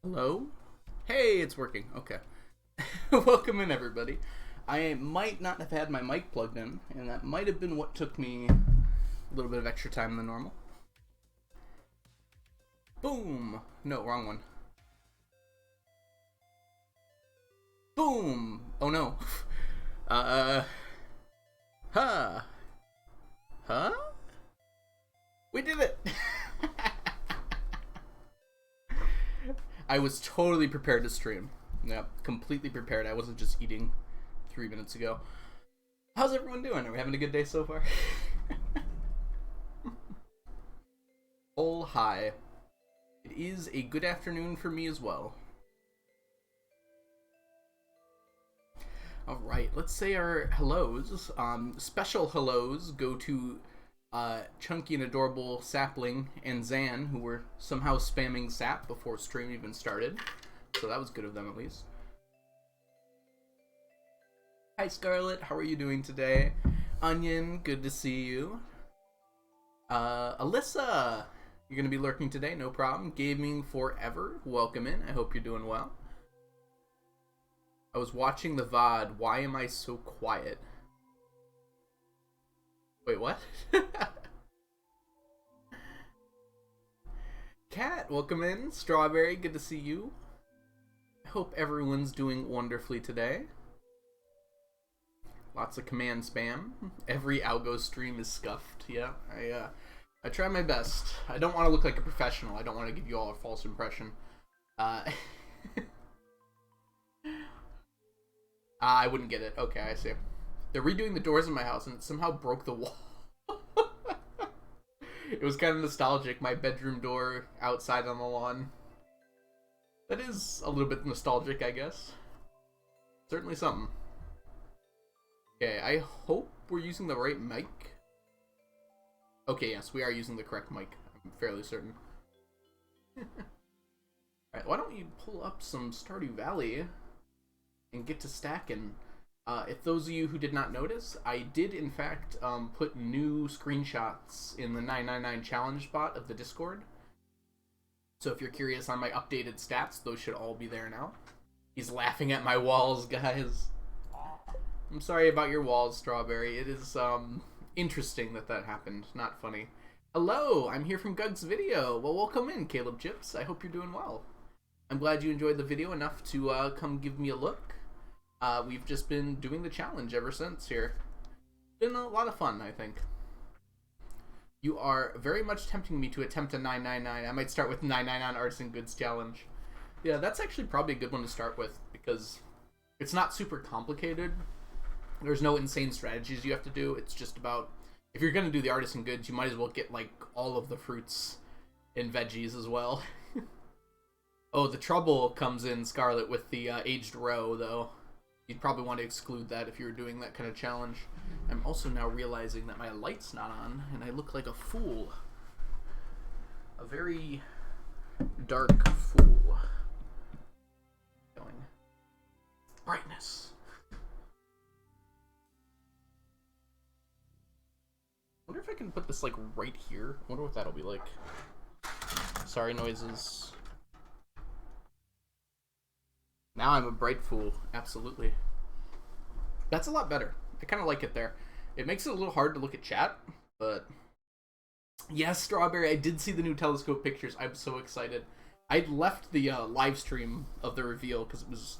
Hello? Hey, it's working. Okay. Welcome in, everybody. I might not have had my mic plugged in, and that might have been what took me a little bit of extra time than normal. Boom! No, wrong one. Boom! Oh no. Huh? Huh? We did it! I was totally prepared to stream. Yep, completely prepared. I wasn't just eating 3 minutes ago. How's everyone doing? Are we having a good day so far? Oh, hi. It is a good afternoon for me as well. Alright, let's say our hellos. Special hellos go to Chunky and Adorable Sapling and Zan, who were somehow spamming sap before stream even started. So that was good of them, at least. Hi, Scarlett. How are you doing today? Onion, good to see you. Alyssa, you're going to be lurking today, no problem. Gaming Forever, welcome in. I hope you're doing well. I was watching the VOD. Why am I so quiet? Wait, what? Cat, welcome in. Strawberry, good to see you. I hope everyone's doing wonderfully today. Lots of command spam. Every algo stream is scuffed. Yeah, I try my best. I don't want to look like a professional. I don't want to give you all a false impression. I wouldn't get it. Okay, I see. They're redoing the doors in my house, and it somehow broke the wall. It was kind of nostalgic. My bedroom door outside on the lawn. That is a little bit nostalgic, I guess. Certainly something. Okay, I hope we're using the right mic. Okay, yes, we are using the correct mic. I'm fairly certain. Alright, why don't you pull up some Stardew Valley and get to stacking. If those of you who did not notice, I did in fact put new screenshots in the 999 challenge bot of the Discord. So if you're curious on my updated stats, those should all be there now. He's laughing at my walls, guys. I'm sorry about your walls, Strawberry. It is interesting that happened. Not funny. Hello, I'm here from Gug's video. Well, welcome in, Caleb Chips. I hope you're doing well. I'm glad you enjoyed the video enough to come give me a look. We've just been doing the challenge ever since here. Been a lot of fun, I think. You are very much tempting me to attempt a 999. I might start with 999 Artisan Goods Challenge. Yeah, that's actually probably a good one to start with because it's not super complicated. There's no insane strategies you have to do. It's just about, if you're going to do the Artisan Goods, you might as well get like all of the fruits and veggies as well. Oh, the trouble comes in, Scarlet, with the aged roe, though. You'd probably want to exclude that if you were doing that kind of challenge. I'm also now realizing that my light's not on, and I look like a fool. A very dark fool. Going. Brightness. I wonder if I can put this, like, right here. I wonder what that'll be like. Sorry, noises. Now I'm a bright fool. Absolutely. That's a lot better. I kind of like it there. It makes it a little hard to look at chat, but... Yes, Strawberry, I did see the new telescope pictures. I'm so excited. I left the live stream of the reveal because it was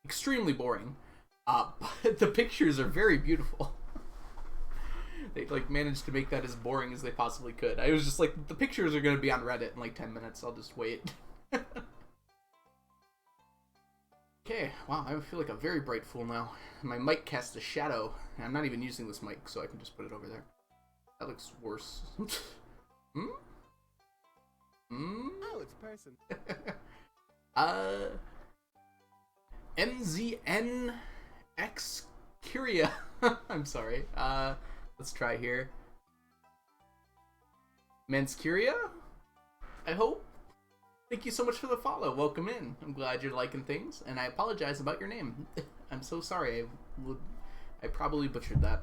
extremely boring. But the pictures are very beautiful. They like managed to make that as boring as they possibly could. I was just like, the pictures are going to be on Reddit in like 10 minutes. I'll just wait. Okay, wow, I feel like a very bright fool now. My mic casts a shadow. I'm not even using this mic, so I can just put it over there. That looks worse. Hmm? Hmm? Oh, it's a person. MZNX Curia. I'm sorry. Let's try here. Manscuria? I hope. Thank you so much for the follow. Welcome in. I'm glad you're liking things, and I apologize about your name. I'm so sorry. I probably butchered that.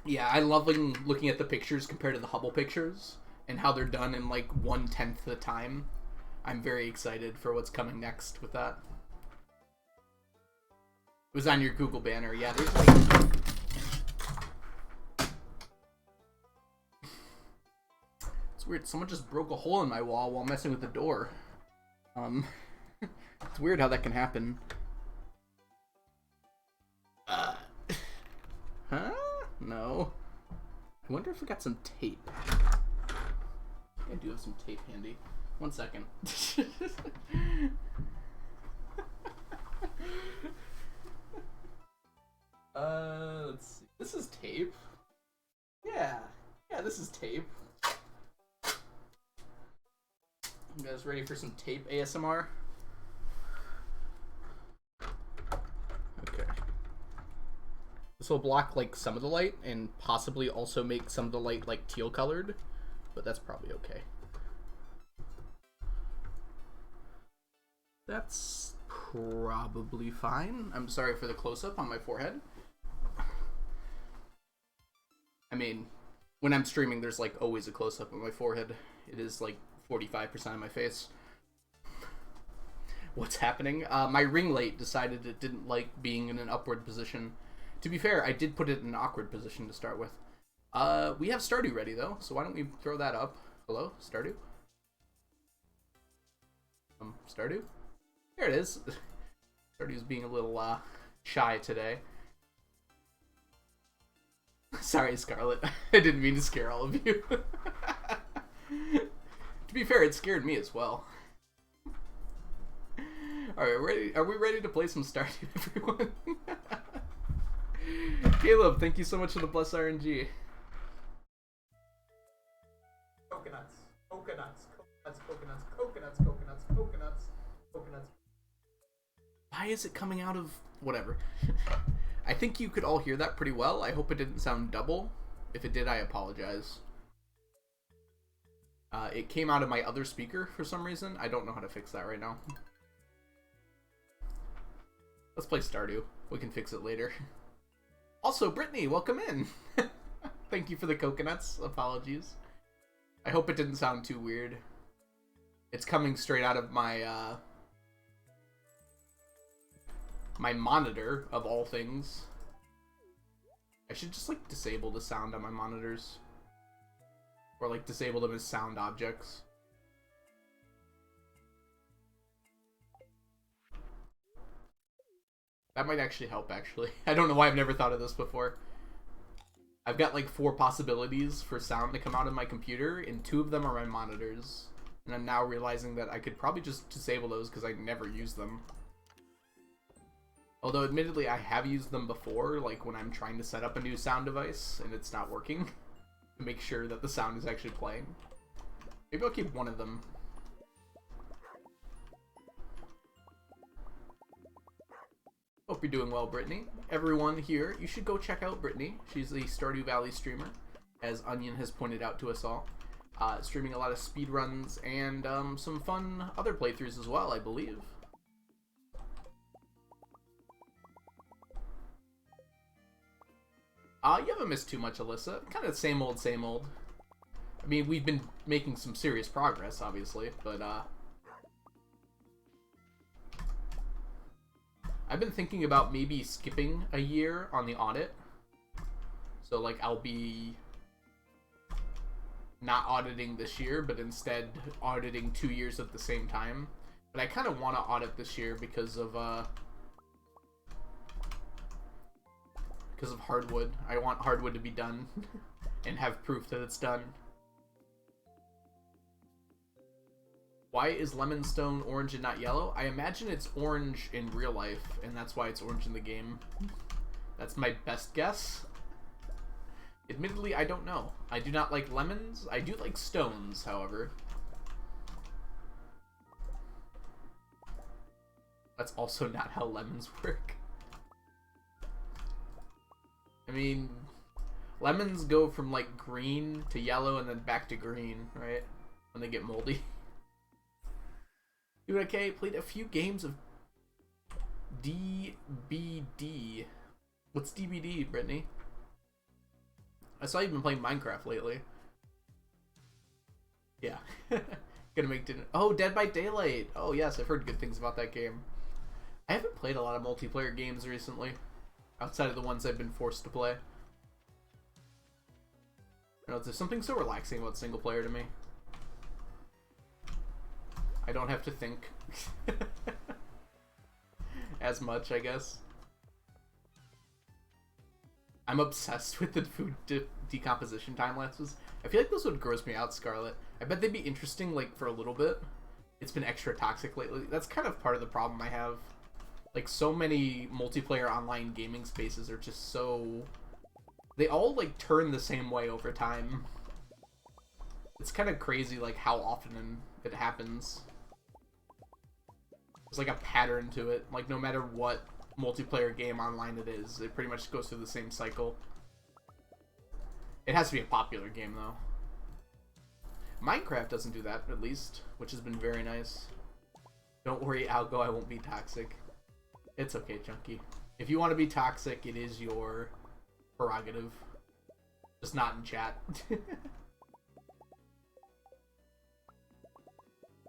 Yeah, I love looking at the pictures compared to the Hubble pictures. and how they're done in like 1/10 the time. I'm very excited for what's coming next with that. It was on your Google banner. Yeah, there's like... It's weird. Someone just broke a hole in my wall while messing with the door. It's weird how that can happen. Huh? No. I wonder if we got some tape. I do have some tape handy. 1 second. Let's see. This is tape. Yeah. Yeah, this is tape. You guys ready for some tape ASMR? Okay. This will block like some of the light and possibly also make some of the light like teal colored, but that's probably okay. That's probably fine. I'm sorry for the close-up on my forehead. I mean, when I'm streaming, there's like always a close-up on my forehead. It is like 45% of my face. What's happening? My ring light decided it didn't like being in an upward position. To be fair, I did put it in an awkward position to start with. We have Stardew ready though, so why don't we throw that up? Hello, Stardew? Stardew? There it is. Stardew's being a little shy today. Sorry, Scarlet. I didn't mean to scare all of you. To be fair, it scared me as well. Alright, are we ready to play some Stardew, everyone? Caleb, thank you so much for the plus RNG. Coconuts, coconuts, coconuts, coconuts, coconuts, coconuts, coconuts, coconuts. Why is it coming out of... whatever. I think you could all hear that pretty well. I hope it didn't sound double. If it did, I apologize. It came out of my other speaker for some reason. I don't know how to fix that right now. Let's play Stardew. We can fix it later. Also, Brittany, welcome in. Thank you for the coconuts. Apologies. I hope it didn't sound too weird. It's coming straight out of my my monitor, of all things. I should just like disable the sound on my monitors. Or like disable them as sound objects. That might actually help, actually. I don't know why I've never thought of this before. I've got like 4 possibilities for sound to come out of my computer, and 2 of them are my monitors. And I'm now realizing that I could probably just disable those because I never use them. Although, admittedly, I have used them before, like when I'm trying to set up a new sound device and it's not working. To make sure that the sound is actually playing. Maybe I'll keep one of them. Hope you're doing well, Brittany. Everyone here, you should go check out Brittany. She's a Stardew Valley streamer, as Onion has pointed out to us all. Streaming a lot of speedruns and some fun other playthroughs as well, I believe. You haven't missed too much, Alyssa. Kind of same old, same old. I mean, we've been making some serious progress, obviously, but I've been thinking about maybe skipping a year on the audit. So, like, I'll be not auditing this year, but instead auditing 2 years at the same time. But I kind of want to audit this year because of hardwood. I want hardwood to be done and have proof that it's done. Why is lemon stone orange and not yellow? I imagine it's orange in real life, and that's why it's orange in the game. That's my best guess. Admittedly, I don't know. I do not like lemons. I do like stones, however. That's also not how lemons work. I mean, lemons go from like green to yellow and then back to green, right? When they get moldy. Dude, okay, played a few games of DBD. What's DBD, Brittany? I saw you've been playing Minecraft lately. Yeah. Gonna make dinner. Oh, Dead by Daylight. Oh, yes, I've heard good things about that game. I haven't played a lot of multiplayer games recently, outside of the ones I've been forced to play. You know, there's something so relaxing about single player to me. I don't have to think as much, I guess. I'm obsessed with the food decomposition time lapses. I feel like those would gross me out, Scarlet. I bet they'd be interesting, like, for a little bit. It's been extra toxic lately. That's kind of part of the problem I have. Like, so many multiplayer online gaming spaces are just so... They all, like, turn the same way over time. It's kind of crazy, like, how often it happens. There's, like, a pattern to it. Like, no matter what multiplayer game online it is, it pretty much goes through the same cycle. It has to be a popular game, though. Minecraft doesn't do that, at least, which has been very nice. Don't worry, Algo, I won't be toxic. It's okay, Chunky. If you want to be toxic, it is your prerogative. Just not in chat.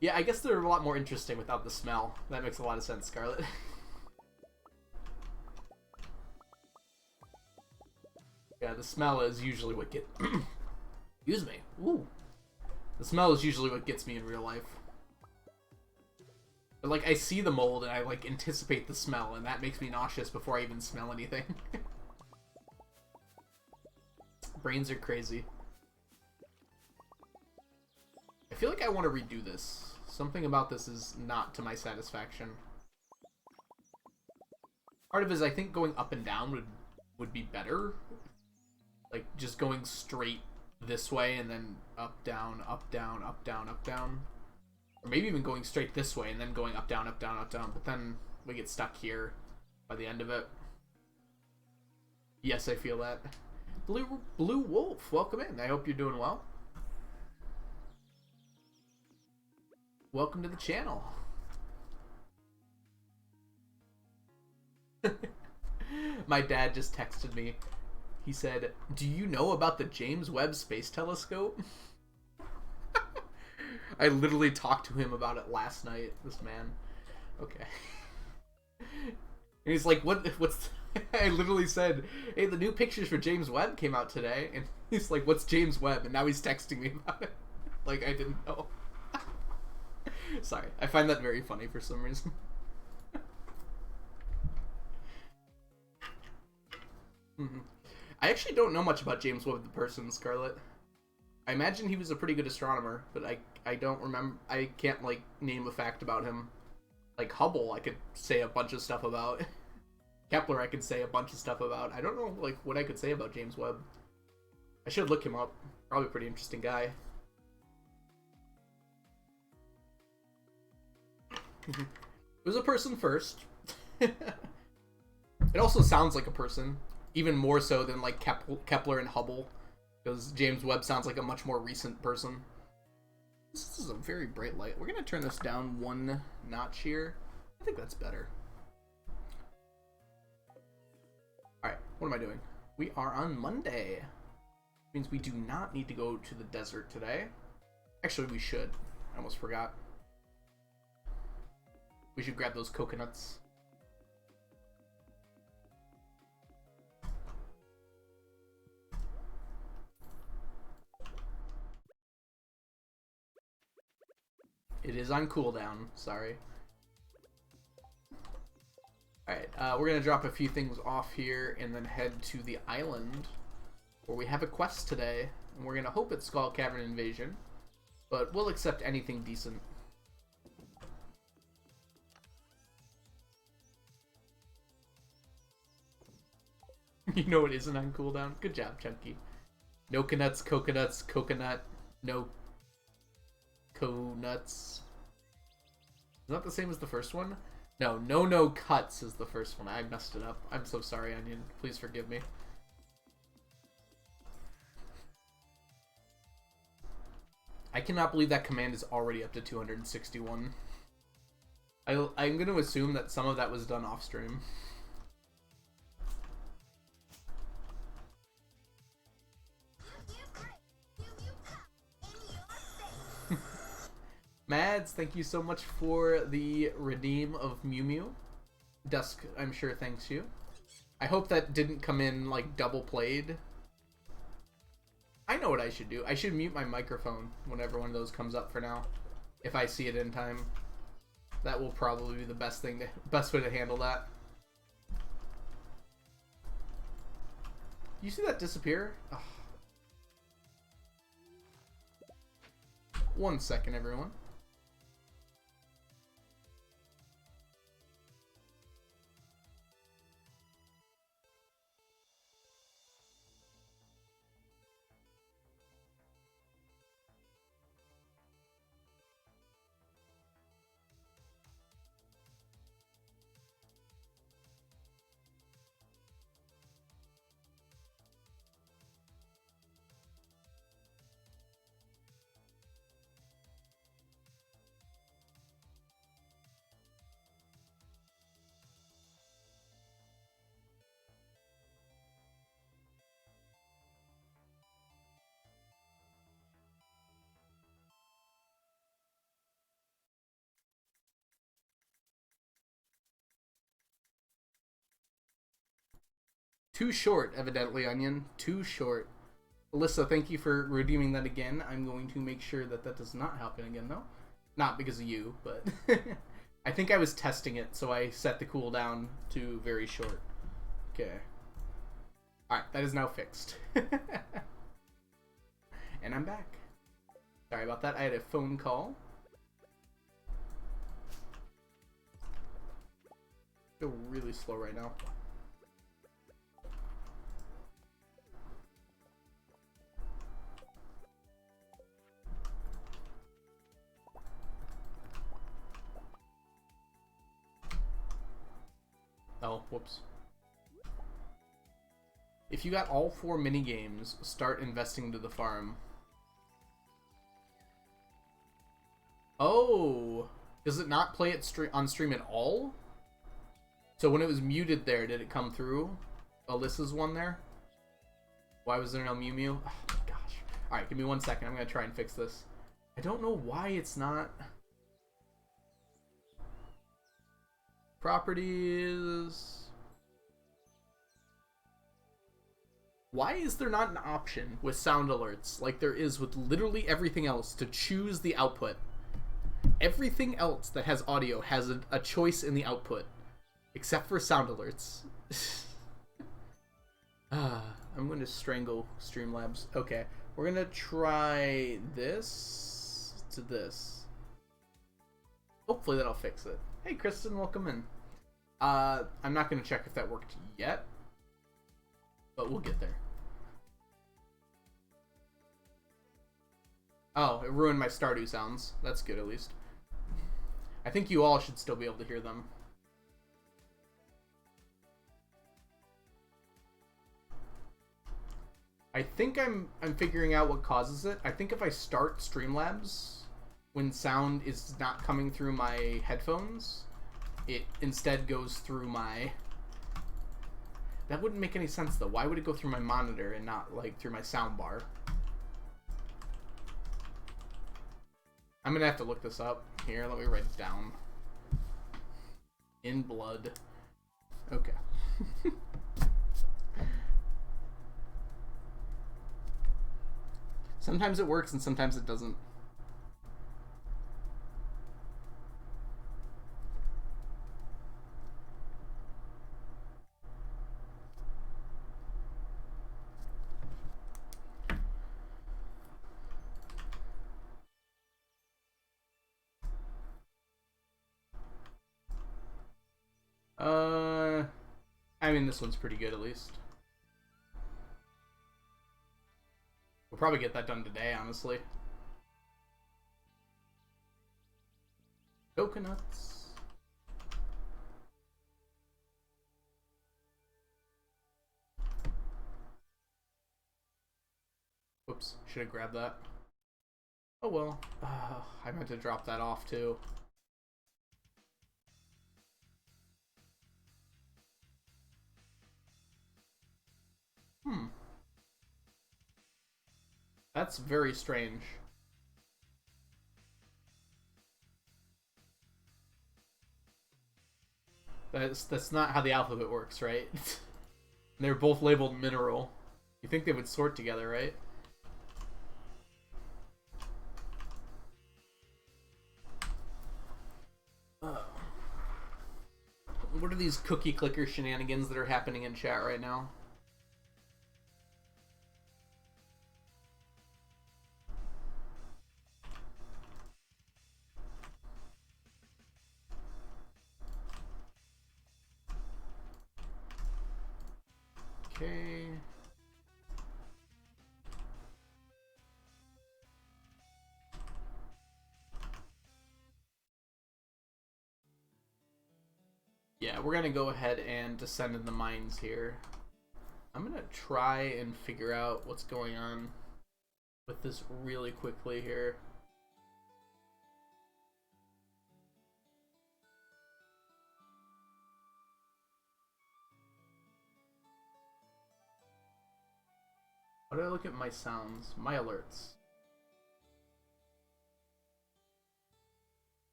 Yeah, I guess they're a lot more interesting without the smell. That makes a lot of sense, Scarlet. Yeah, the smell is usually what gets... Excuse me. Ooh. The smell is usually what gets me in real life. But, like, I see the mold and I, like, anticipate the smell, and that makes me nauseous before I even smell anything. Brains are crazy. I feel like I want to redo this. Something about this is not to my satisfaction. Part of it is I think going up and down would be better. Like, just going straight this way and then up, down, up, down, up, down, up, down. Or maybe even going straight this way and then going up, down, up, down, up, down. But then we get stuck here by the end of it. Yes, I feel that. Blue Wolf, welcome in. I hope you're doing well. Welcome to the channel. My dad just texted me. He said, "Do you know about the James Webb Space Telescope?" I literally talked to him about it last night, this man. Okay. And he's like, what's... I literally said, "Hey, the new pictures for James Webb came out today." And he's like, "What's James Webb?" And now he's texting me about it. Like, I didn't know. Sorry, I find that very funny for some reason. I actually don't know much about James Webb the person, Scarlet. I imagine he was a pretty good astronomer, but I don't remember. I can't, like, name a fact about him. Like Hubble, I could say a bunch of stuff about. Kepler, I could say a bunch of stuff about. I don't know, like, what I could say about James Webb. I should look him up. Probably a pretty interesting guy. It was a person first. It also sounds like a person. Even more so than, like, Kepler and Hubble. Because James Webb sounds like a much more recent person. This is a very bright light. We're going to turn this down one notch here. I think that's better. Alright, what am I doing? We are on Monday. Which means we do not need to go to the desert today. Actually, we should. I almost forgot. We should grab those coconuts. It is on cooldown, sorry. Alright, we're going to drop a few things off here and then head to the island where we have a quest today. And we're going to hope it's called Cavern Invasion, but we'll accept anything decent. You know it isn't on cooldown? Good job, Chunky. No coconuts, coconuts, coconut, no co-nuts. Is that the same as the first one? No cuts is the first one. I messed it up. I'm so sorry, Onion. Please forgive me. I cannot believe that command is already up to 261. I'm going to assume that some of that was done off stream. Mads, thank you so much for the redeem of Mew Mew. Dusk, I'm sure, thanks you. I hope that didn't come in, like, double played. I know what I should do. I should mute my microphone whenever one of those comes up for now. If I see it in time. That will probably be the best way to handle that. You see that disappear? Ugh. 1 second, everyone. Too short, evidently, Onion. Too short. Alyssa, thank you for redeeming that again. I'm going to make sure that that does not happen again, though. Not because of you, but... I think I was testing it, so I set the cooldown to very short. Okay. Alright, that is now fixed. And I'm back. Sorry about that. I had a phone call. I feel really slow right now. Oh, whoops. If you got all 4 minigames, start investing into the farm. Oh! Does it not play it on stream at all? So when it was muted there, did it come through? Alyssa's one there? Why was there no Mew Mew? Oh my gosh. Alright, give me 1 second. I'm going to try and fix this. I don't know why it's not... Properties... Why is there not an option with sound alerts like there is with literally everything else to choose the output? Everything else that has audio has a choice in the output. Except for sound alerts. I'm going to strangle Streamlabs. Okay, we're going to try this to this. Hopefully that'll fix it. Hey Kristen, welcome in. I'm not going to check if that worked yet. But we'll get there. Oh, it ruined my Stardew sounds. That's good, at least. I think you all should still be able to hear them. I think I'm figuring out what causes it. I think if I start Streamlabs when sound is not coming through my headphones, it instead goes through my... That wouldn't make any sense, though. Why would it go through my monitor and not, like, through my soundbar? I'm gonna have to look this up. Here, let me write it down. In blood. Okay. Sometimes it works and sometimes it doesn't. I mean, this one's pretty good, at least. We'll probably get that done today, honestly. Coconuts. Whoops, should have grabbed that. Oh well. I meant to drop that off, too. That's very strange. That's not how the alphabet works, right? They're both labeled mineral. You think they would sort together, right? What are these cookie clicker shenanigans that are happening in chat right now? Okay. Yeah, we're gonna go ahead and descend in the mines here. I'm gonna try and figure out what's going on with this really quickly here. How do I look at my sounds? My alerts.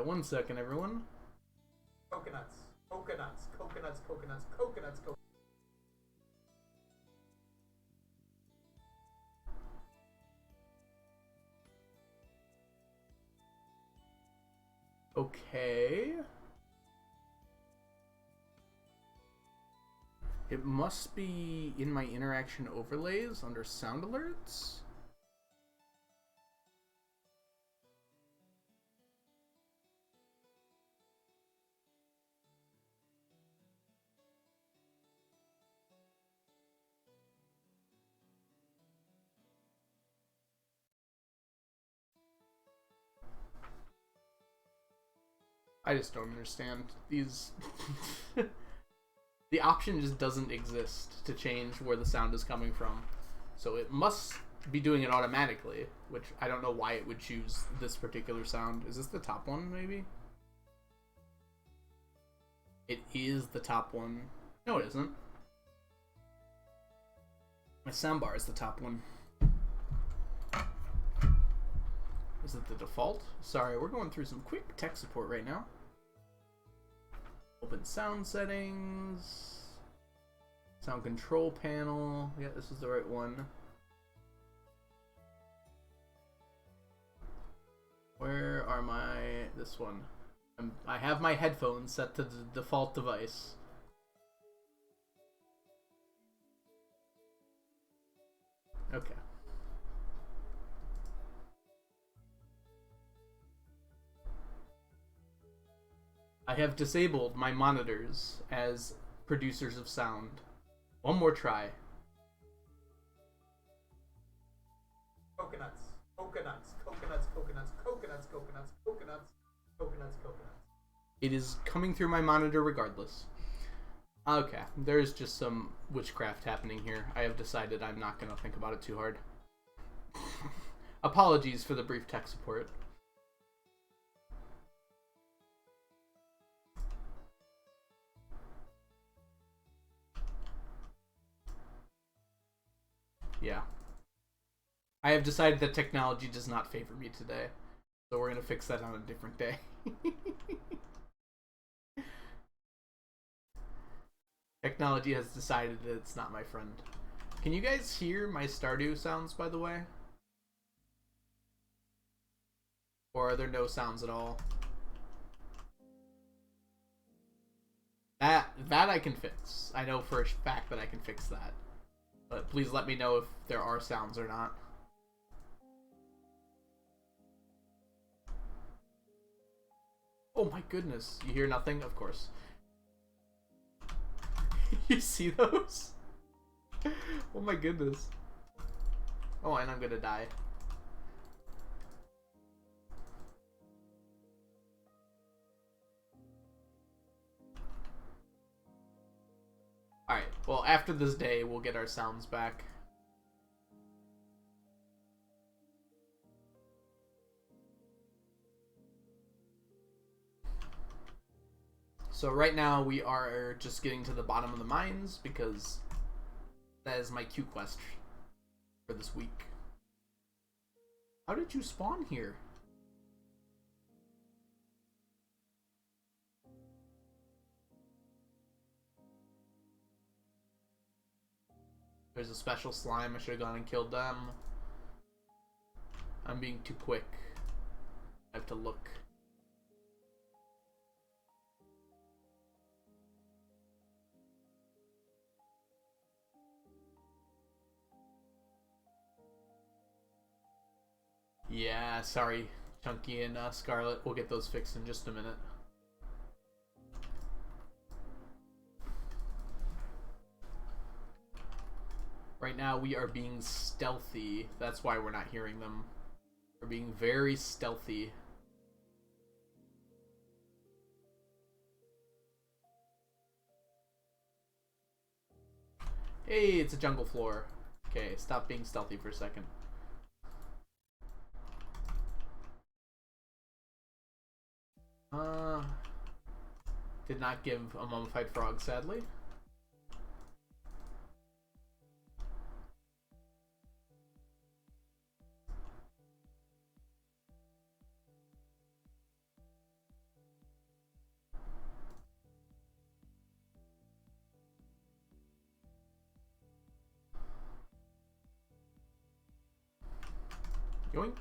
One second, everyone. Coconuts, coconuts, coconuts, coconuts, coconuts, coconuts. Okay. It must be in my interaction overlays under sound alerts. I just don't understand these. The option just doesn't exist to change where the sound is coming from. So it must be doing it automatically, which I don't know why it would choose this particular sound. Is this the top one, maybe? It is the top one. No, it isn't. My soundbar is the top one. Is it the default? Sorry, we're going through some quick tech support right now. Open sound settings. Sound control panel. Yeah, this is the right one. Where are my... this one. I have my headphones set to the default device. Okay. I have disabled my monitors as producers of sound. One more try. Coconuts, coconuts, coconuts, coconuts, coconuts, coconuts, coconuts, coconuts, coconuts. It is coming through my monitor regardless. Okay, there's just some witchcraft happening here. I have decided I'm not going to think about it too hard. Apologies for the brief tech support. Yeah. I have decided that technology does not favor me today. So we're going to fix that on a different day. Technology has decided that it's not my friend. Can you guys hear my Stardew sounds, by the way? Or are there no sounds at all? That I can fix. I know for a fact that I can fix that. But please let me know if there are sounds or not. Oh my goodness. You hear nothing? Of course. You see those? Oh my goodness. Oh, and I'm gonna die. Alright, well, after this day, we'll get our sounds back. So right now, we are just getting to the bottom of the mines, because that is my Q quest for this week. How did you spawn here? There's a special slime. I should have gone and killed them. I'm being too quick. I have to look. Yeah, sorry, Chunky and Scarlet. We'll get those fixed in just a minute. Right now we are being stealthy. That's why we're not hearing them. We're being very stealthy. Hey, it's a jungle floor. Okay, stop being stealthy for a second. Did not give a mummified frog, sadly. Yoink.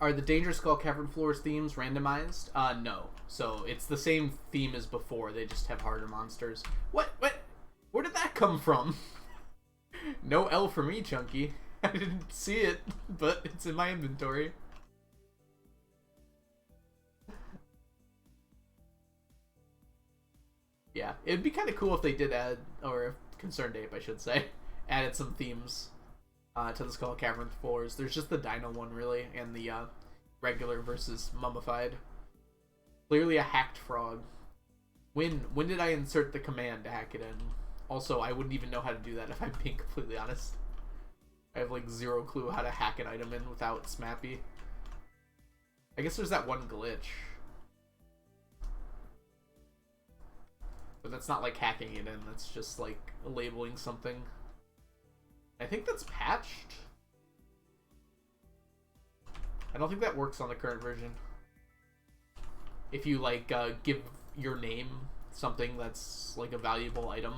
Are the Dangerous Skull Cavern floors themes randomized? No. So it's the same theme as before. They just have harder monsters. What? Where did that come from? No L for me, Chunky. I didn't see it, but it's in my inventory. Yeah, it'd be kind of cool if they did add, or if Concerned Ape, I should say, added some themes to the Skull Cavern floors. There's just the Dino one, really, and the regular versus Mummified. Clearly a hacked frog. When did I insert the command to hack it in? Also, I wouldn't even know how to do that if I'm being completely honest. I have, like, zero clue how to hack an item in without Smappy. I guess there's that one glitch. But that's not, like, hacking it in. That's just, like, labeling something. I think that's patched. I don't think that works on the current version. If you, like, give your name something that's, like, a valuable item.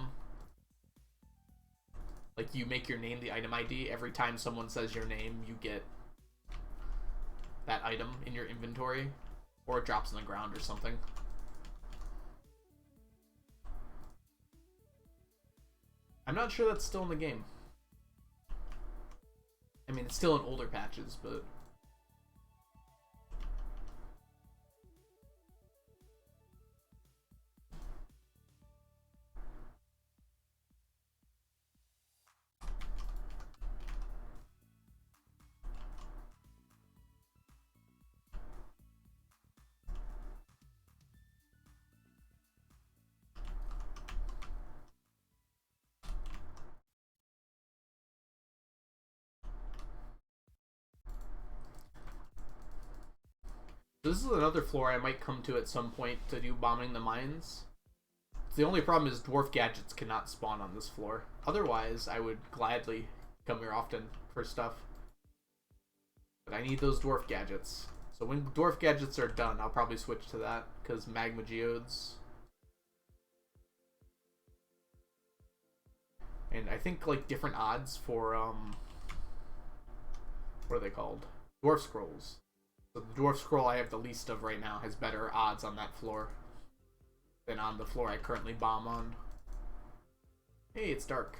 Like, you make your name the item ID. Every time someone says your name, you get that item in your inventory. Or it drops on the ground or something. I'm not sure that's still in the game. I mean, it's still in older patches, but... This is another floor I might come to at some point to do bombing the mines. The only problem is dwarf gadgets cannot spawn on this floor. Otherwise, I would gladly come here often for stuff. But I need those dwarf gadgets. So when dwarf gadgets are done, I'll probably switch to that, because magma geodes. And I think, like, different odds for, what are they called? Dwarf scrolls. So the dwarf scroll I have the least of right now has better odds on that floor than on the floor I currently bomb on. Hey, it's dark.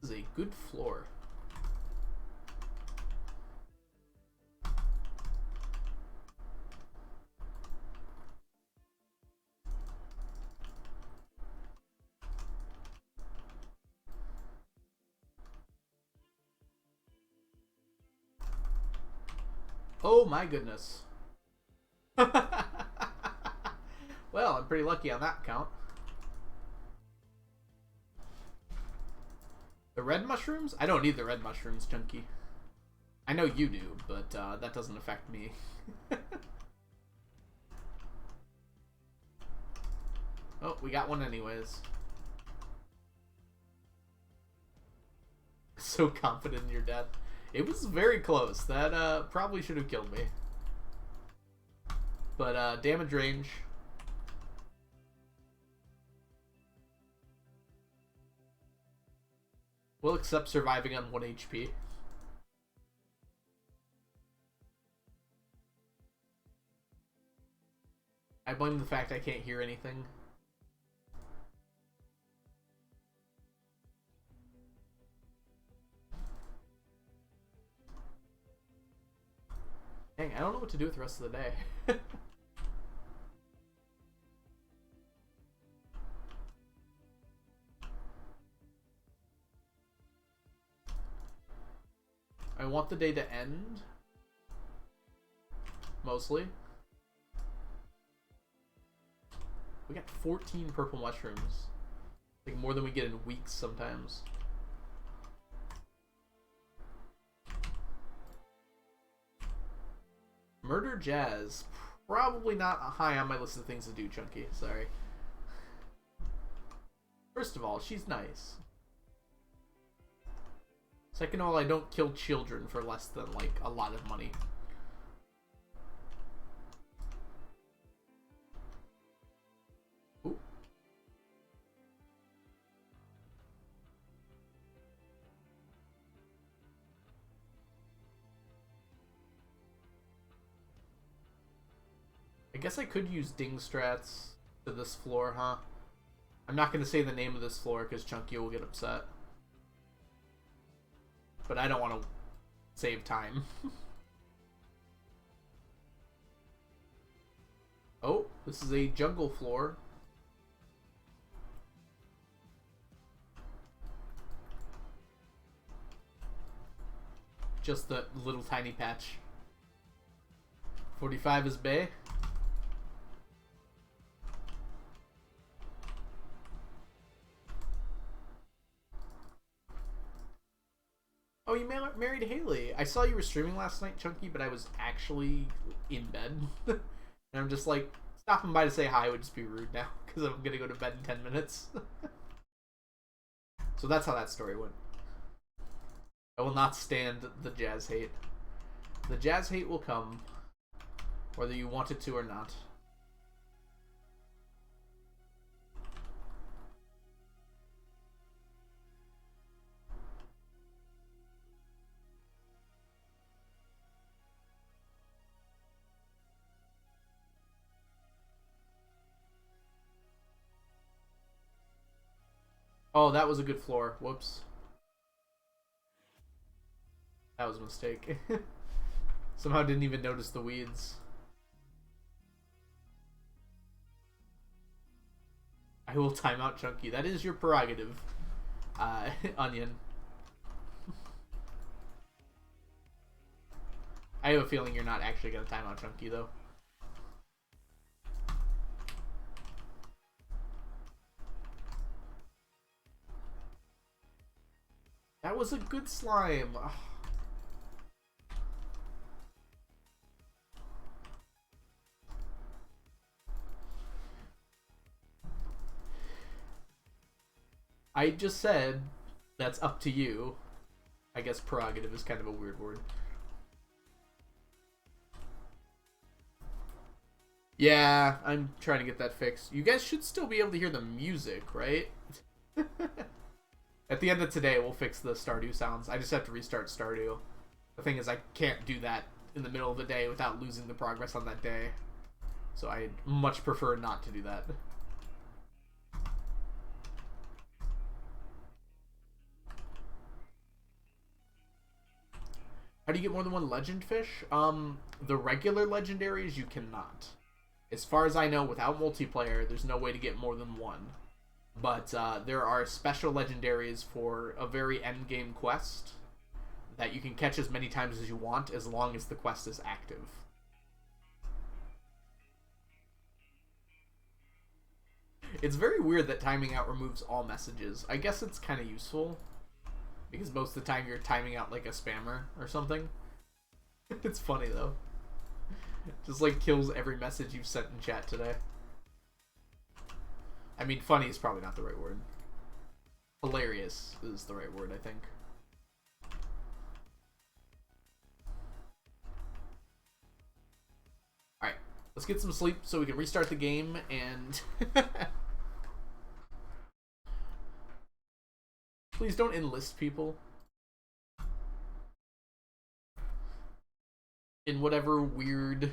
This is a good floor. Oh my goodness. Well, I'm pretty lucky on that count. The red mushrooms? I don't need the red mushrooms, Chunky. I know you do, but that doesn't affect me. Oh, we got one anyways. So confident in your death. It was very close. That probably should have killed me. But damage range. We'll accept surviving on 1 HP. I blame the fact I can't hear anything. Dang, I don't know what to do with the rest of the day. I want the day to end. Mostly. We got 14 purple mushrooms. Like more than we get in weeks sometimes. Murder Jazz. Probably not high on my list of things to do, Chunky. Sorry. First of all, she's nice. Second of all, I don't kill children for less than, like, a lot of money. Ooh. I guess I could use ding strats to this floor, huh? I'm not going to say the name of this floor because Chunky will get upset. But I don't want to save time. Oh, this is a jungle floor. Just the little tiny patch. 45 is Bay. Oh, you married Haley. I saw you were streaming last night, Chunky, but I was actually in bed. And I'm just like, stopping by to say hi would just be rude now, because I'm going to go to bed in 10 minutes. So that's how that story went. I will not stand the jazz hate. The jazz hate will come, whether you want it to or not. Oh, that was a good floor. Whoops. That was a mistake. Somehow didn't even notice the weeds. I will time out Chunky. That is your prerogative, Onion. I have a feeling you're not actually going to time out Chunky, though. That was a good slime. Ugh. I just said that's up to you. I guess prerogative is kind of a weird word. Yeah, I'm trying to get that fixed. You guys should still be able to hear the music, right? At the end of today, we'll fix the Stardew sounds. I just have to restart Stardew. The thing is, I can't do that in the middle of the day without losing the progress on that day. So I much prefer not to do that. How do you get more than one legend fish? The regular legendaries, you cannot. As far as I know, without multiplayer, there's no way to get more than one. But there are special legendaries for a very endgame quest that you can catch as many times as you want as long as the quest is active. It's very weird that timing out removes all messages. I guess it's kind of useful, because most of the time you're timing out like a spammer or something. It's funny though. Just like kills every message you've sent in chat today. I mean, funny is probably not the right word. Hilarious is the right word, I think. Alright, let's get some sleep so we can restart the game and... Please don't enlist people in whatever weird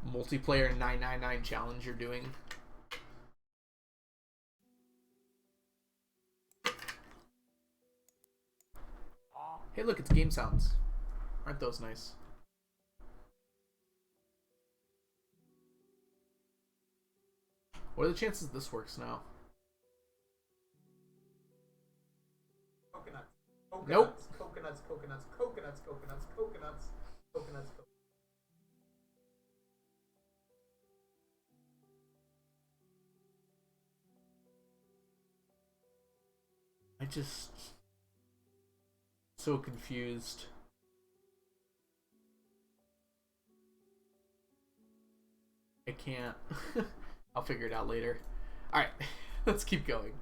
multiplayer 999 challenge you're doing. Hey look, it's game sounds. Aren't those nice? What are the chances this works now? Coconuts. Nope. Coconuts, coconuts, coconuts, coconuts, coconuts, coconuts, coconuts. I just... so confused. I can't. I'll figure it out later. Alright, let's keep going.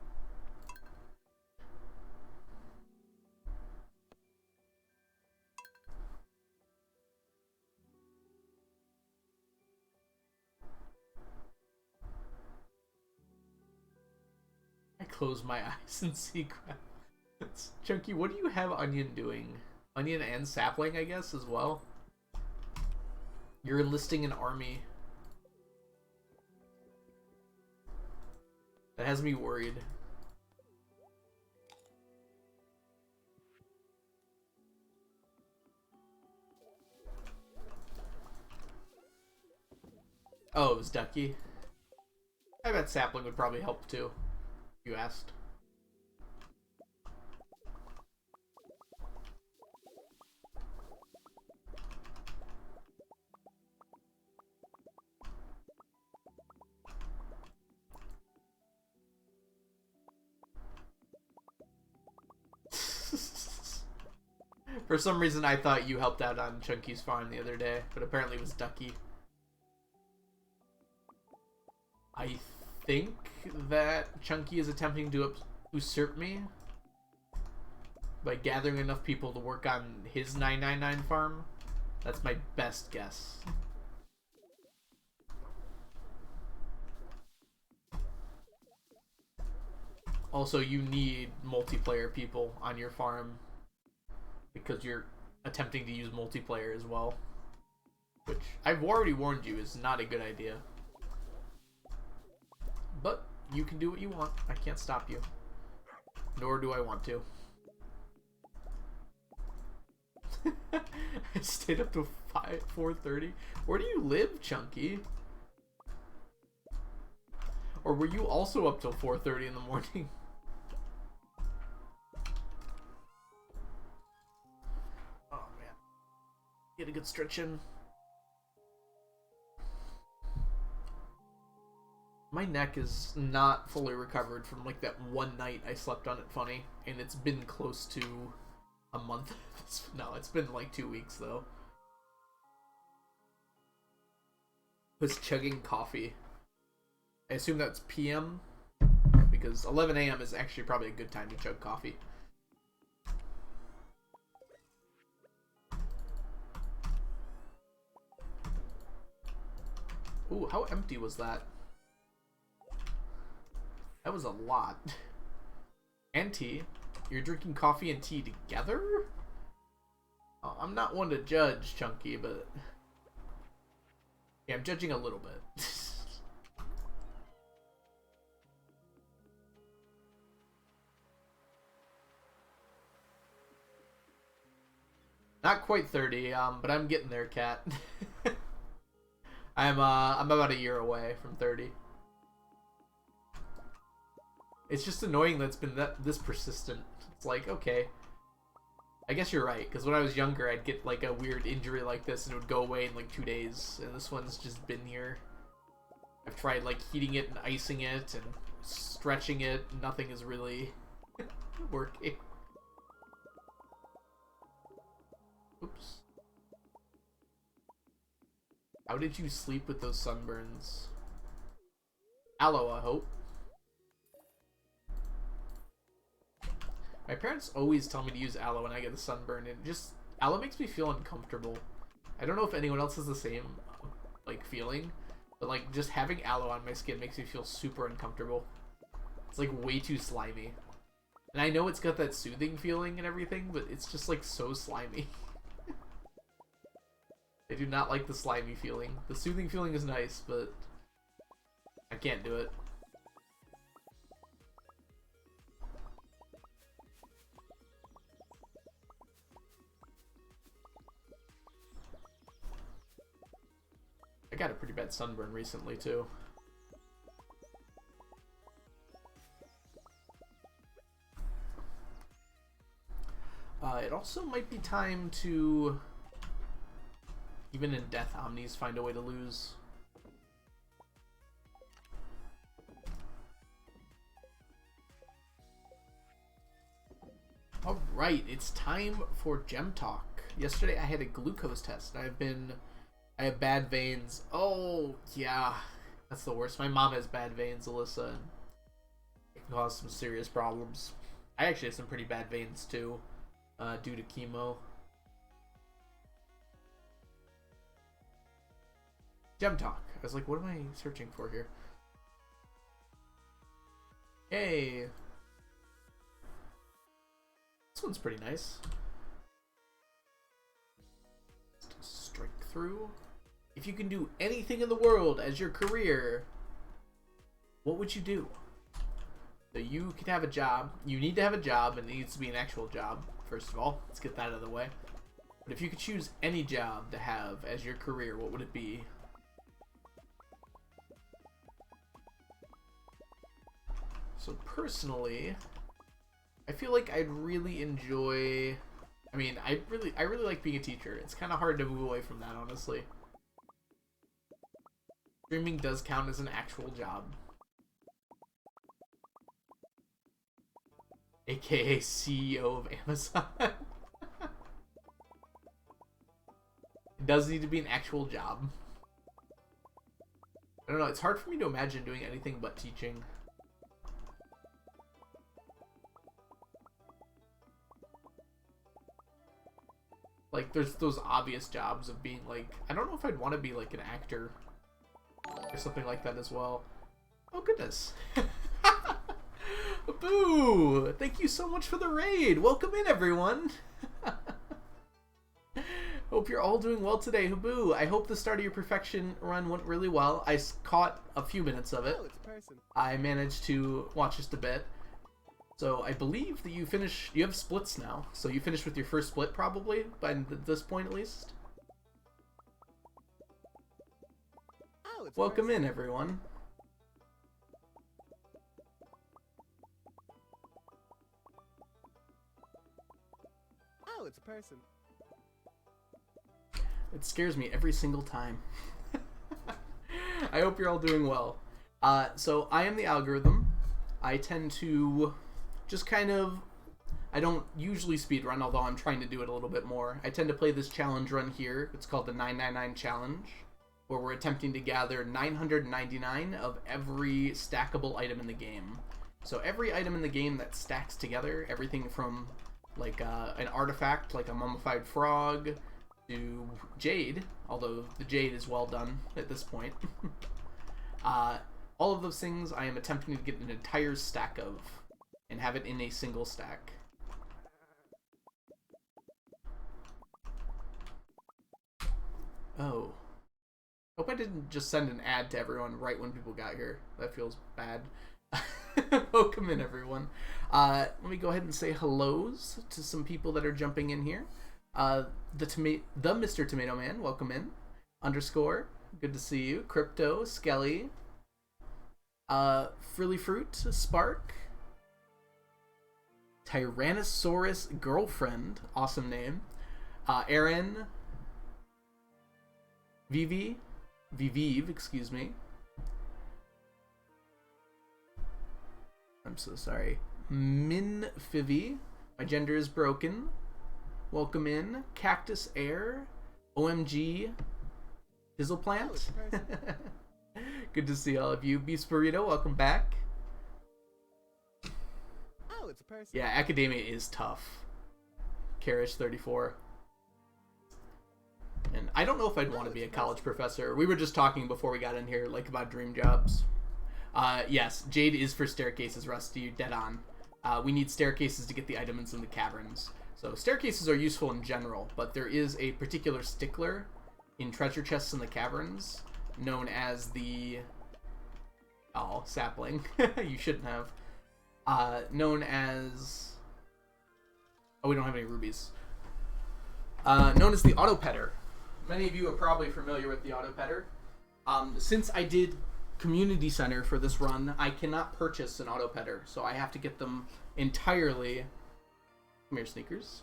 I close my eyes and see crap. Chunky, what do you have Onion doing? Onion and Sapling, I guess, as well? You're enlisting an army. That has me worried. Oh, it was Ducky. I bet Sapling would probably help too, if you asked. For some reason, I thought you helped out on Chunky's farm the other day, but apparently it was Ducky. I think that Chunky is attempting to usurp me by gathering enough people to work on his 999 farm. That's my best guess. Also, you need multiplayer people on your farm because you're attempting to use multiplayer as well, which I've already warned you is not a good idea. But you can do what you want. I can't stop you. Nor do I want to. I stayed up till 4:30. Where do you live, Chunky? Or were you also up till 4:30 in the morning? Oh man. Get a good stretch in. My neck is not fully recovered from like that one night I slept on it funny, and it's been close to a month. No, it's been like 2 weeks though. I was chugging coffee. I assume that's PM, because 11 AM is actually probably a good time to chug coffee. Ooh, how empty was that? That was a lot. And tea. You're drinking coffee and tea together? Oh, I'm not one to judge, Chunky, but... yeah, I'm judging a little bit. Not quite 30, but I'm getting there, cat. I'm about a year away from 30. It's just annoying that it's been this persistent. It's like, okay, I guess you're right, because when I was younger, I'd get like a weird injury like this and it would go away in like 2 days, and this one's just been here. I've tried like heating it and icing it and stretching it. Nothing is really working. Oops. How did you sleep with those sunburns? Aloe, I hope. My parents always tell me to use aloe when I get a sunburn, and just aloe makes me feel uncomfortable. I don't know if anyone else has the same like feeling, but like just having aloe on my skin makes me feel super uncomfortable. It's like way too slimy. And I know it's got that soothing feeling and everything, but it's just like so slimy. I do not like the slimy feeling. The soothing feeling is nice, but I can't do it. I got a pretty bad sunburn recently, too. It also might be time to, even in Death Omnis, find a way to lose. Alright, it's time for Gem Talk. Yesterday I had a glucose test. I have bad veins. Oh, yeah. That's the worst. My mom has bad veins, Alyssa. And it can cause some serious problems. I actually have some pretty bad veins, too, due to chemo. Gem Talk. I was like, what am I searching for here? Hey. This one's pretty nice. Strike through. If you can do anything in the world as your career, what would you do? So you could have a job. You need to have a job, and it needs to be an actual job, first of all. Let's get that out of the way. But if you could choose any job to have as your career, what would it be? So personally, I feel like I'd really enjoy... I mean, I really like being a teacher. It's kind of hard to move away from that, honestly. Streaming does count as an actual job. AKA CEO of Amazon. It does need to be an actual job. I don't know, it's hard for me to imagine doing anything but teaching. Like, there's those obvious jobs of being like, I don't know if I'd want to be like an actor or something like that as well. Oh goodness. Boo! Thank you so much for the raid. Welcome in, everyone. Hope you're all doing well today. Haboo, I hope the Start of Your Perfection run went really well. I caught a few minutes of it. Oh, it's a person. I managed to watch just a bit. So I believe that you have splits now. So you finished with your first split probably, by this point at least. Oh, it's Welcome in, everyone. Oh, it's a person. It scares me every single time. I hope you're all doing well. So I am the algorithm. I tend to just kind of... I don't usually speedrun, although I'm trying to do it a little bit more. I tend to play this challenge run here. It's called the 999 Challenge, where we're attempting to gather 999 of every stackable item in the game. So every item in the game that stacks together, everything from like an artifact, like a mummified frog, to jade, although the jade is well done at this point. All of those things I am attempting to get an entire stack of, and have it in a single stack. Oh. Hope I didn't just send an ad to everyone right when people got here. That feels bad. Welcome in, everyone. Let me go ahead and say hellos to some people that are jumping in here. The Mr. Tomato Man, welcome in. Underscore, good to see you. Crypto, Skelly, Frilly Fruit, Spark, Tyrannosaurus Girlfriend, awesome name. Aaron, Vivive, excuse me. I'm so sorry. Minfivi, my gender is broken. Welcome in. Cactus Air, OMG, Dizzle Plant. Good to see all of you. Beast Burrito, welcome back. Oh, it's a person. Yeah, academia is tough. Karish 34. And I don't know if I'd want to be a college professor. We were just talking before we got in here, like, about dream jobs. Yes, Jade is for staircases, Rusty. Dead on. We need staircases to get the items in the caverns. So staircases are useful in general, but there is a particular stickler in treasure chests in the caverns known as the... Oh, sapling. You shouldn't have. Known as... Oh, we don't have any rubies. Known as the autopetter. Many of you are probably familiar with the autopetter. Since I did community center for this run, I cannot purchase an autopetter, so I have to get them entirely... Come here, Sneakers.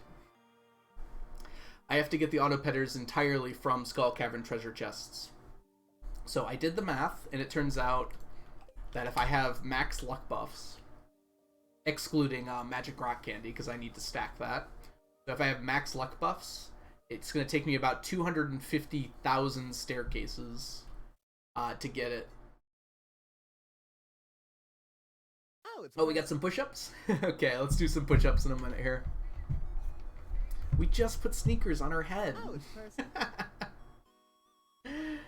I have to get the autopetters entirely from Skull Cavern treasure chests. So I did the math, and it turns out that if I have max luck buffs, excluding magic rock candy, because I need to stack that, so if I have max luck buffs, it's going to take me about 250,000 staircases to get it. Oh, we got some push-ups? Okay, let's do some push-ups in a minute here. We just put sneakers on our head. Oh, it's a person.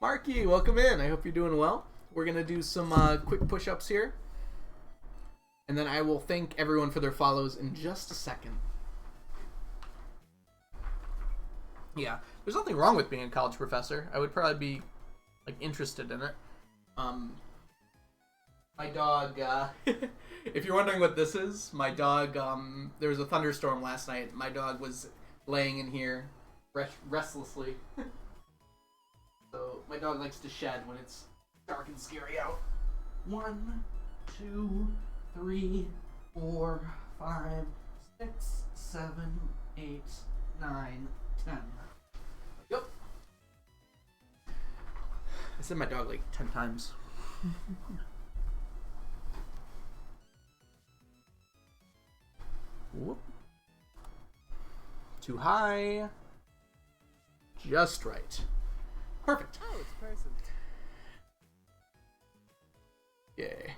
Marky, welcome in. I hope you're doing well. We're going to do some quick push-ups here. And then I will thank everyone for their follows in just a second. Yeah, there's nothing wrong with being a college professor. I would probably be, like, interested in it. My dog, if you're wondering what this is, my dog, there was a thunderstorm last night. My dog was laying in here restlessly. So my dog likes to shed when it's dark and scary out. 1, 2, 3, 4, 5, 6, 7, 8, 9, 10. Yep. I said my dog like 10 times. Whoop. Too high. Just right. Perfect. Oh, it's a person. Yay.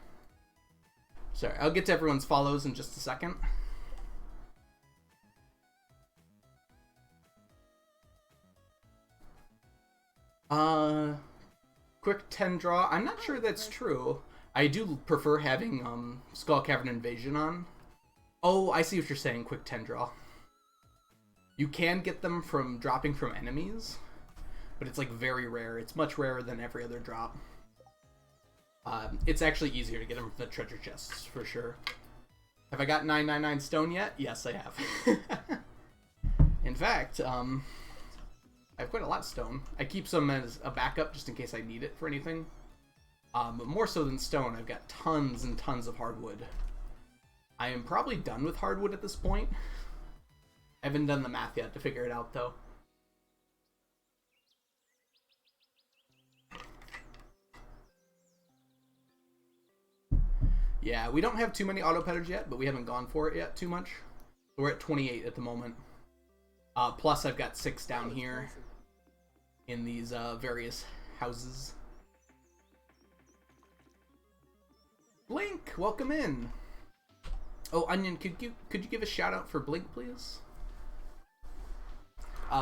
Sorry, I'll get to everyone's follows in just a second. Quick 10 draw. I'm not sure that's true. I do prefer having Skull Cavern Invasion on. Oh, I see what you're saying, quick 10 draw. You can get them from dropping from enemies, but it's like very rare. It's much rarer than every other drop. It's actually easier to get them from the treasure chests, for sure. Have I got 999 stone yet? Yes, I have. In fact, I have quite a lot of stone. I keep some as a backup just in case I need it for anything. But more so than stone, I've got tons and tons of hardwood. I am probably done with hardwood at this point. I haven't done the math yet to figure it out, though. Yeah, we don't have too many autopetters yet, but we haven't gone for it yet too much. We're at 28 at the moment. Plus, I've got 6 down here in these various houses. Blink, welcome in. Oh, Onion, could you give a shout out for Blink, please?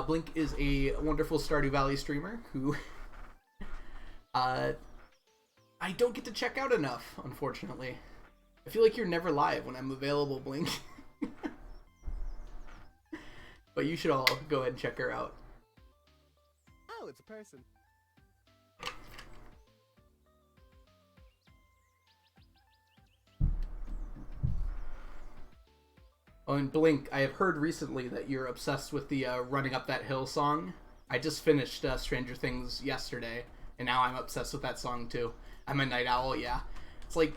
Blink is a wonderful Stardew Valley streamer who I don't get to check out enough, unfortunately. I feel like you're never live when I'm available, Blink. But you should all go ahead and check her out. Oh, it's a person. Oh, and Blink, I have heard recently that you're obsessed with the Running Up That Hill song. I just finished Stranger Things yesterday, and now I'm obsessed with that song too. I'm a night owl, yeah. It's like,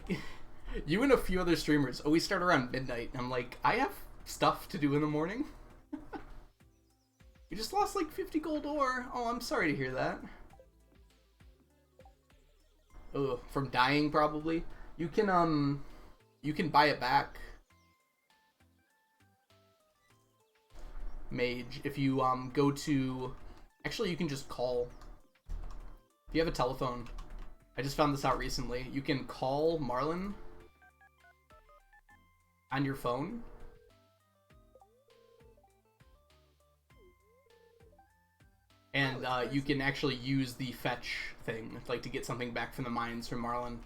You and a few other streamers always start around midnight. I'm like, I have stuff to do in the morning. You just lost like 50 gold ore. Oh, I'm sorry to hear that. Ugh, from dying probably. You can buy it back. Mage, if you go to, actually you can just call. If you have a telephone, I just found this out recently. You can call Marlin on your phone. And you can actually use the fetch thing, like to get something back from the mines from Marlin.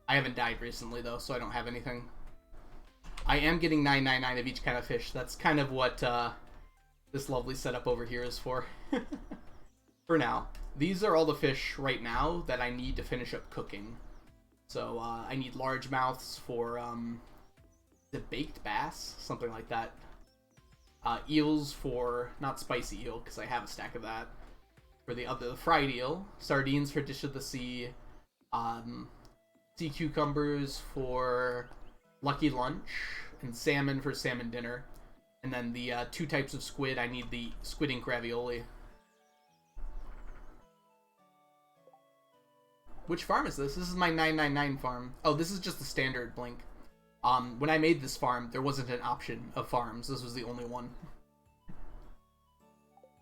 I haven't died recently though, so I don't have anything. I am getting 999 of each kind of fish. That's kind of what this lovely setup over here is for. For now. These are all the fish right now that I need to finish up cooking. So I need largemouths for the baked bass, something like that. Eels for, not spicy eel, because I have a stack of that. For the fried eel. Sardines for dish of the sea. Sea cucumbers for lucky lunch. And salmon for salmon dinner. And then the 2 types of squid, I need the squid ink ravioli. Which farm is this? This is my 999 farm. Oh, this is just the standard Blink. When I made this farm, there wasn't an option of farms. This was the only one.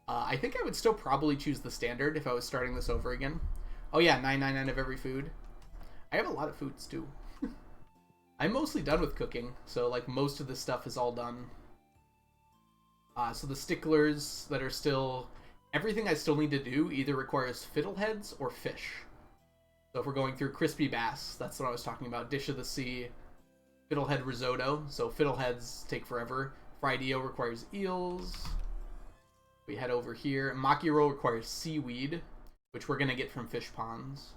I think I would still probably choose the standard if I was starting this over again. Oh yeah, 999 of every food. I have a lot of foods too. I'm mostly done with cooking, so like most of this stuff is all done. So the sticklers that are still... Everything I still need to do either requires fiddleheads or fish. So if we're going through crispy bass, that's what I was talking about. Dish of the sea, fiddlehead risotto. So fiddleheads take forever. Fried eel requires eels. We head over here. Maki roll requires seaweed, which we're going to get from fish ponds.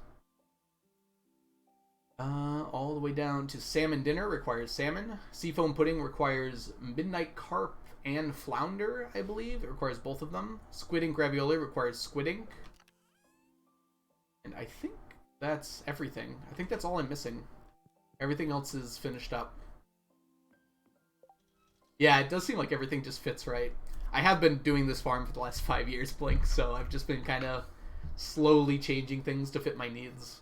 All the way down to salmon dinner requires salmon. Seafoam pudding requires midnight carp and flounder, I believe. It requires both of them. Squid ink ravioli requires squid ink. And I think that's everything. I think that's all I'm missing. Everything else is finished up. Yeah, it does seem like everything just fits right. I have been doing this farm for the last 5 years, Blink, so I've just been kind of slowly changing things to fit my needs.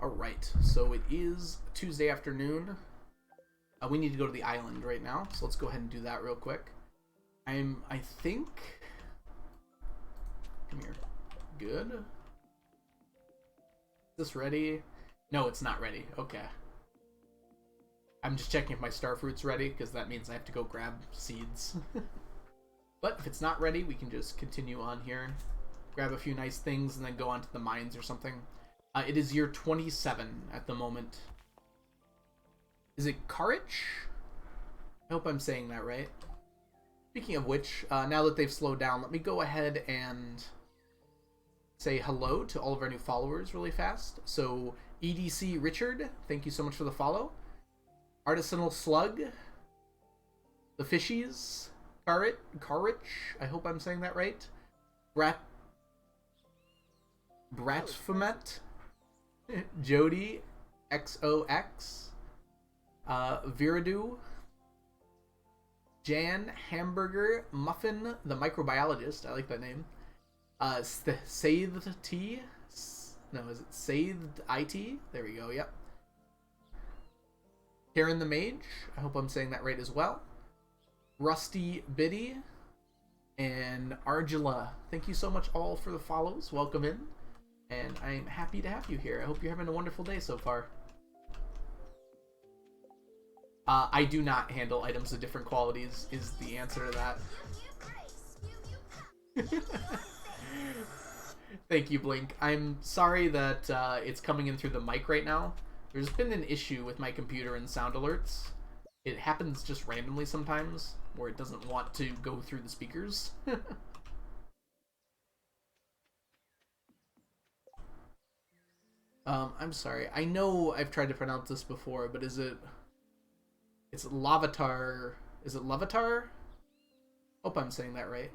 Alright, so it is Tuesday afternoon. We need to go to the island right now, so let's go ahead and do that real quick. I think... Come here. Good. Is this ready? No, it's not ready. Okay. I'm just checking if my starfruit's ready, because that means I have to go grab seeds. But if it's not ready, we can just continue on here. Grab a few nice things, and then go on to the mines or something. It is year 27 at the moment. Is it Karich? I hope I'm saying that right. Speaking of which, now that they've slowed down, let me go ahead and say hello to all of our new followers really fast. So, EDC Richard, thank you so much for the follow. Artisanal Slug. The Fishies. Karich, I hope I'm saying that right. Bratfamet. Jody XOX. Viradu. Jan Hamburger Muffin the Microbiologist. I like that name. Sathed T. No, is it Sathed IT? There we go, yep. Karen the Mage. I hope I'm saying that right as well. Rusty Biddy. And Argila. Thank you so much all for the follows. Welcome in. And I'm happy to have you here. I hope you're having a wonderful day so far. I do not handle items of different qualities, is the answer to that. Thank you, Blink. I'm sorry that it's coming in through the mic right now. There's been an issue with my computer and sound alerts. It happens just randomly sometimes, where it doesn't want to go through the speakers. I'm sorry. I know I've tried to pronounce this before, but is it... It's Lavatar. Is it Lavatar? Hope I'm saying that right.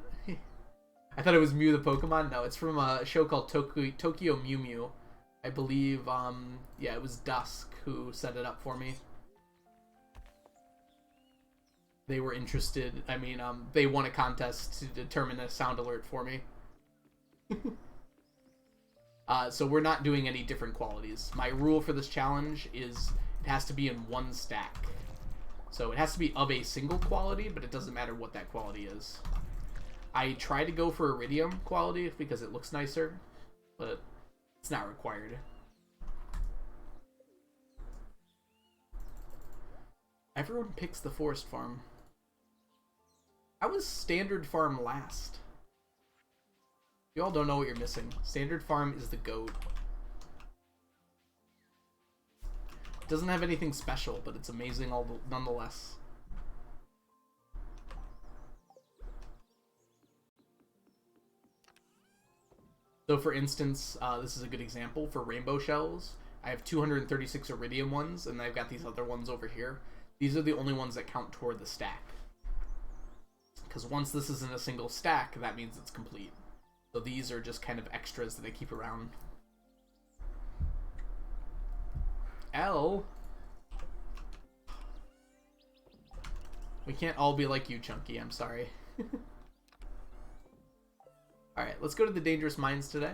I thought it was Mew the Pokemon. No, it's from a show called Tokyo Mew Mew. I believe, yeah, it was Dusk who set it up for me. They were interested. I mean, they won a contest to determine a sound alert for me. So we're not doing any different qualities. My rule for this challenge is it has to be in one stack. So it has to be of a single quality, but it doesn't matter what that quality is. I try to go for Iridium quality because it looks nicer, but it's not required. Everyone picks the forest farm. I was standard farm last. You all don't know what you're missing. Standard farm is the GOAT. Doesn't have anything special, but it's amazing nonetheless. So for instance, this is a good example for rainbow shells. I have 236 iridium ones, and I've got these other ones over here. These are the only ones that count toward the stack. Because once this is in a single stack, that means it's complete. So these are just kind of extras that I keep around. L. We can't all be like you, Chunky. I'm sorry. Alright, let's go to the dangerous mines today.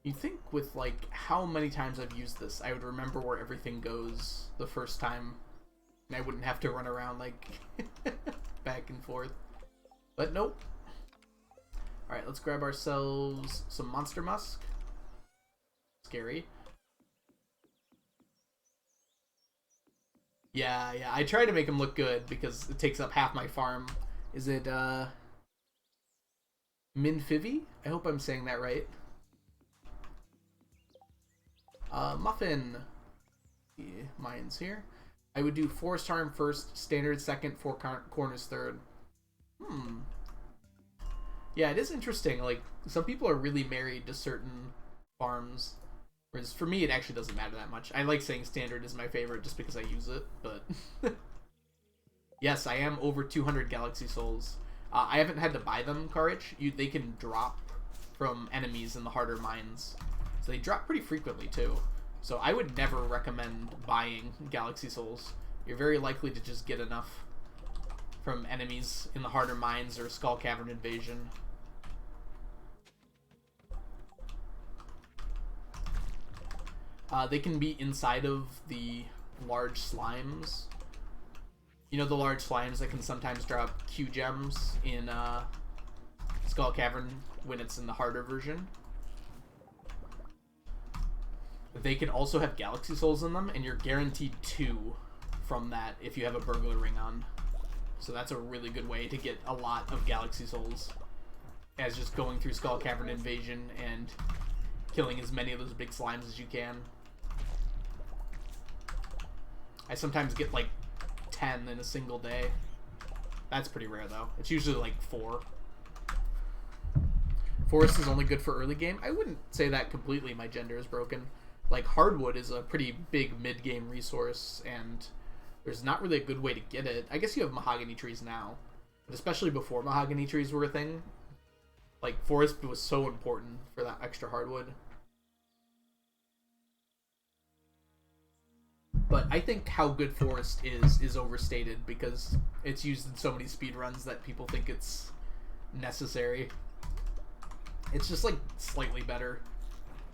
You'd think with, like, how many times I've used this, I would remember where everything goes the first time, and I wouldn't have to run around, like, back and forth. But nope. Alright, let's grab ourselves some Monster Musk. Scary. Yeah, I try to make him look good because it takes up half my farm. Is it, Minfivi? I hope I'm saying that right. Muffin. Yeah, mine's here. I would do Forest Farm first, Standard second, Four Corners third. Yeah, it is interesting. Like, some people are really married to certain farms. Whereas for me, it actually doesn't matter that much. I like saying Standard is my favorite just because I use it, but... Yes, I am over 200 Galaxy Souls. I haven't had to buy them, Courage. They can drop from enemies in the harder mines. So they drop pretty frequently, too. So I would never recommend buying Galaxy Souls. You're very likely to just get enough from enemies in the harder mines or Skull Cavern Invasion. They can be inside of the large slimes. You know, the large slimes that can sometimes drop Q gems in Skull Cavern when it's in the harder version. They can also have Galaxy Souls in them, and you're guaranteed 2 from that if you have a Burglar Ring on. So that's a really good way to get a lot of Galaxy Souls, as just going through Skull Cavern Invasion and killing as many of those big slimes as you can. I sometimes get like 10 in a single day. That's pretty rare though. It's usually like 4. Forest is only good for early game. I wouldn't say that completely. My gender is broken. Like, hardwood is a pretty big mid-game resource, and there's not really a good way to get it. I guess you have mahogany trees now, but especially before mahogany trees were a thing, like, forest was so important for that extra hardwood. But I think how good forest is overstated because it's used in so many speedruns that people think it's necessary. It's just, like, slightly better.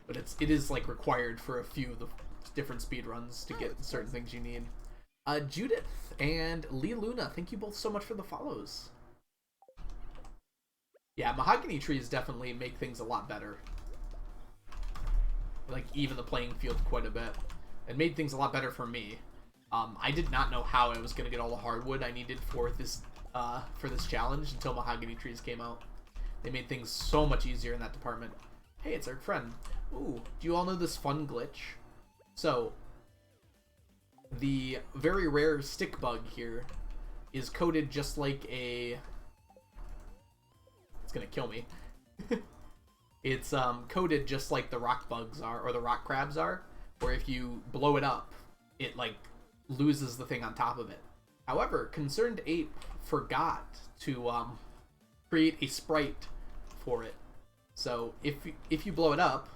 But it is like required for a few of the different speedruns to get certain things you need. Judith and Lee Luna, thank you both so much for the follows. Yeah, mahogany trees definitely make things a lot better. Like, even the playing field quite a bit. It made things a lot better for me. I did not know how I was going to get all the hardwood I needed for this challenge until mahogany trees came out. They made things so much easier in that department. Hey, it's our friend. Ooh, do you all know this fun glitch? So, the very rare stick bug here is coded just like a... It's gonna kill me. It's coded just like the rock bugs are, or the rock crabs are, or if you blow it up, it like loses the thing on top of it. However, Concerned Ape forgot to create a sprite for it. So if you blow it up,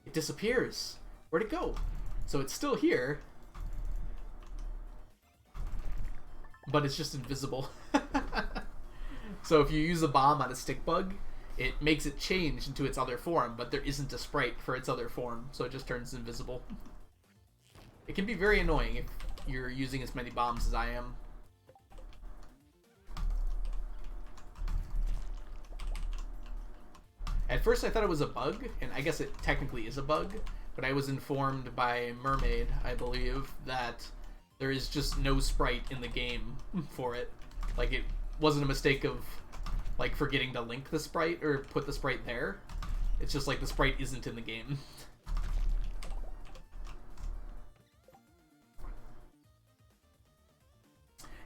it disappears. Where'd it go? So it's still here, but it's just invisible. So if you use a bomb on a stick bug, it makes it change into its other form, but there isn't a sprite for its other form, so it just turns invisible. It can be very annoying if you're using as many bombs as I am. At first I thought it was a bug, and I guess it technically is a bug, but I was informed by Mermaid, I believe, that there is just no sprite in the game for it. Like, it wasn't a mistake of, like, forgetting to link the sprite or put the sprite there. It's just like the sprite isn't in the game.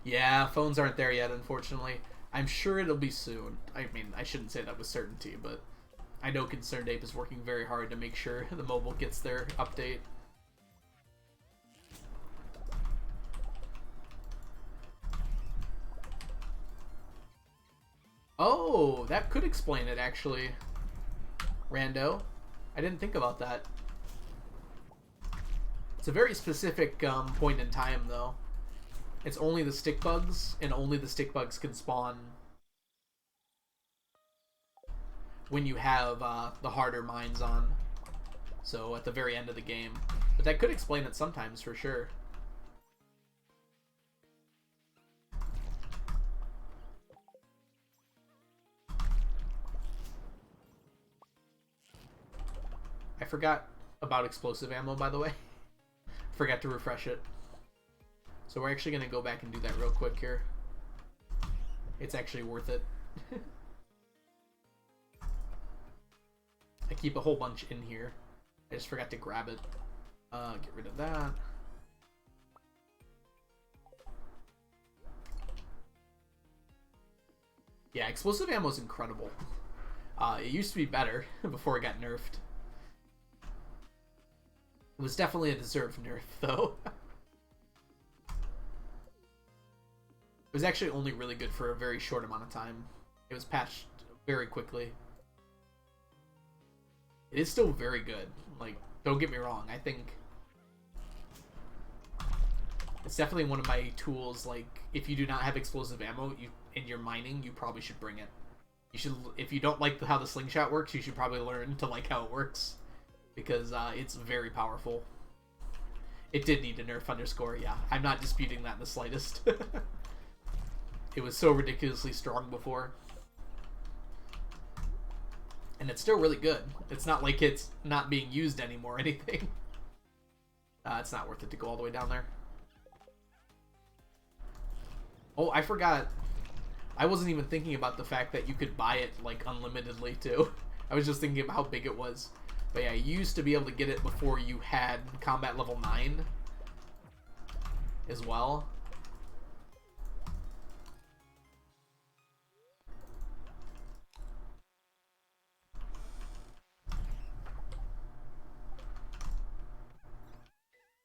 Yeah, phones aren't there yet, unfortunately. I'm sure it'll be soon. I mean, I shouldn't say that with certainty, but I know Concerned Ape is working very hard to make sure the mobile gets their update. Oh, that could explain it, actually. Rando. I didn't think about that. It's a very specific point in time, though. It's only the stick bugs, and only the stick bugs can spawn when you have the harder mines on. So at the very end of the game. But that could explain it sometimes, for sure. I forgot about explosive ammo, by the way. Forgot to refresh it. So we're actually going to go back and do that real quick here. It's actually worth it. I keep a whole bunch in here. I just forgot to grab it. Get rid of that. Yeah, explosive ammo is incredible. It used to be better before it got nerfed. It was definitely a deserved nerf, though. It was actually only really good for a very short amount of time. It was patched very quickly. It is still very good. Like, don't get me wrong. I think it's definitely one of my tools. Like, if you do not have explosive ammo and you're mining, you probably should bring it. You should, if you don't like how the slingshot works, you should probably learn to like how it works, because it's very powerful. It did need a nerf underscore. Yeah, I'm not disputing that in the slightest. It was so ridiculously strong before. And it's still really good. It's not like it's not being used anymore or anything. It's not worth it to go all the way down there. Oh, I forgot. I wasn't even thinking about the fact that you could buy it, like, unlimitedly, too. I was just thinking about how big it was. But yeah, you used to be able to get it before you had combat level 9 as well.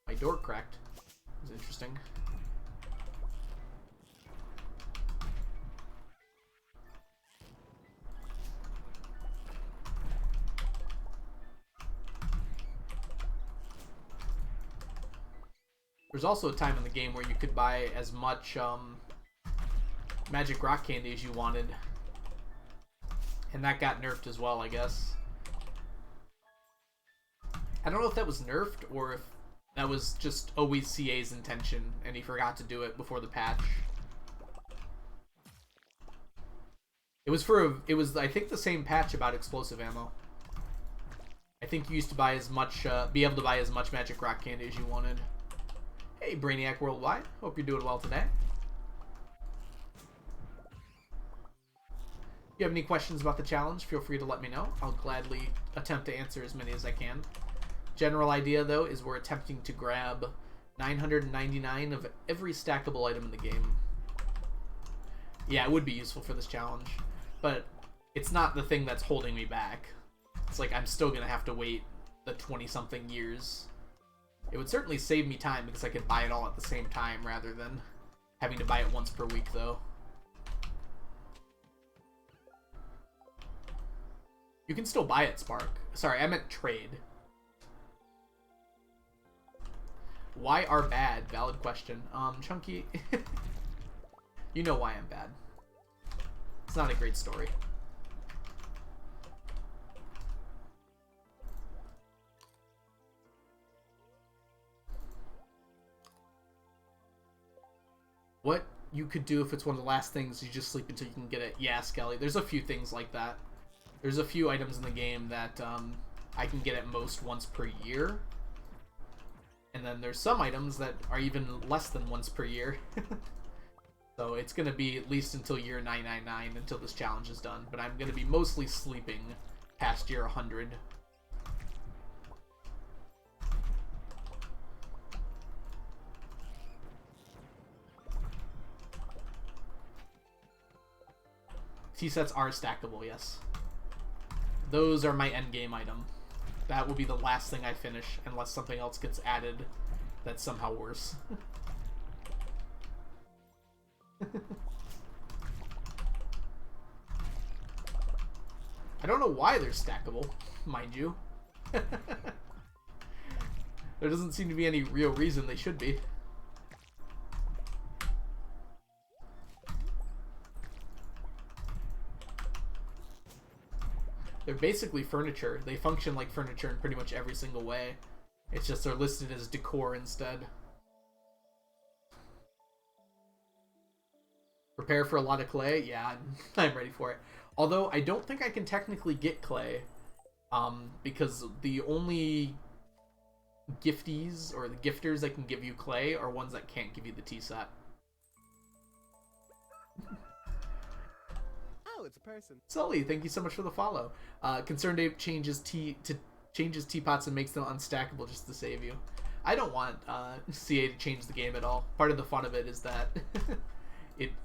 My door cracked. It was interesting. There's also a time in the game where you could buy as much magic rock candy as you wanted. And that got nerfed as well, I guess. I don't know if that was nerfed or if that was just always CA's intention and he forgot to do it before the patch. It was I think the same patch about explosive ammo. I think you used to buy as much be able to buy as much magic rock candy as you wanted. Hey, Brainiac Worldwide. Hope you're doing well today. If you have any questions about the challenge, feel free to let me know. I'll gladly attempt to answer as many as I can. General idea, though, is we're attempting to grab 999 of every stackable item in the game. Yeah, it would be useful for this challenge, but it's not the thing that's holding me back. It's like I'm still going to have to wait the 20-something years It would certainly save me time because I could buy it all at the same time rather than having to buy it once per week, though. You can still buy it, Spark. Sorry, I meant trade. Why are bad? Valid question. Chunky, you know why I'm bad. It's not a great story. What you could do if it's one of the last things, you just sleep until you can get it. Yeah, Skelly. There's a few things like that. There's a few items in the game that I can get at most once per year. And then there's some items that are even less than once per year. So it's going to be at least until year 999 until this challenge is done. But I'm going to be mostly sleeping past year 100. T-sets are stackable, yes. Those are my endgame item. That will be the last thing I finish unless something else gets added that's somehow worse. I don't know why they're stackable, mind you. There doesn't seem to be any real reason they should be. They're basically furniture. They function like furniture in pretty much every single way. It's just they're listed as decor instead. Prepare for a lot of clay? Yeah, I'm ready for it. Although, I don't think I can technically get clay. Because the only gifties, or the gifters that can give you clay, are ones that can't give you the T-set. Oh, it's a person. Sully, thank you so much for the follow. Concerned Ape changes teapots and makes them unstackable just to save you. I don't want CA to change the game at all. Part of the fun of it is that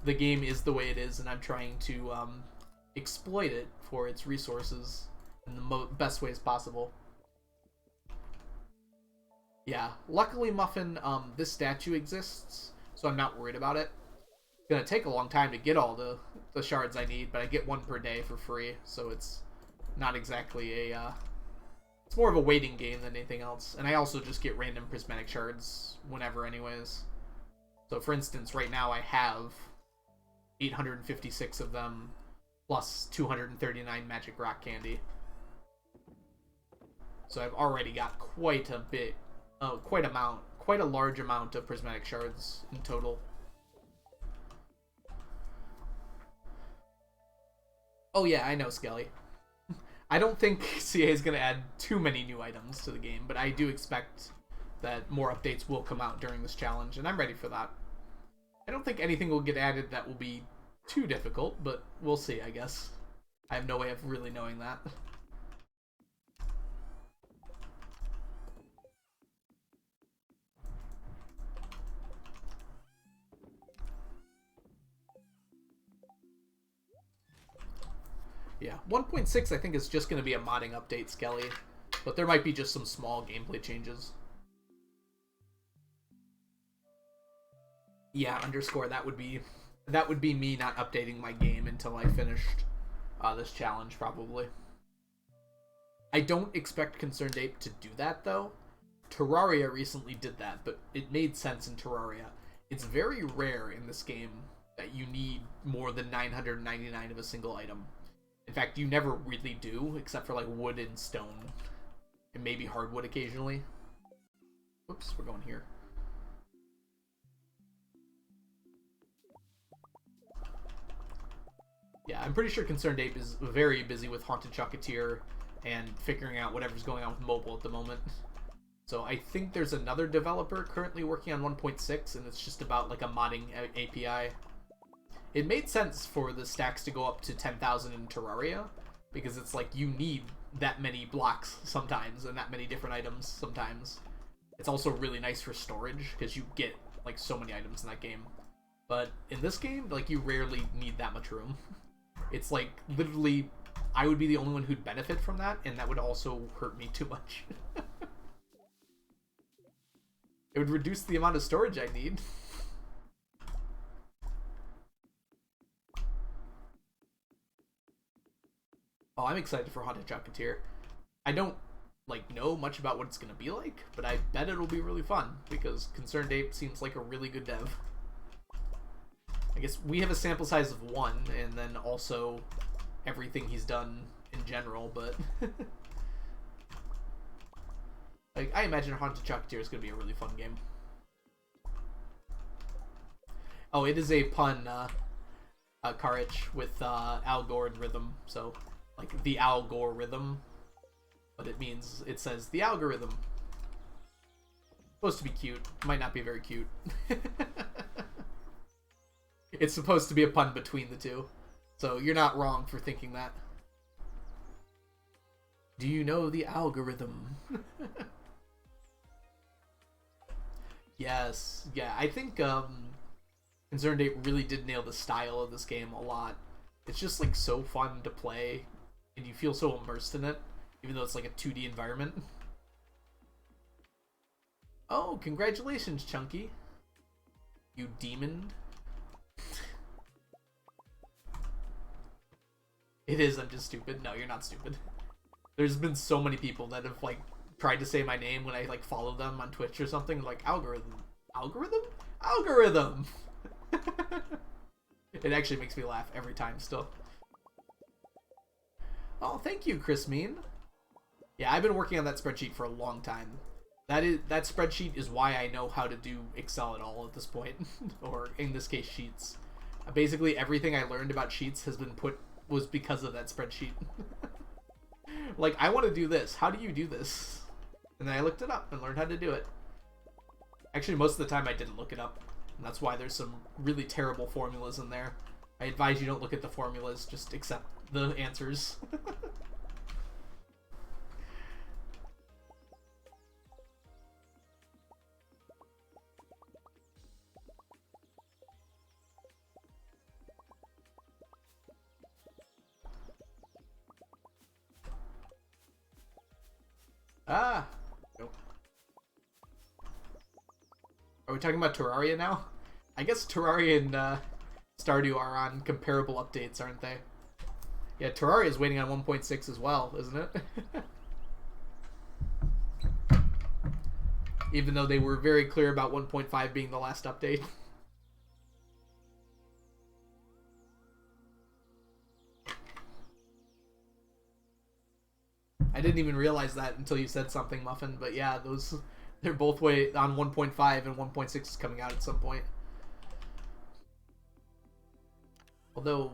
the game is the way it is, and I'm trying to exploit it for its resources in the best ways possible. Yeah, luckily, Muffin, this statue exists, so I'm not worried about it. It's gonna take a long time to get all the shards I need, but I get one per day for free, so it's not exactly a it's more of a waiting game than anything else. And I also just get random prismatic shards whenever anyways. So for instance, right now I have 856 of them plus 239 magic rock candy. So I've already got quite a large amount of prismatic shards in total. Oh yeah, I know, Skelly. I don't think CA is going to add too many new items to the game, but I do expect that more updates will come out during this challenge, and I'm ready for that. I don't think anything will get added that will be too difficult, but we'll see, I guess. I have no way of really knowing that. Yeah, 1.6 I think is just going to be a modding update, Skelly, but there might be just some small gameplay changes. Yeah, underscore, that would be me not updating my game until I finished this challenge, probably. I don't expect Concerned Ape to do that, though. Terraria recently did that, but it made sense in Terraria. It's very rare in this game that you need more than 999 of a single item. In fact, you never really do, except for like wood and stone. And maybe hardwood occasionally. Oops, we're going here. Yeah, I'm pretty sure Concerned Ape is very busy with Haunted Chocolatier and figuring out whatever's going on with mobile at the moment. So I think there's another developer currently working on 1.6, and it's just about like a modding API. It made sense for the stacks to go up to 10,000 in Terraria, because it's like you need that many blocks sometimes, and that many different items sometimes. It's also really nice for storage, because you get like so many items in that game. But in this game, like, you rarely need that much room. It's like, literally, I would be the only one who'd benefit from that, and that would also hurt me too much. It would reduce the amount of storage I need. Oh, I'm excited for Haunted Chocolatier. I don't know much about what it's gonna be like, but I bet it'll be really fun because Concerned Ape seems like a really good dev. I guess we have a sample size of 1, and then also everything he's done in general, but I imagine Haunted Chocolatier is gonna be a really fun game. Oh, it is a pun, Karich, with Al Gore and rhythm, so the Al Gore rhythm, but it says the algorithm. Supposed to be cute, might not be very cute. It's supposed to be a pun between the two, so you're not wrong for thinking that. Do you know the algorithm? Yes, yeah, I think Concerned Ape really did nail the style of this game a lot. It's just so fun to play, and you feel so immersed in it, even though it's a 2D environment. Oh, congratulations, Chunky. You demon. It is, I'm just stupid. No, you're not stupid. There's been so many people that have tried to say my name when I follow them on Twitch or something, algorithm. Algorithm? Algorithm! It actually makes me laugh every time still. Oh, thank you, Chris Mean. Yeah, I've been working on that spreadsheet for a long time. That spreadsheet is why I know how to do Excel at all at this point, or in this case, Sheets. Basically, everything I learned about Sheets was because of that spreadsheet. I want to do this. How do you do this? And then I looked it up and learned how to do it. Actually, most of the time I didn't look it up, and that's why there's some really terrible formulas in there. I advise you don't look at the formulas, just accept the answers. Ah! Nope. Are we talking about Terraria now? I guess Terraria and Stardew are on comparable updates, aren't they? Yeah, Terraria is waiting on 1.6 as well, isn't it? Even though they were very clear about 1.5 being the last update. I didn't even realize that until you said something, Muffin, but yeah, they're both on 1.5 and 1.6 is coming out at some point. Although,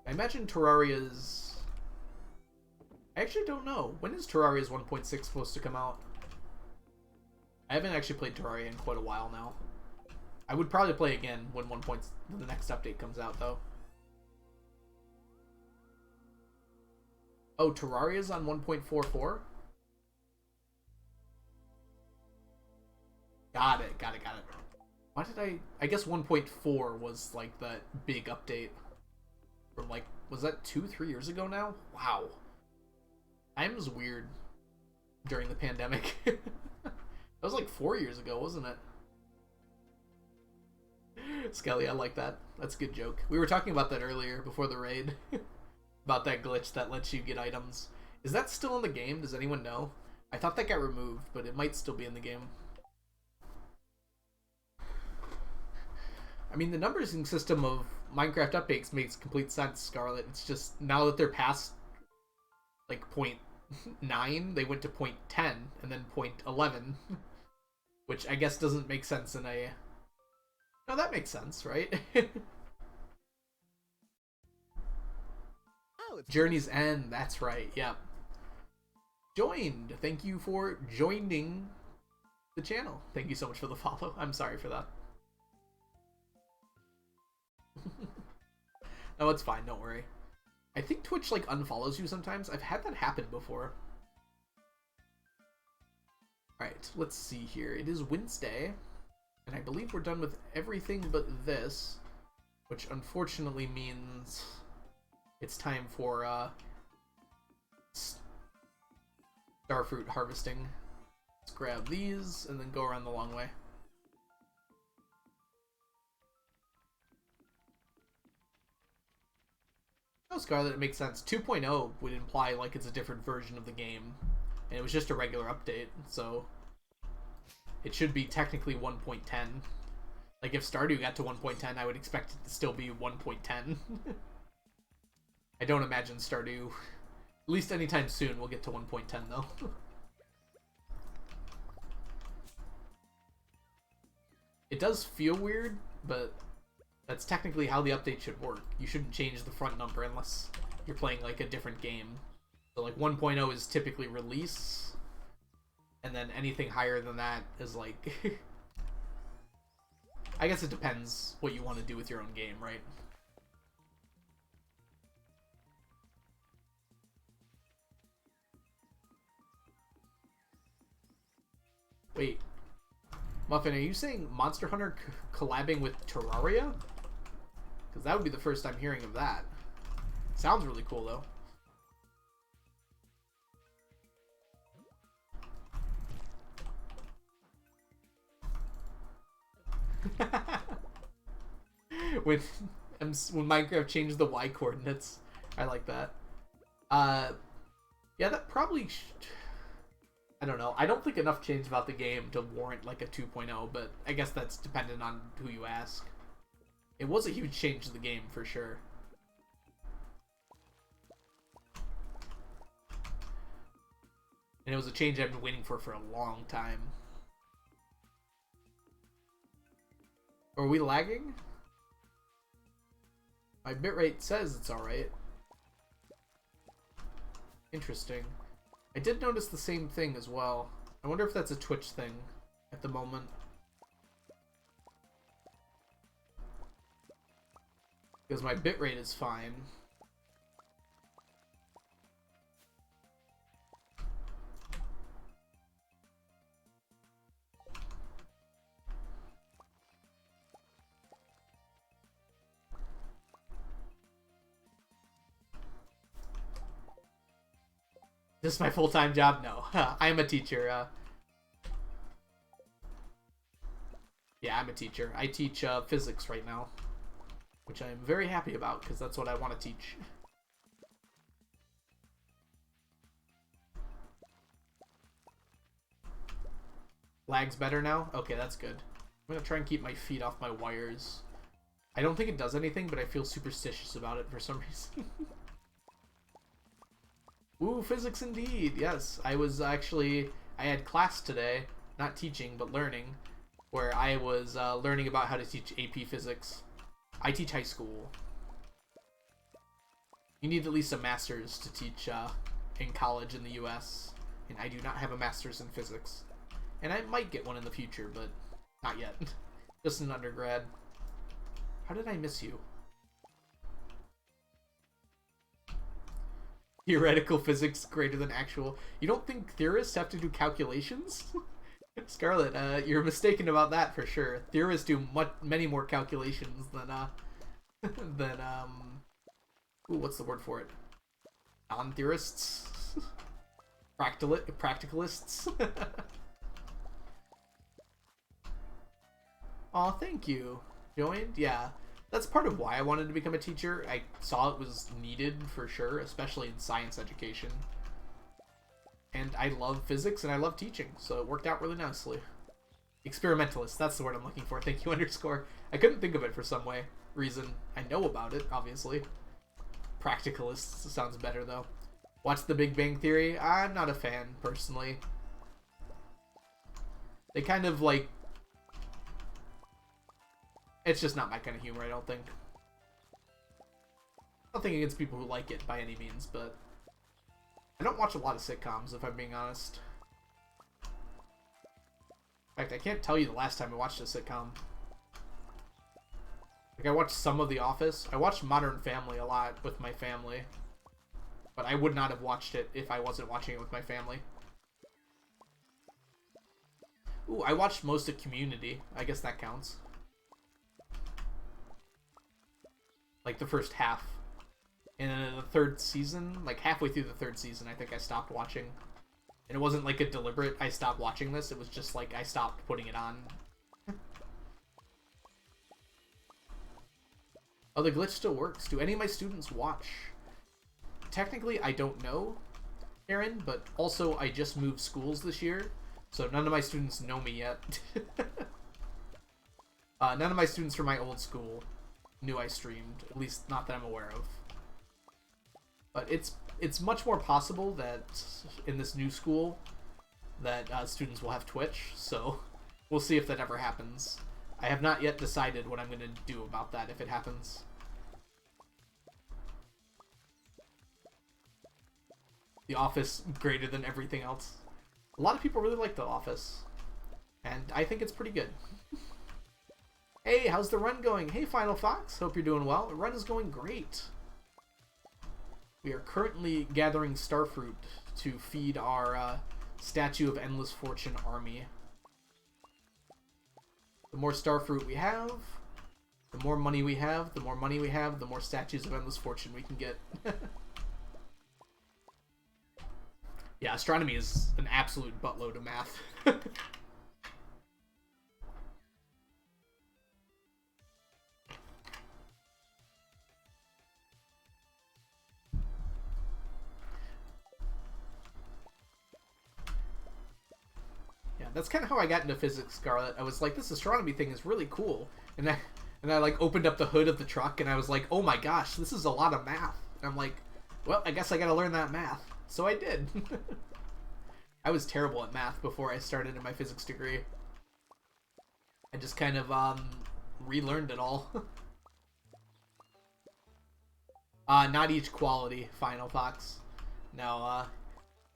I imagine Terraria's... I actually don't know. When is Terraria's 1.6 supposed to come out? I haven't actually played Terraria in quite a while now. I would probably play again when the next update comes out, though. Oh, Terraria's on 1.44? Got it. Why did I guess 1.4 was that big update from was that 2-3 years ago now? Wow. Time was weird during the pandemic. That was 4 years ago, wasn't it? Skelly, I like that. That's a good joke. We were talking about that earlier before the raid. About that glitch that lets you get items. Is that still in the game? Does anyone know? I thought that got removed, but it might still be in the game. I mean, the numbering system of Minecraft updates makes complete sense, Scarlet. It's just, now that they're past, 0.9, they went to 0.10, and then 0.11. Which I guess doesn't make sense in a... No, that makes sense, right? Journey's End, that's right, yep. Joined! Thank you for joining the channel. Thank you so much for the follow. I'm sorry for that. No, it's fine, don't worry. I think Twitch, unfollows you sometimes. I've had that happen before. Alright, let's see here. It is Wednesday, and I believe we're done with everything but this, which unfortunately means... it's time for, Starfruit harvesting. Let's grab these and then go around the long way. Oh, Scarlet, it makes sense. 2.0 would imply like it's a different version of the game, and it was just a regular update, so it should be technically 1.10. Like if Stardew got to 1.10, I would expect it to still be 1.10. I don't imagine Stardew, at least anytime soon, will get to 1.10 though. It does feel weird, but that's technically how the update should work. You shouldn't change the front number unless you're playing like a different game. So like 1.0 is typically release, and then anything higher than that is like... I guess it depends what you want to do with your own game, right? Wait. Muffin, are you saying Monster Hunter collabing with Terraria? Because that would be the first time hearing of that. Sounds really cool, though. when Minecraft changed the Y coordinates, I like that. Yeah, that probably. I don't know. I don't think enough changed about the game to warrant like a 2.0, but I guess that's dependent on who you ask. It was a huge change to the game for sure. And it was a change I've been waiting for a long time. Are we lagging? My bitrate says it's alright. Interesting. I did notice the same thing as well. I wonder if that's a Twitch thing at the moment. Because my bitrate is fine. This is my full-time job? No. I am a teacher. Yeah, I'm a teacher. I teach physics right now, which I'm very happy about because that's what I want to teach. Lag's better now? Okay, that's good. I'm going to try and keep my feet off my wires. I don't think it does anything, but I feel superstitious about it for some reason. Ooh, physics indeed. Yes, I had class today, not teaching, but learning, where I was learning about how to teach AP physics. I teach high school. You need at least a master's to teach in college in the US, and I do not have a master's in physics. And I might get one in the future, but not yet. Just an undergrad. How did I miss you? Theoretical physics greater than actual. You don't think theorists have to do calculations? Scarlet, you're mistaken about that for sure. Theorists do many more calculations than ooh, what's the word for it? Non-theorists? Practicalists? Aw, thank you. Joined? Yeah. That's part of why I wanted to become a teacher. I saw it was needed for sure, especially in science education. And I love physics and I love teaching, so it worked out really nicely. Experimentalist, that's the word I'm looking for. Thank you, underscore. I couldn't think of it for some reason. I know about it, obviously. Practicalist sounds better, though. Watch The Big Bang Theory? I'm not a fan, personally. They kind of, like... It's just not my kind of humor, I don't think. Nothing against people who like it by any means, but... I don't watch a lot of sitcoms, if I'm being honest. In fact, I can't tell you the last time I watched a sitcom. Like, I watched some of The Office. I watched Modern Family a lot with my family. But I would not have watched it if I wasn't watching it with my family. Ooh, I watched most of Community. I guess that counts. Like the first half. And then the third season, like halfway through the third season, I think I stopped watching. And it wasn't like a deliberate, I stopped watching this. It was just like, I stopped putting it on. Oh, the glitch still works. Do any of my students watch? Technically, I don't know, Aaron, but also I just moved schools this year, so none of my students know me yet. None of my students from my old school knew I streamed, at least not that I'm aware of. But it's much more possible that in this new school that students will have Twitch, so we'll see if that ever happens. I have not yet decided what I'm going to do about that if it happens. The Office greater than everything else. A lot of people really like The Office, and I think it's pretty good. Hey, how's the run going? Hey, Final Fox, hope you're doing well. The run is going great. We are currently gathering starfruit to feed our Statue of Endless Fortune army. The more starfruit we have, the more money we have, the more money we have, the more Statues of Endless Fortune we can get. Yeah, astronomy is an absolute buttload of math. Yeah, that's kind of how I got into physics, Scarlet. I was like, this astronomy thing is really cool. And I like opened up the hood of the truck and I was like, oh my gosh, this is a lot of math. And I'm like, well, I guess I gotta learn that math. So I did. I was terrible at math before I started in my physics degree. I just kind of relearned it all. Not each quality, Final Fox. No,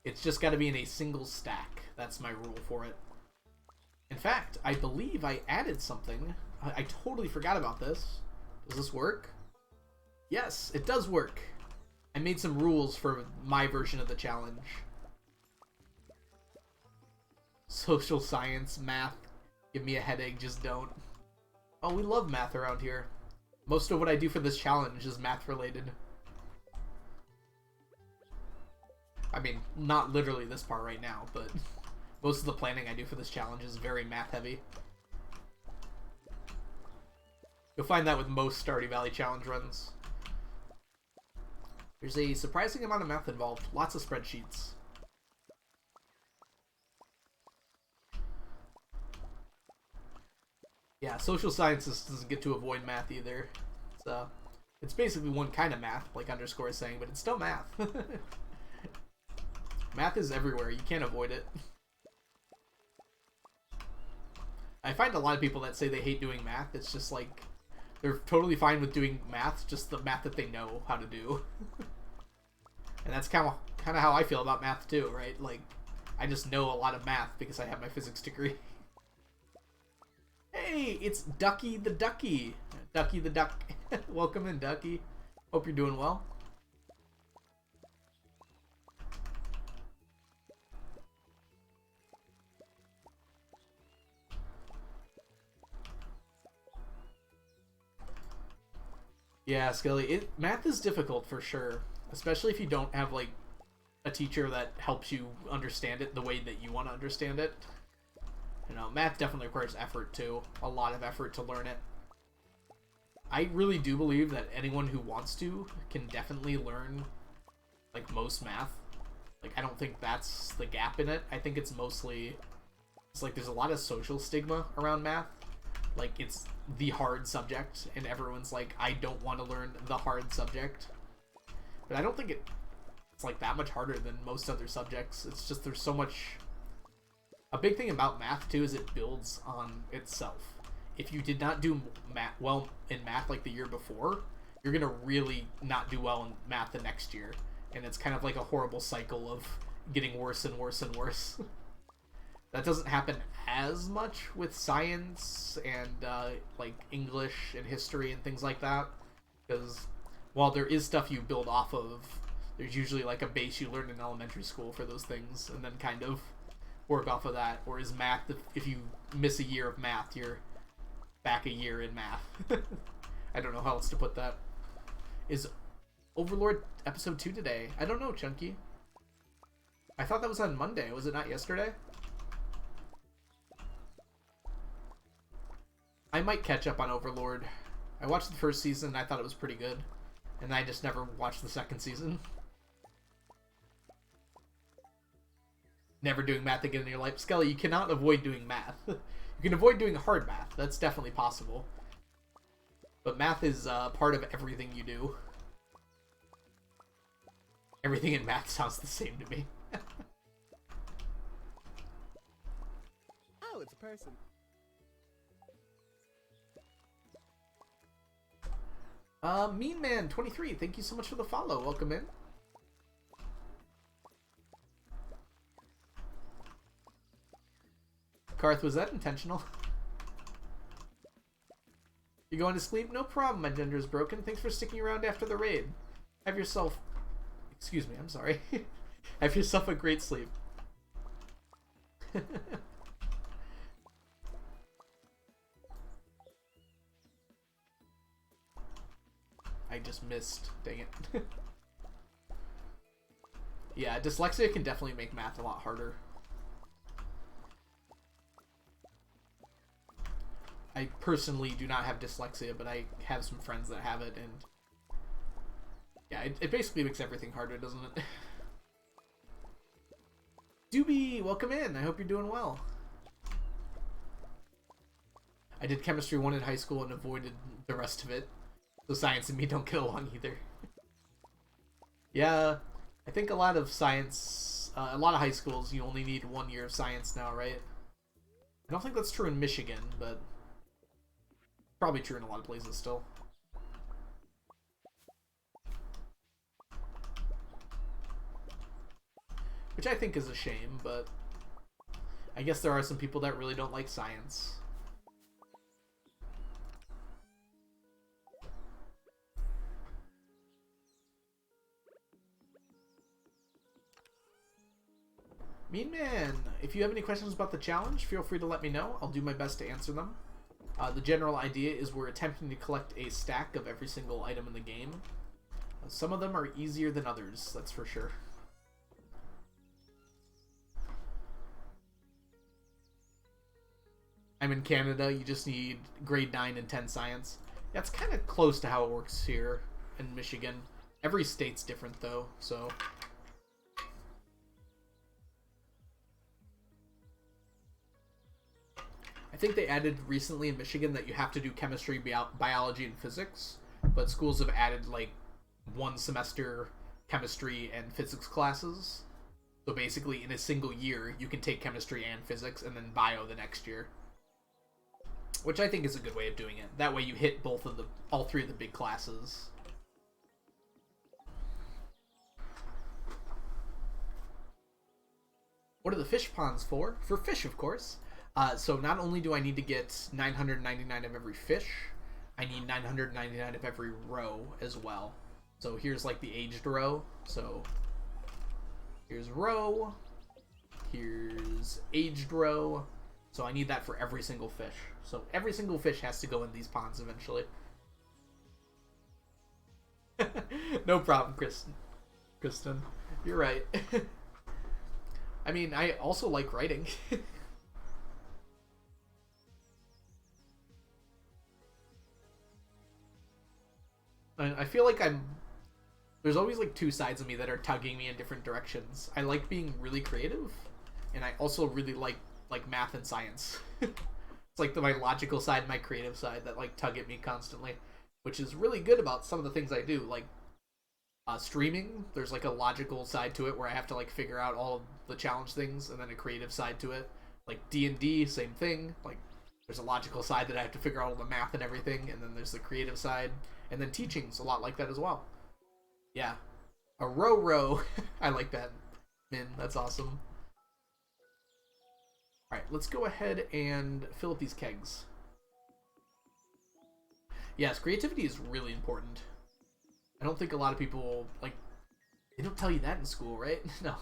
it's just got to be in a single stack. That's my rule for it. In fact, I believe I added something. I totally forgot about this. Does this work? Yes, it does work. I made some rules for my version of the challenge. Social science, math. Give me a headache, just don't. Oh, we love math around here. Most of what I do for this challenge is math related. I mean, not literally this part right now, but most of the planning I do for this challenge is very math heavy. You'll find that with most Stardew Valley challenge runs. There's a surprising amount of math involved. Lots of spreadsheets. Yeah, social sciences doesn't get to avoid math either. So it's basically one kind of math, like Underscore is saying, but it's still math. Math is everywhere. You can't avoid it. I find a lot of people that say they hate doing math. It's just like they're totally fine with doing math, just the math that they know how to do. And that's kind of how I feel about math too, right? Like, I just know a lot of math because I have my physics degree. Hey, it's Ducky the Ducky. Ducky the Duck. Welcome in, Ducky. Hope you're doing well. Yeah, Skelly, math is difficult for sure, especially if you don't have like a teacher that helps you understand it the way that you want to understand it. You know, math definitely requires effort too, a lot of effort to learn it. I really do believe that anyone who wants to can definitely learn like most math. Like, I don't think that's the gap in it. I think it's mostly, it's like there's a lot of social stigma around math. Like, it's the hard subject, and everyone's like, I don't want to learn the hard subject. But I don't think it's like that much harder than most other subjects. It's just there's so much. A big thing about math too is it builds on itself. If you did not do well in math like the year before, you're gonna really not do well in math the next year, and it's kind of like a horrible cycle of getting worse and worse and worse. That doesn't happen as much with science and like English and history and things like that, because while there is stuff you build off of, there's usually like a base you learned in elementary school for those things, and then kind of work off of that. Whereas math, if you miss a year of math, you're back a year in math. I don't know how else to put that. Is Overlord episode 2 today? I don't know, Chunky. I thought that was on Monday. Was it not yesterday? I might catch up on Overlord. I watched the first season and I thought it was pretty good. And I just never watched the second season. Never doing math again in your life. Skelly, you cannot avoid doing math. You can avoid doing hard math. That's definitely possible. But math is part of everything you do. Everything in math sounds the same to me. Oh, it's a person. Mean Man 23, thank you so much for the follow. Welcome in. Karth, was that intentional? You going to sleep? No problem, my gender is broken. Thanks for sticking around after the raid. Have yourself... Excuse me, I'm sorry. Have yourself a great sleep. I just missed. Dang it. Yeah, dyslexia can definitely make math a lot harder. I personally do not have dyslexia, but I have some friends that have it, and yeah, it basically makes everything harder, doesn't it? Doobie, welcome in. I hope you're doing well. I did chemistry 1 in high school and avoided the rest of it. So science and me don't get along either. Yeah, I think a lot of science, a lot of high schools, you only need 1 year of science now, right? I don't think that's true in Michigan, but probably true in a lot of places still. Which I think is a shame, but I guess there are some people that really don't like science. Mean Man, if you have any questions about the challenge, feel free to let me know. I'll do my best to answer them. The general idea is we're attempting to collect a stack of every single item in the game. Some of them are easier than others, that's for sure. I'm in Canada, you just need grade 9 and 10 science. That's kind of close to how it works here in Michigan. Every state's different though, so... I think they added recently in Michigan that you have to do chemistry, biology, and physics, but schools have added like 1 semester chemistry and physics classes. So basically in a single year you can take chemistry and physics and then bio the next year. Which I think is a good way of doing it. That way you hit all 3 of the big classes. What are the fish ponds for? For fish, of course. So not only do I need to get 999 of every fish, I need 999 of every row as well. So here's like the aged row. So here's row, here's aged row. So I need that for every single fish. So every single fish has to go in these ponds eventually. No problem, Kristen. You're right. I mean, I also like writing. I feel like there's always like 2 sides of me that are tugging me in different directions. I like being really creative, and I also really like math and science. It's like my logical side and my creative side that like tug at me constantly, which is really good about some of the things I do. Like streaming, there's like a logical side to it where I have to like figure out all of the challenge things, and then a creative side to it. Like D&D, same thing. Like there's a logical side that I have to figure out all the math and everything, and then there's the creative side. And then teaching's a lot like that as well. Yeah. A row. I like that. Min, that's awesome. Alright, let's go ahead and fill up these kegs. Yes, creativity is really important. I don't think a lot of people, like, they don't tell you that in school, right? No.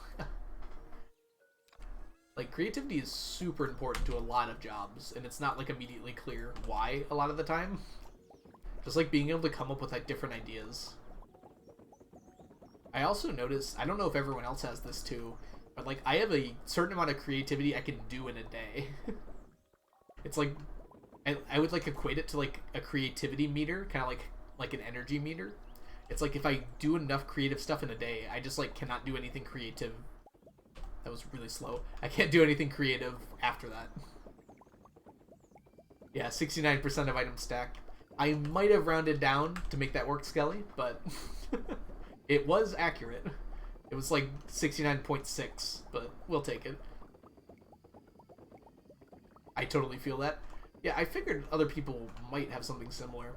Like, creativity is super important to a lot of jobs, and it's not, like, immediately clear why a lot of the time. Just like being able to come up with like different ideas. I also noticed, I don't know if everyone else has this too, But like I have a certain amount of creativity I can do in a day. It's like I would like equate it to like a creativity meter, kind of like an energy meter. It's like if I do enough creative stuff in a day, I just like cannot do anything creative. That was really slow. I can't do anything creative after that. Yeah, 69% of items stacked. I might have rounded down to make that work, Skelly, but it was accurate. It was like 69.6, but we'll take it. I totally feel that. Yeah, I figured other people might have something similar.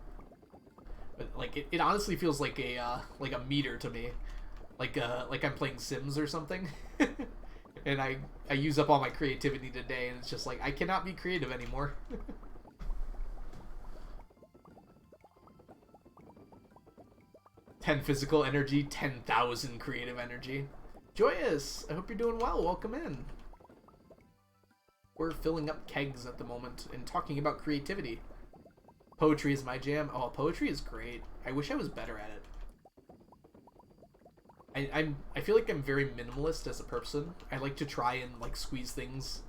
But like it honestly feels like a meter to me. Like I'm playing Sims or something. And I use up all my creativity today, and it's just like I cannot be creative anymore. 10 physical energy, 10,000 creative energy. Joyous, I hope you're doing well. Welcome in. We're filling up kegs at the moment and talking about creativity. Poetry is my jam. Oh, poetry is great. I wish I was better at it. I feel like I'm very minimalist as a person. I like to try and like squeeze things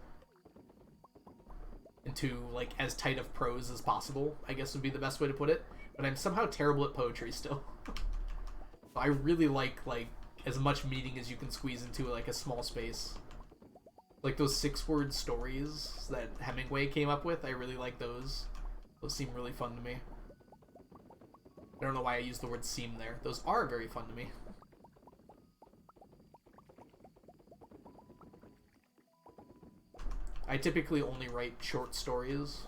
into like as tight of prose as possible, I guess would be the best way to put it. But I'm somehow terrible at poetry still. I really like as much meaning as you can squeeze into like a small space. Like those 6-word stories that Hemingway came up with, I really like those. Those seem really fun to me. I don't know why I use the word seem there. Those are very fun to me. I typically only write short stories.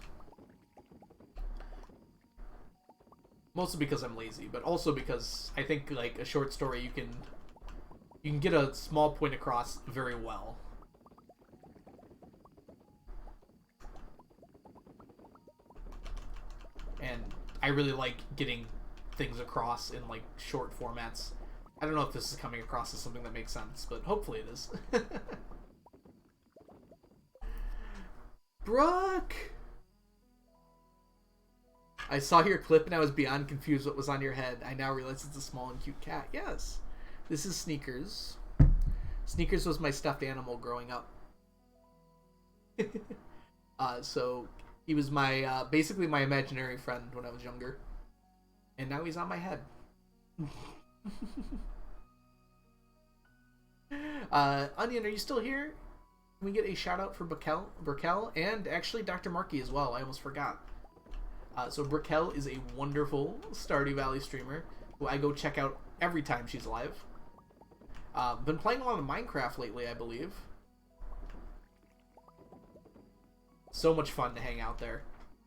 Mostly because I'm lazy, but also because I think like a short story you can get a small point across very well. And I really like getting things across in like short formats. I don't know if this is coming across as something that makes sense, but hopefully it is. Brooke! I saw your clip and I was beyond confused what was on your head. I now realize it's a small and cute cat. Yes. This is Sneakers. Sneakers was my stuffed animal growing up. So he was my basically my imaginary friend when I was younger. And now he's on my head. Onion, are you still here? Can we get a shout out for Brickell and actually Dr. Markey as well? I almost forgot. So Brickell is a wonderful Stardew Valley streamer who I go check out every time she's live. Been playing a lot of Minecraft lately, I believe. So much fun to hang out there.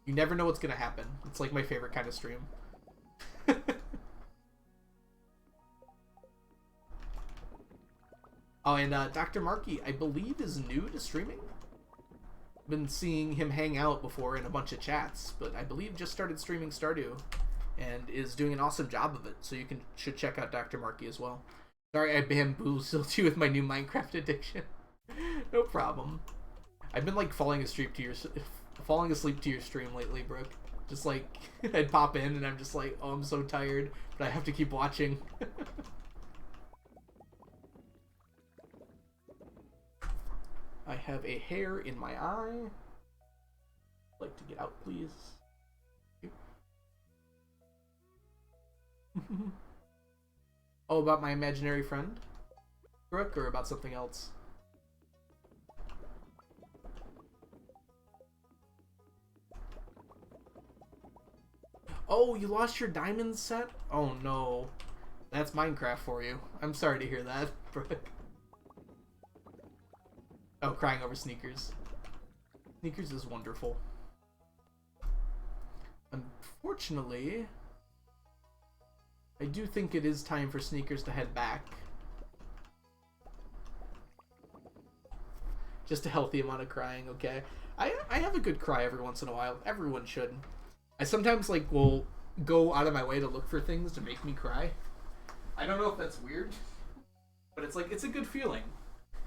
You never know what's going to happen. It's like my favorite kind of stream. Oh, and Dr. Markey, I believe, is new to streaming. Been seeing him hang out before in a bunch of chats, but I believe just started streaming Stardew and is doing an awesome job of it, so you should check out Dr. Markey as well. Sorry I bamboozled you with my new Minecraft addiction. No problem. I've been like falling asleep to your stream lately, Brooke. Just like I'd pop in and I'm just like, oh, I'm so tired, but I have to keep watching. I have a hair in my eye. I'd like to get out, please. Oh, about my imaginary friend, Brooke, or about something else? Oh, you lost your diamond set? Oh no. That's Minecraft for you. I'm sorry to hear that, Brooke. Oh, crying over Sneakers. Sneakers is wonderful. Unfortunately, I do think it is time for Sneakers to head back. Just a healthy amount of crying, okay? I have a good cry every once in a while. Everyone should. I sometimes like will go out of my way to look for things to make me cry. I don't know if that's weird, but it's like it's a good feeling,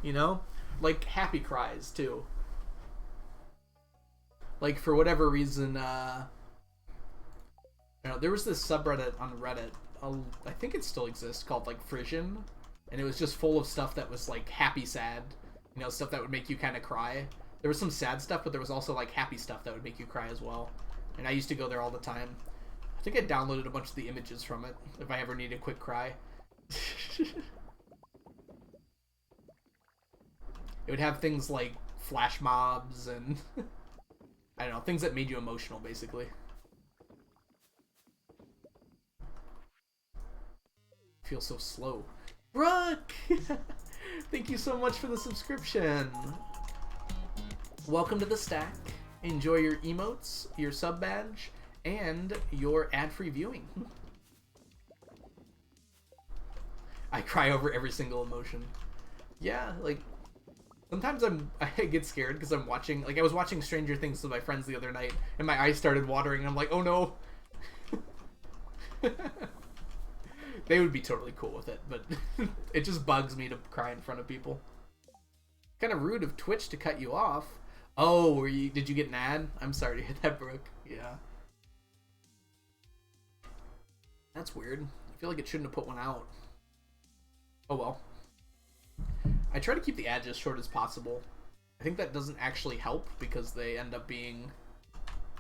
you know? Like happy cries too. Like for whatever reason, you know, there was this subreddit on Reddit. I think it still exists, called like Frisian, and it was just full of stuff that was like happy sad. You know, stuff that would make you kind of cry. There was some sad stuff, but there was also like happy stuff that would make you cry as well. And I used to go there all the time. I think I downloaded a bunch of the images from it if I ever need a quick cry. It would have things like flash mobs and I don't know, things that made you emotional, basically. I feel so slow. Brooke! Thank you so much for the subscription. Welcome to the stack. Enjoy your emotes, your sub badge, and your ad-free viewing. I cry over every single emotion. Yeah, like, sometimes I get scared because I'm watching, like I was watching Stranger Things with my friends the other night, and my eyes started watering, and I'm like, oh no. They would be totally cool with it, but it just bugs me to cry in front of people. Kind of rude of Twitch to cut you off. Oh, did you get an ad? I'm sorry to hear that, Brooke. Yeah. That's weird. I feel like it shouldn't have put one out. Oh well. I try to keep the ads as short as possible. I think that doesn't actually help because they end up being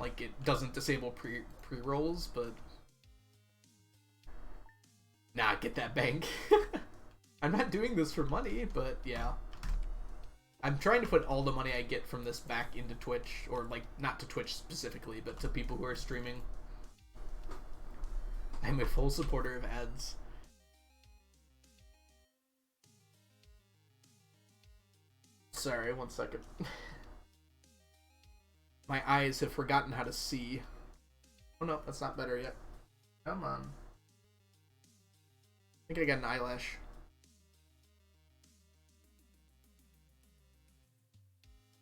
like it doesn't disable pre-rolls, but nah, get that bank. I'm not doing this for money, but yeah. I'm trying to put all the money I get from this back into Twitch, or like not to Twitch specifically, but to people who are streaming. I'm a full supporter of ads. Sorry, one second. My eyes have forgotten how to see. Oh no, that's not better yet. Come on. I think I got an eyelash.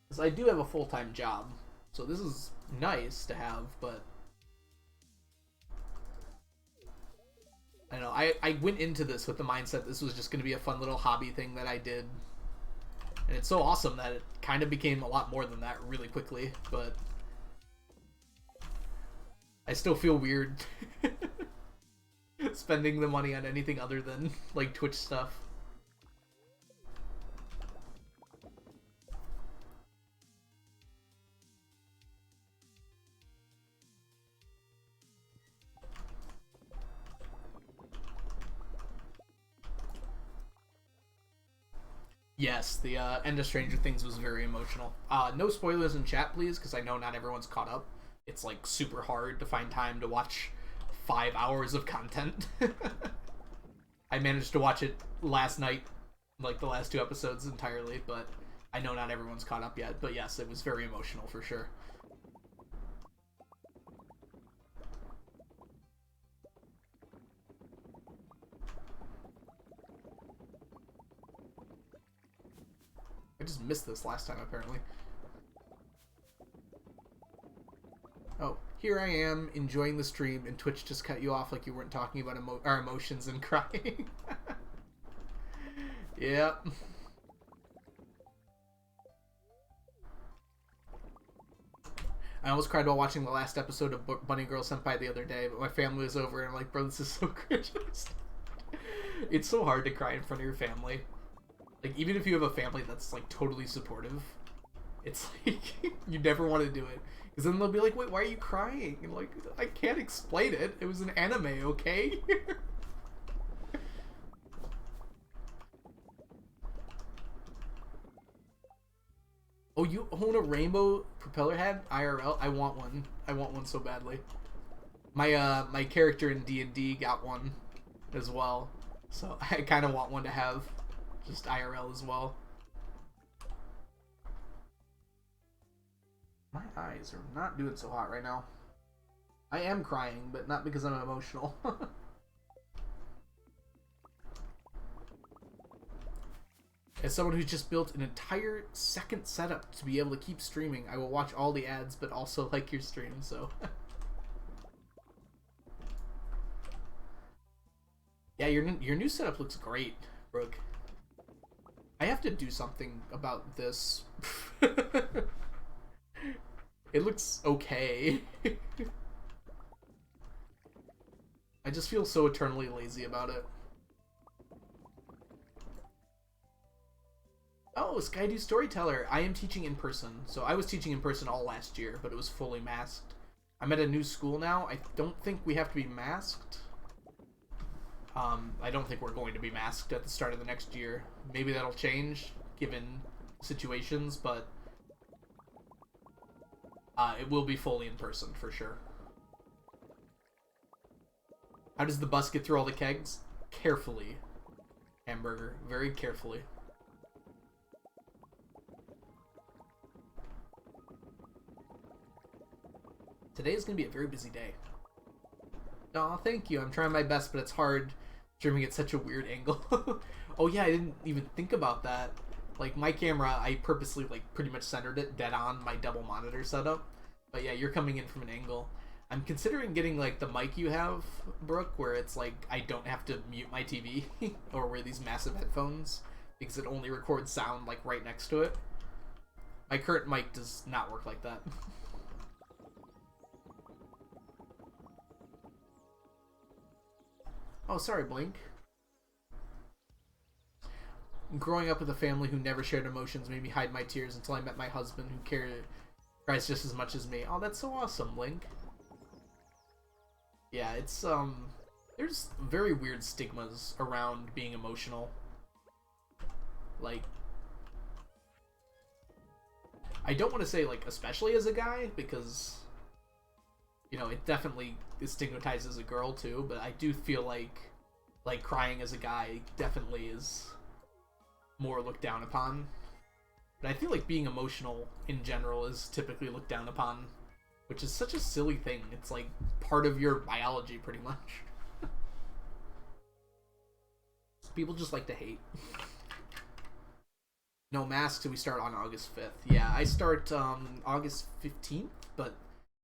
Because I do have a full-time job, so this is nice to have, but I don't know, I went into this with the mindset this was just going to be a fun little hobby thing that I did. And it's so awesome that it kind of became a lot more than that really quickly, but I still feel weird spending the money on anything other than like Twitch stuff. Yes, the end of Stranger Things was very emotional. No spoilers in chat, please, because I know not everyone's caught up. It's like super hard to find time to watch 5 hours of content. I managed to watch it last night, like the last 2 episodes entirely, but I know not everyone's caught up yet. But yes, it was very emotional for sure. I just missed this last time, apparently. Oh, here I am, enjoying the stream, and Twitch just cut you off like you weren't talking about our emotions and crying. Yep. I almost cried while watching the last episode of Bunny Girl Senpai the other day, but my family was over, and I'm like, bro, this is so cringe. It's so hard to cry in front of your family. Like, even if you have a family that's, like, totally supportive, it's like, you never want to do it. Because then they'll be like, wait, why are you crying? And like, I can't explain it. It was an anime, okay? Oh, you own a rainbow propeller hat? IRL? I want one. I want one so badly. My character in D&D got one as well. So I kind of want one to have. Just IRL as well. My eyes are not doing so hot right now. I am crying, but not because I'm emotional. As someone who's just built an entire second setup to be able to keep streaming, I will watch all the ads, but also like your stream, so... Yeah, your new setup looks great, Brooke. I have to do something about this. It looks okay. I just feel so eternally lazy about it. Oh, Skydew Storyteller. I am teaching in person. So I was teaching in person all last year, but it was fully masked. I'm at a new school now. I don't think we have to be masked. I don't think we're going to be masked at the start of the next year. Maybe that'll change, given situations, but it will be fully in person, for sure. How does the bus get through all the kegs? Carefully. Hamburger. Very carefully. Today is going to be a very busy day. Aw, thank you. I'm trying my best, but it's hard streaming at such a weird angle. Oh yeah, I didn't even think about that. Like, my camera, I purposely, like, pretty much centered it dead on my double monitor setup. But yeah, you're coming in from an angle. I'm considering getting, like, the mic you have, Brooke, where it's, like, I don't have to mute my TV or wear these massive headphones because it only records sound, like, right next to it. My current mic does not work like that. Oh, sorry, Blink. Growing up with a family who never shared emotions made me hide my tears until I met my husband who cries just as much as me. Oh, that's so awesome, Link. Yeah, it's, there's very weird stigmas around being emotional. Like, I don't want to say, like, especially as a guy, because, you know, it definitely stigmatizes a girl too, but I do feel like crying as a guy definitely is more looked down upon. But I feel like being emotional in general is typically looked down upon, which is such a silly thing. It's like part of your biology, pretty much. People just like to hate. No masks, we start on August 5th. Yeah, I start August 15th, but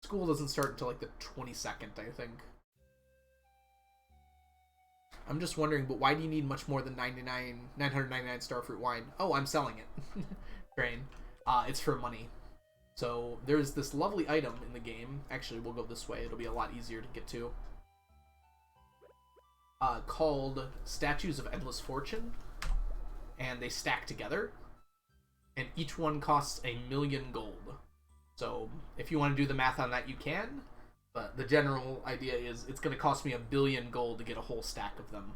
school doesn't start until like the 22nd, I think. I'm just wondering, but why do you need much more than 999 starfruit wine? Oh, I'm selling it. Train. It's for money. So there's this lovely item in the game. Actually, we'll go this way. It'll be a lot easier to get to. Called Statues of Endless Fortune. And they stack together. And each one costs 1,000,000 gold. So if you want to do the math on that, you can. But the general idea is it's going to cost me 1,000,000,000 gold to get a whole stack of them.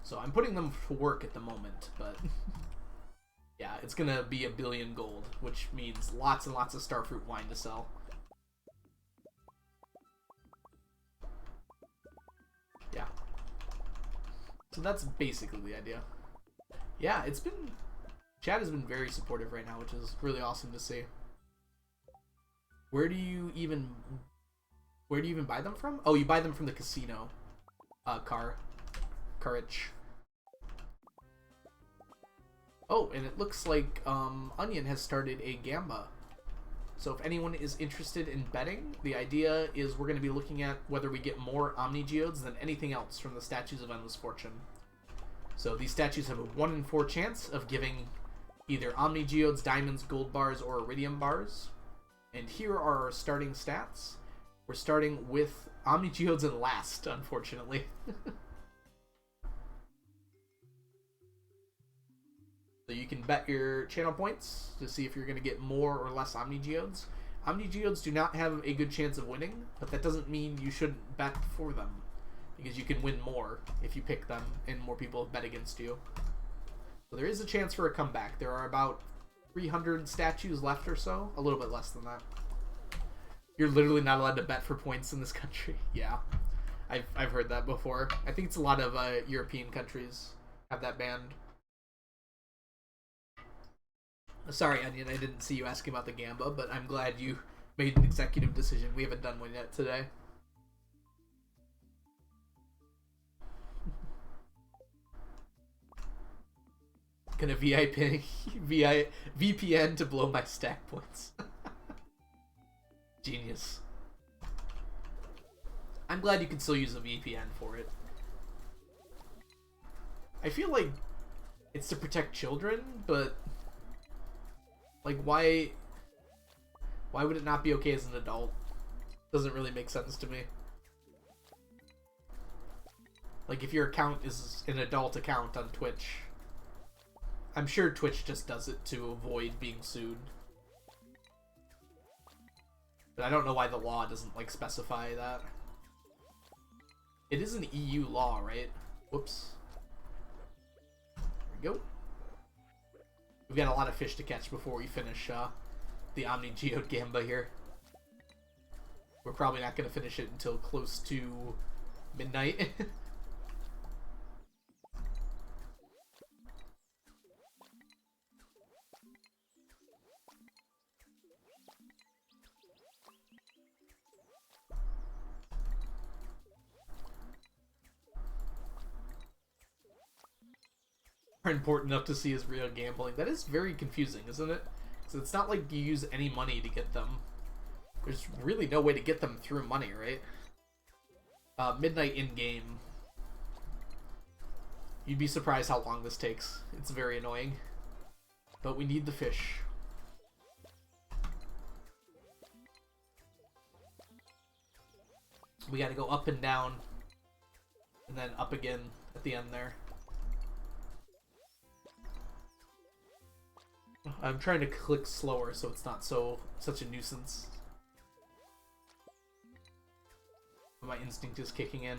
So I'm putting them to work at the moment, but yeah, it's going to be 1,000,000,000 gold, which means lots and lots of starfruit wine to sell. Yeah. So that's basically the idea. Yeah, Chad has been very supportive right now, which is really awesome to see. Where do you even buy them from? Oh, you buy them from the casino. Carriage. Oh, and it looks like Onion has started a gamba. So if anyone is interested in betting, the idea is we're going to be looking at whether we get more Omni Geodes than anything else from the Statues of Endless Fortune. So these statues have a 1 in 4 chance of giving either Omni Geodes, diamonds, gold bars, or iridium bars. And here are our starting stats. We're starting with Omni Geodes in last, unfortunately. So you can bet your channel points to see if you're going to get more or less Omni Geodes. Omni Geodes do not have a good chance of winning, but that doesn't mean you shouldn't bet for them, because you can win more if you pick them and more people bet against you. So there is a chance for a comeback. There are about 300 statues left or so, a little bit less than that. You're literally not allowed to bet for points in this country. Yeah, I've heard that before. I think it's a lot of European countries have that banned. Sorry, Onion, I didn't see you asking about the gamba, but I'm glad you made an executive decision. We haven't done one yet today. Gonna VPN to blow my stack points. Genius. I'm glad you can still use a VPN for it. I feel like it's to protect children, but like why would it not be okay as an adult? Doesn't really make sense to me. Like if your account is an adult account on Twitch, I'm sure Twitch just does it to avoid being sued. But I don't know why the law doesn't, like, specify that. It is an EU law, right? Whoops. There we go. We've got a lot of fish to catch before we finish the Omni Geode Gamba here. We're probably not going to finish it until close to midnight. Important enough to see as real gambling. That is very confusing, isn't it? So it's not like you use any money to get them. There's really no way to get them through money, right? Midnight in-game. You'd be surprised how long this takes. It's very annoying. But we need the fish. We gotta go up and down. And then up again at the end there. I'm trying to click slower so it's not such a nuisance. My instinct is kicking in.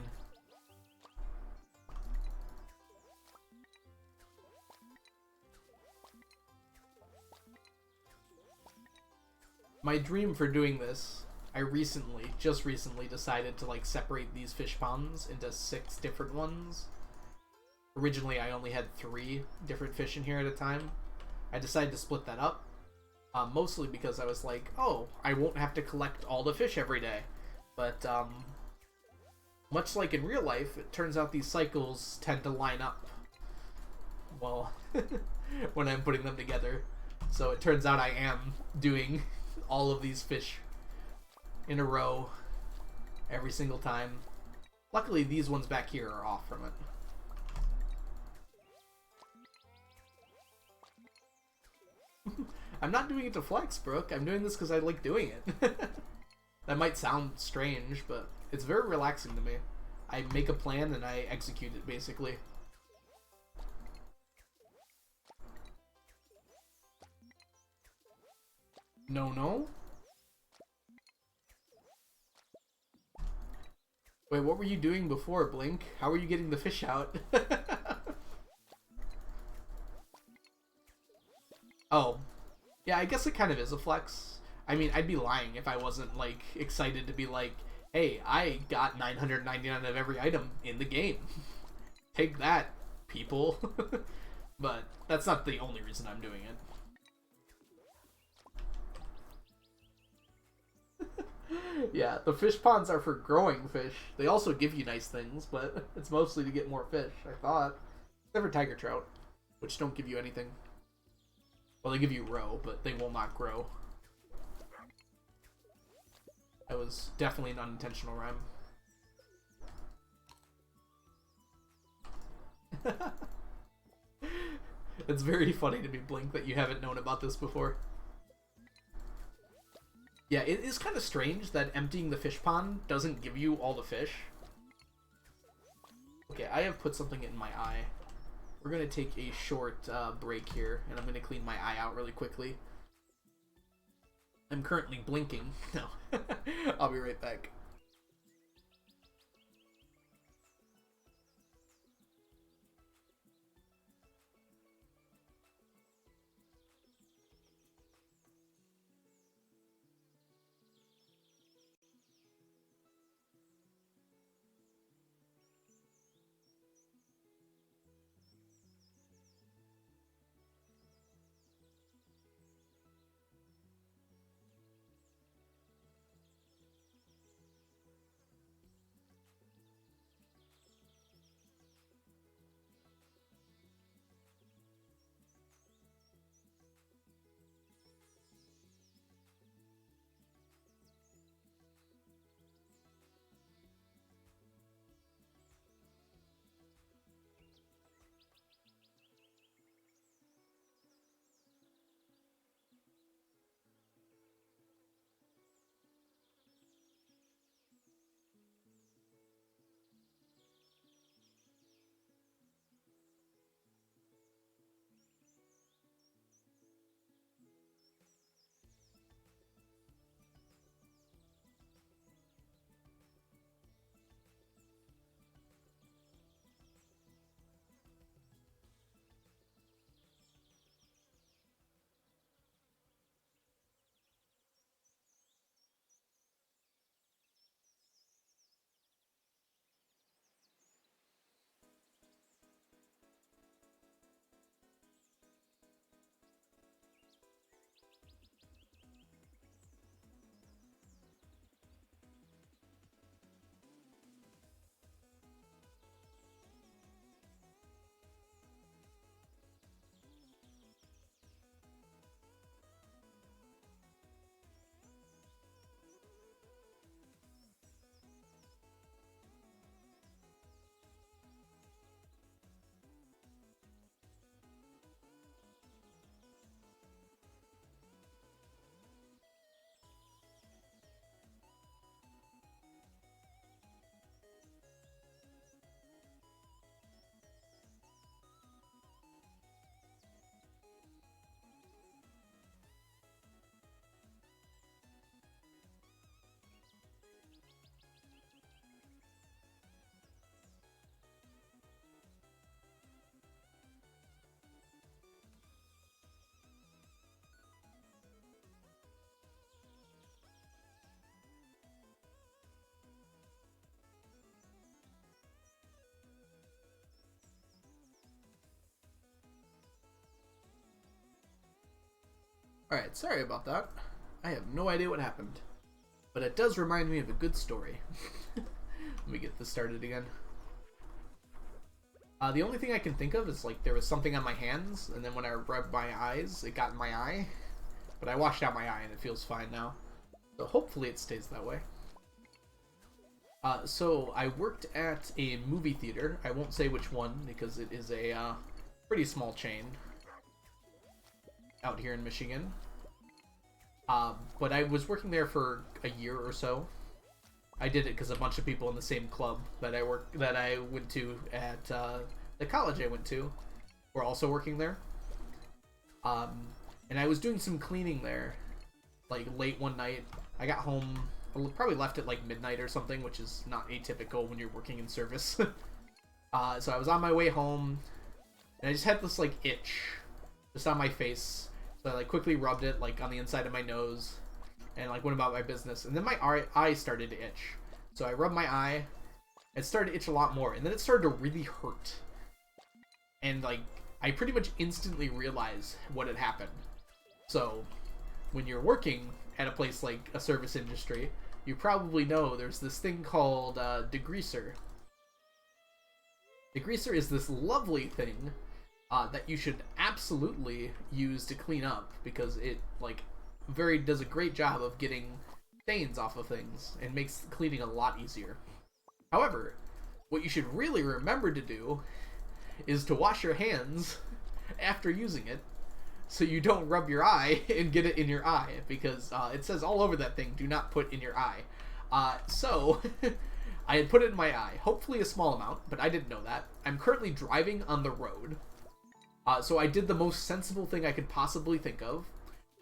My dream for doing this, I just recently decided to like separate these fish ponds into 6 different ones. Originally I only had 3 different fish in here at a time. I decided to split that up, mostly because I was like, oh, I won't have to collect all the fish every day. But, much like in real life, it turns out these cycles tend to line up, well, when I'm putting them together. So it turns out I am doing all of these fish in a row every single time. Luckily, these ones back here are off from it. I'm not doing it to flex, Brooke. I'm doing this because I like doing it. That might sound strange, but it's very relaxing to me. I make a plan and I execute it, basically. No. Wait, what were you doing before, Blink? How were you getting the fish out? Oh. Yeah, I guess it kind of is a flex. I mean, I'd be lying if I wasn't, like, excited to be like, hey, I got 999 of every item in the game. Take that, people. But that's not the only reason I'm doing it. Yeah, the fish ponds are for growing fish. They also give you nice things, but it's mostly to get more fish, I thought. Except for tiger trout, which don't give you anything. Well, they give you roe, but they will not grow. That was definitely an unintentional rhyme. It's very funny to me, Blink, that you haven't known about this before. Yeah, it is kind of strange that emptying the fish pond doesn't give you all the fish. Okay, I have put something in my eye. We're going to take a short break here, and I'm going to clean my eye out really quickly. I'm currently blinking. No. I'll be right back. Alright, sorry about that. I have no idea what happened. But it does remind me of a good story. Let me get this started again. The only thing I can think of is, like, there was something on my hands, and then when I rubbed my eyes, it got in my eye. But I washed out my eye, and it feels fine now. So hopefully it stays that way. So I worked at a movie theater. I won't say which one, because it is a pretty small chain out here in Michigan. But I was working there for a year or so. I did it because a bunch of people in the same club that I went to at the college I went to were also working there. And I was doing some cleaning there, like late one night. I got home, I probably left at like midnight or something, which is not atypical when you're working in service. So I was on my way home, and I just had this like itch just on my face. So I like quickly rubbed it like on the inside of my nose, and like went about my business. And then my eye started to itch. So I rubbed my eye. It started to itch a lot more, and then it started to really hurt. And like I pretty much instantly realized what had happened. So when you're working at a place like a service industry, you probably know there's this thing called degreaser. Degreaser is this lovely thing that you should absolutely use to clean up, because it like does a great job of getting stains off of things and makes cleaning a lot easier. However, what you should really remember to do is to wash your hands after using it, so you don't rub your eye and get it in your eye, because it says all over that thing, do not put in your eye. So I had put it in my eye, hopefully a small amount, but I didn't know that. I'm currently driving on the road. So I did the most sensible thing I could possibly think of.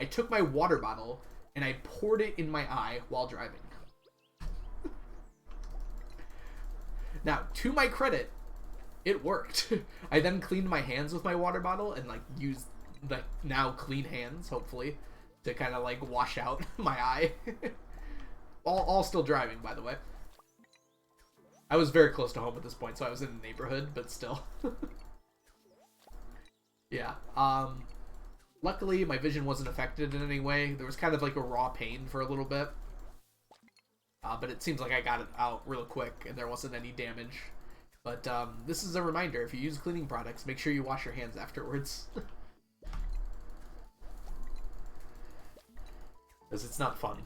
I took my water bottle and I poured it in my eye while driving. Now, to my credit, it worked. I then cleaned my hands with my water bottle and like used the now clean hands, hopefully, to kind of like wash out my eye. all still driving, by the way. I was very close to home at this point, so I was in the neighborhood, but still. Yeah. Luckily, my vision wasn't affected in any way. There was kind of like a raw pain for a little bit. But it seems like I got it out real quick and there wasn't any damage. But this is a reminder, if you use cleaning products, make sure you wash your hands afterwards. Because it's not fun.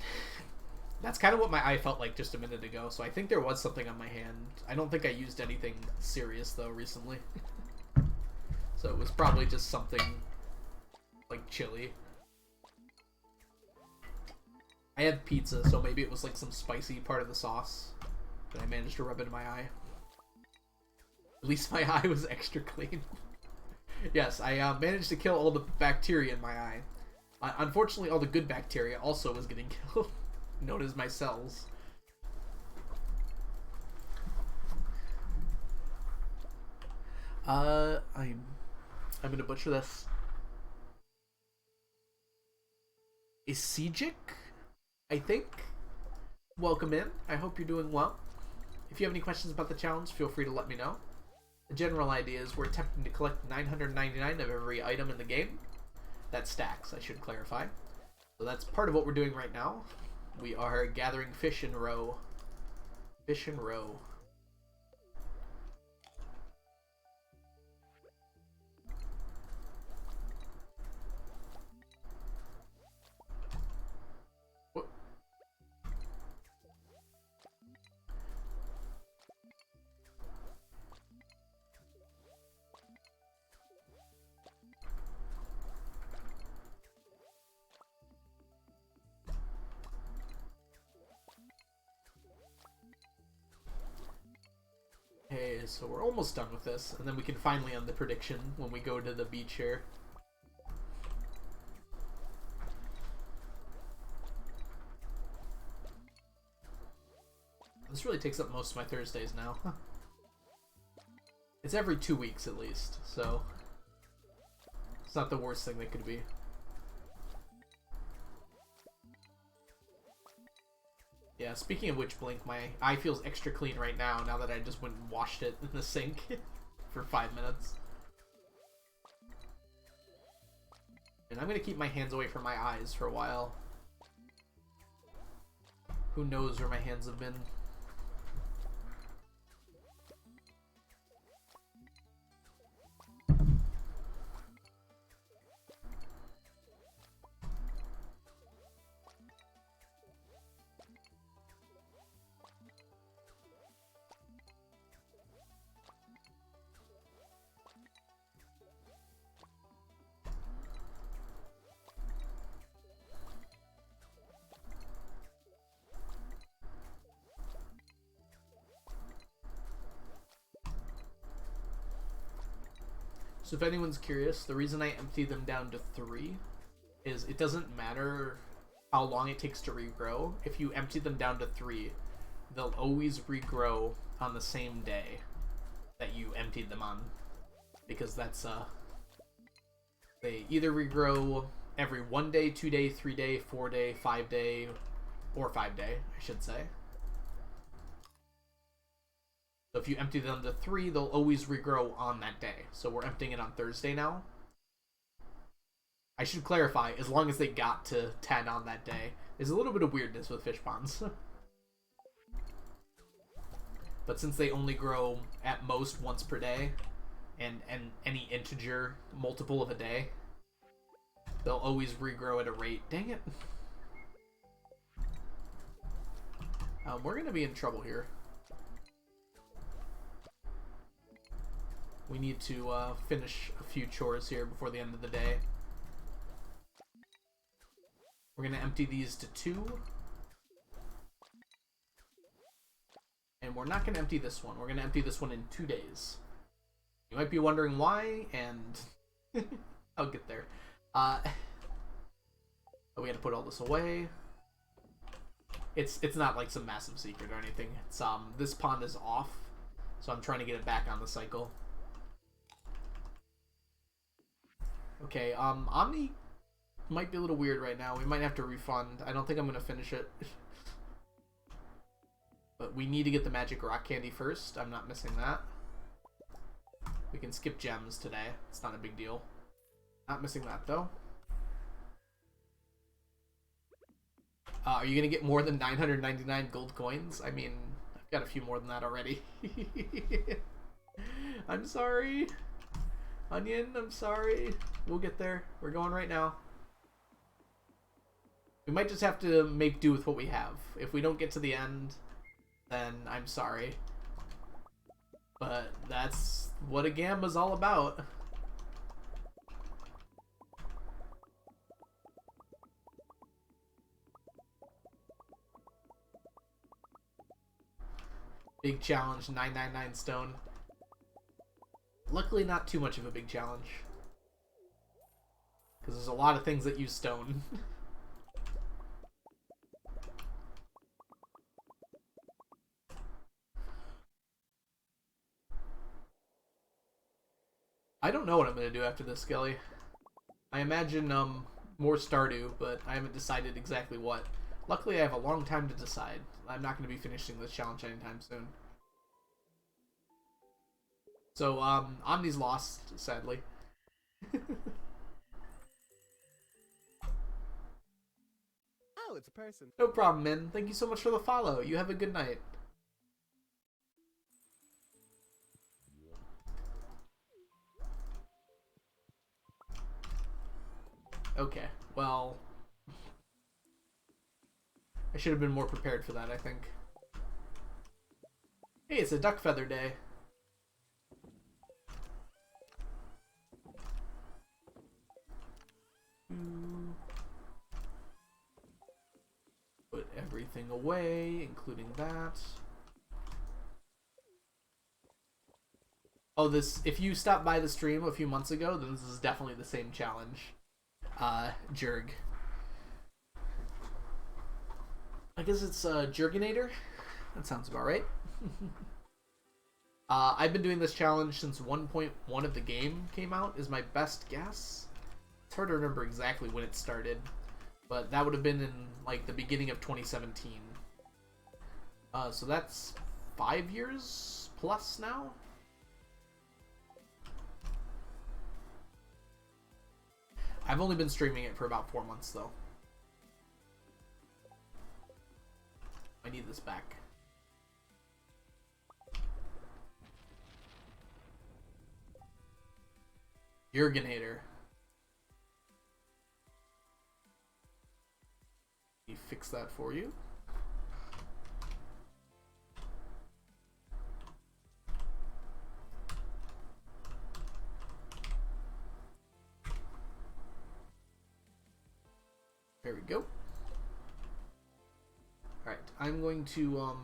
That's kind of what my eye felt like just a minute ago, so I think there was something on my hand. I don't think I used anything serious, though, recently. So it was probably just something, like, chili. I had pizza, so maybe it was, like, some spicy part of the sauce that I managed to rub into my eye. At least my eye was extra clean. Yes, I managed to kill all the bacteria in my eye. Unfortunately, all the good bacteria also was getting killed, known as my cells. I'm gonna butcher this. Isijic, I think. Welcome in. I hope you're doing well. If you have any questions about the challenge, feel free to let me know. The general idea is we're attempting to collect 999 of every item in the game. That stacks, I should clarify. So that's part of what we're doing right now. We are gathering fish in row. Fish in row. What? Okay, so we're almost done with this, and then we can finally end the prediction when we go to the beach here. This really takes up most of my Thursdays now. It's every 2 weeks at least, so it's not the worst thing that could be. Yeah, speaking of which, Blink, my eye feels extra clean right now that I just went and washed it in the sink for 5 minutes. And I'm gonna keep my hands away from my eyes for a while. Who knows where my hands have been? So if anyone's curious, the reason I empty them down to 3 is it doesn't matter how long it takes to regrow. If you empty them down to 3, they'll always regrow on the same day that you emptied them on. Because that's, they either regrow every 1 day, 2 day, 3 day, 4 day, 5 day, or 5 day, I should say. So if you empty them to 3, they'll always regrow on that day. So we're emptying it on Thursday now. I should clarify, as long as they got to 10 on that day. There's a little bit of weirdness with fish ponds. But since they only grow at most once per day, and any integer multiple of a day, they'll always regrow at a rate. Dang it. We're going to be in trouble here. We need to finish a few chores here before the end of the day. We're going to empty these to 2. And we're not going to empty this one. We're going to empty this one in 2 days. You might be wondering why, and I'll get there. We had to put all this away. It's not like some massive secret or anything. It's this pond is off, so I'm trying to get it back on the cycle. Okay, Omni might be a little weird right now. We might have to refund. I don't think I'm going to finish it. But we need to get the magic rock candy first. I'm not missing that. We can skip gems today. It's not a big deal. Not missing that, though. Are you going to get more than 999 gold coins? I mean, I've got a few more than that already. I'm sorry. Onion, I'm sorry. We'll get there. We're going right now. We might just have to make do with what we have. If we don't get to the end, then I'm sorry. But that's what a Gamba's all about. Big challenge, 999 stone. Luckily not too much of a big challenge. Because there's a lot of things that use stone. I don't know what I'm going to do after this, Skelly. I imagine more Stardew, but I haven't decided exactly what. Luckily I have a long time to decide. I'm not going to be finishing this challenge anytime soon. So, Omni's lost, sadly. Oh, it's a person. No problem, man. Thank you so much for the follow. You have a good night. Okay, well... I should have been more prepared for that, I think. Hey, it's a duck feather day. Put everything away, including that. Oh, this, if you stopped by the stream a few months ago, then this is definitely the same challenge. Jurg. I guess it's Jurginator? That sounds about right. I've been doing this challenge since 1.1 of the game came out, is my best guess. It's hard to remember exactly when it started, but that would have been in like the beginning of 2017. So that's 5 years plus now? I've only been streaming it for about 4 months, though. I need this back. Jurgenator. Let me fix that for you. There we go. Alright, I'm going to,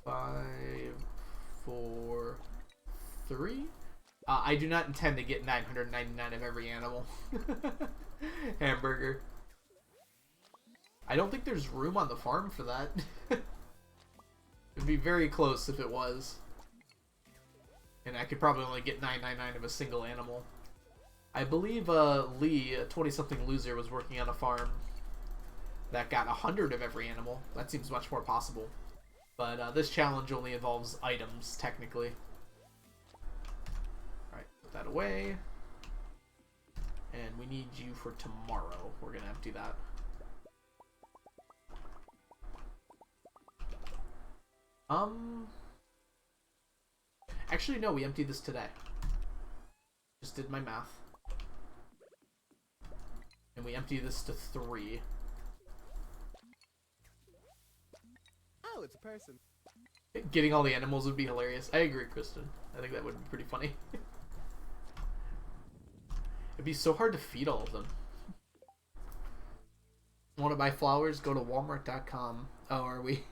5, 4, 3. I do not intend to get 999 of every animal. Hamburger. I don't think there's room on the farm for that. It'd be very close if it was. And I could probably only get 999 of a single animal. I believe Lee, a 20-something loser, was working on a farm that got 100 of every animal. That seems much more possible. But this challenge only involves items, technically. Alright, put that away. And we need you for tomorrow. We're going to empty that. Actually, no, we emptied this today. Just did my math. And we empty this to 3. Oh, it's a person. Getting all the animals would be hilarious. I agree, Kristen. I think that would be pretty funny. It'd be so hard to feed all of them. Want to buy flowers? Go to walmart.com. Oh, are we?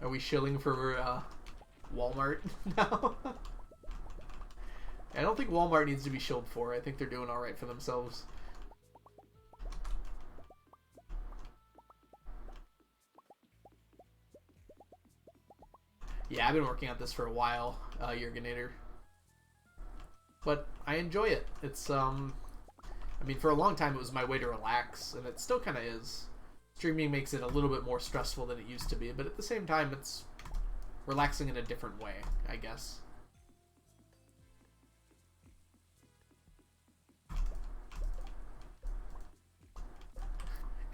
Are we shilling for Walmart now? I don't think Walmart needs to be shilled for. I think they're doing alright for themselves. Yeah, I've been working on this for a while, Jurgenator. But I enjoy it. It's, I mean, for a long time it was my way to relax, and it still kind of is. Streaming makes it a little bit more stressful than it used to be, but at the same time it's relaxing in a different way, I guess.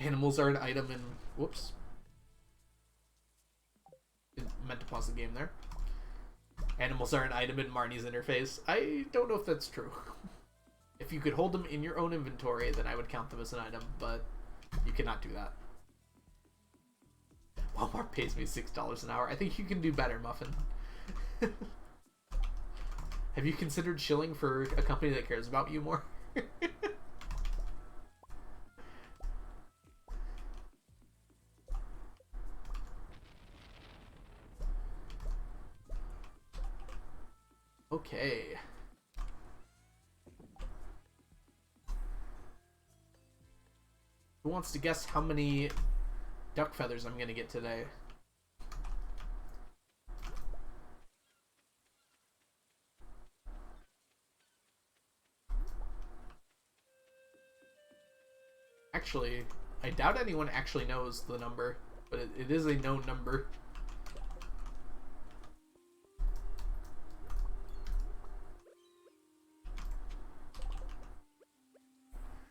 Animals are an item in... Whoops. Didn't meant to pause the game there. Animals are an item in Marnie's interface. I don't know if that's true. If you could hold them in your own inventory, then I would count them as an item, but you cannot do that. Walmart pays me $6 an hour. I think you can do better, Muffin. Have you considered shilling for a company that cares about you more? Okay. Who wants to guess how many duck feathers I'm gonna get today? Actually, I doubt anyone actually knows the number, but it is a known number.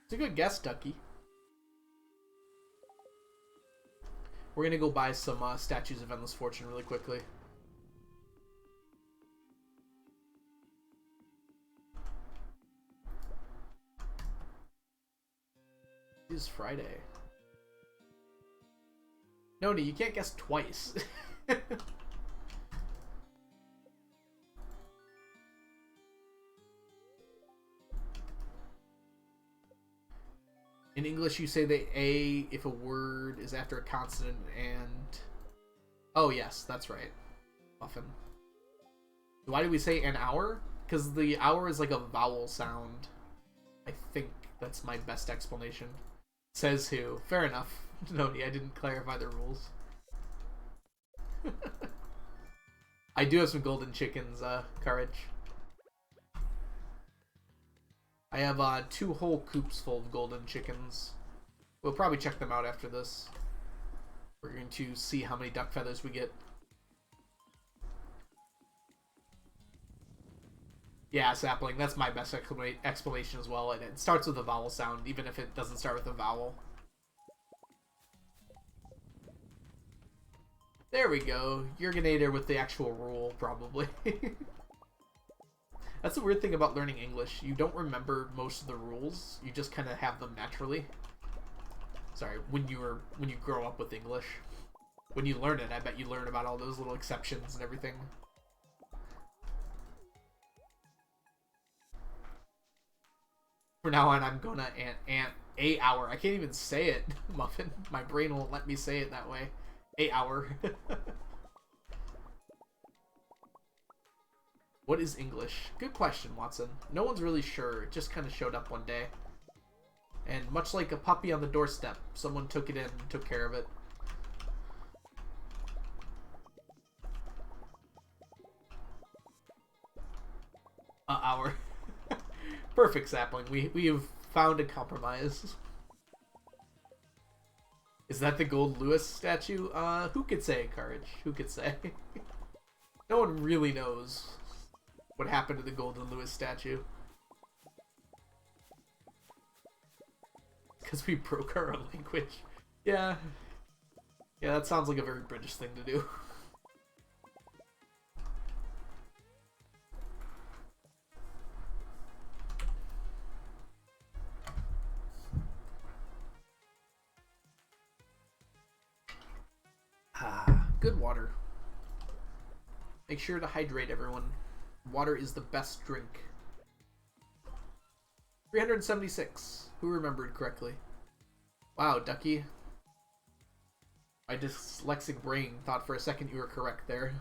It's a good guess, Ducky. We're gonna go buy some statues of Endless Fortune really quickly. It is Friday. Noni, you can't guess twice. In English, you say the A if a word is after a consonant and... Oh, yes, that's right. Muffin. Why do we say an hour? Because the hour is like a vowel sound. I think that's my best explanation. Says who. Fair enough. Noni, I didn't clarify the rules. I do have some golden chickens, Courage. I have 2 whole coops full of golden chickens. We'll probably check them out after this. We're going to see how many duck feathers we get. Yeah, sapling. That's my best explanation as well. And it starts with a vowel sound, even if it doesn't start with a vowel. There we go. Yurganator with the actual rule, probably. That's the weird thing about learning English. You don't remember most of the rules. You just kind of have them naturally. Sorry, when you grow up with English. When you learn it, I bet you learn about all those little exceptions and everything. For now on, I'm gonna a hour. I can't even say it, Muffin. My brain won't let me say it that way. A hour. What is English? Good question, Watson. No one's really sure. It just kind of showed up one day. And much like a puppy on the doorstep, someone took it in and took care of it. Hour. Perfect, sapling. We have found a compromise. Is that the gold Lewis statue? Who could say, Courage? Who could say? No one really knows what happened to the golden Lewis statue. Because we broke our own language. Yeah. Yeah, that sounds like a very British thing to do. Good water. Make sure to hydrate, everyone. Water is the best drink. 376. Who remembered correctly? Wow, Ducky. My dyslexic brain thought for a second you were correct there.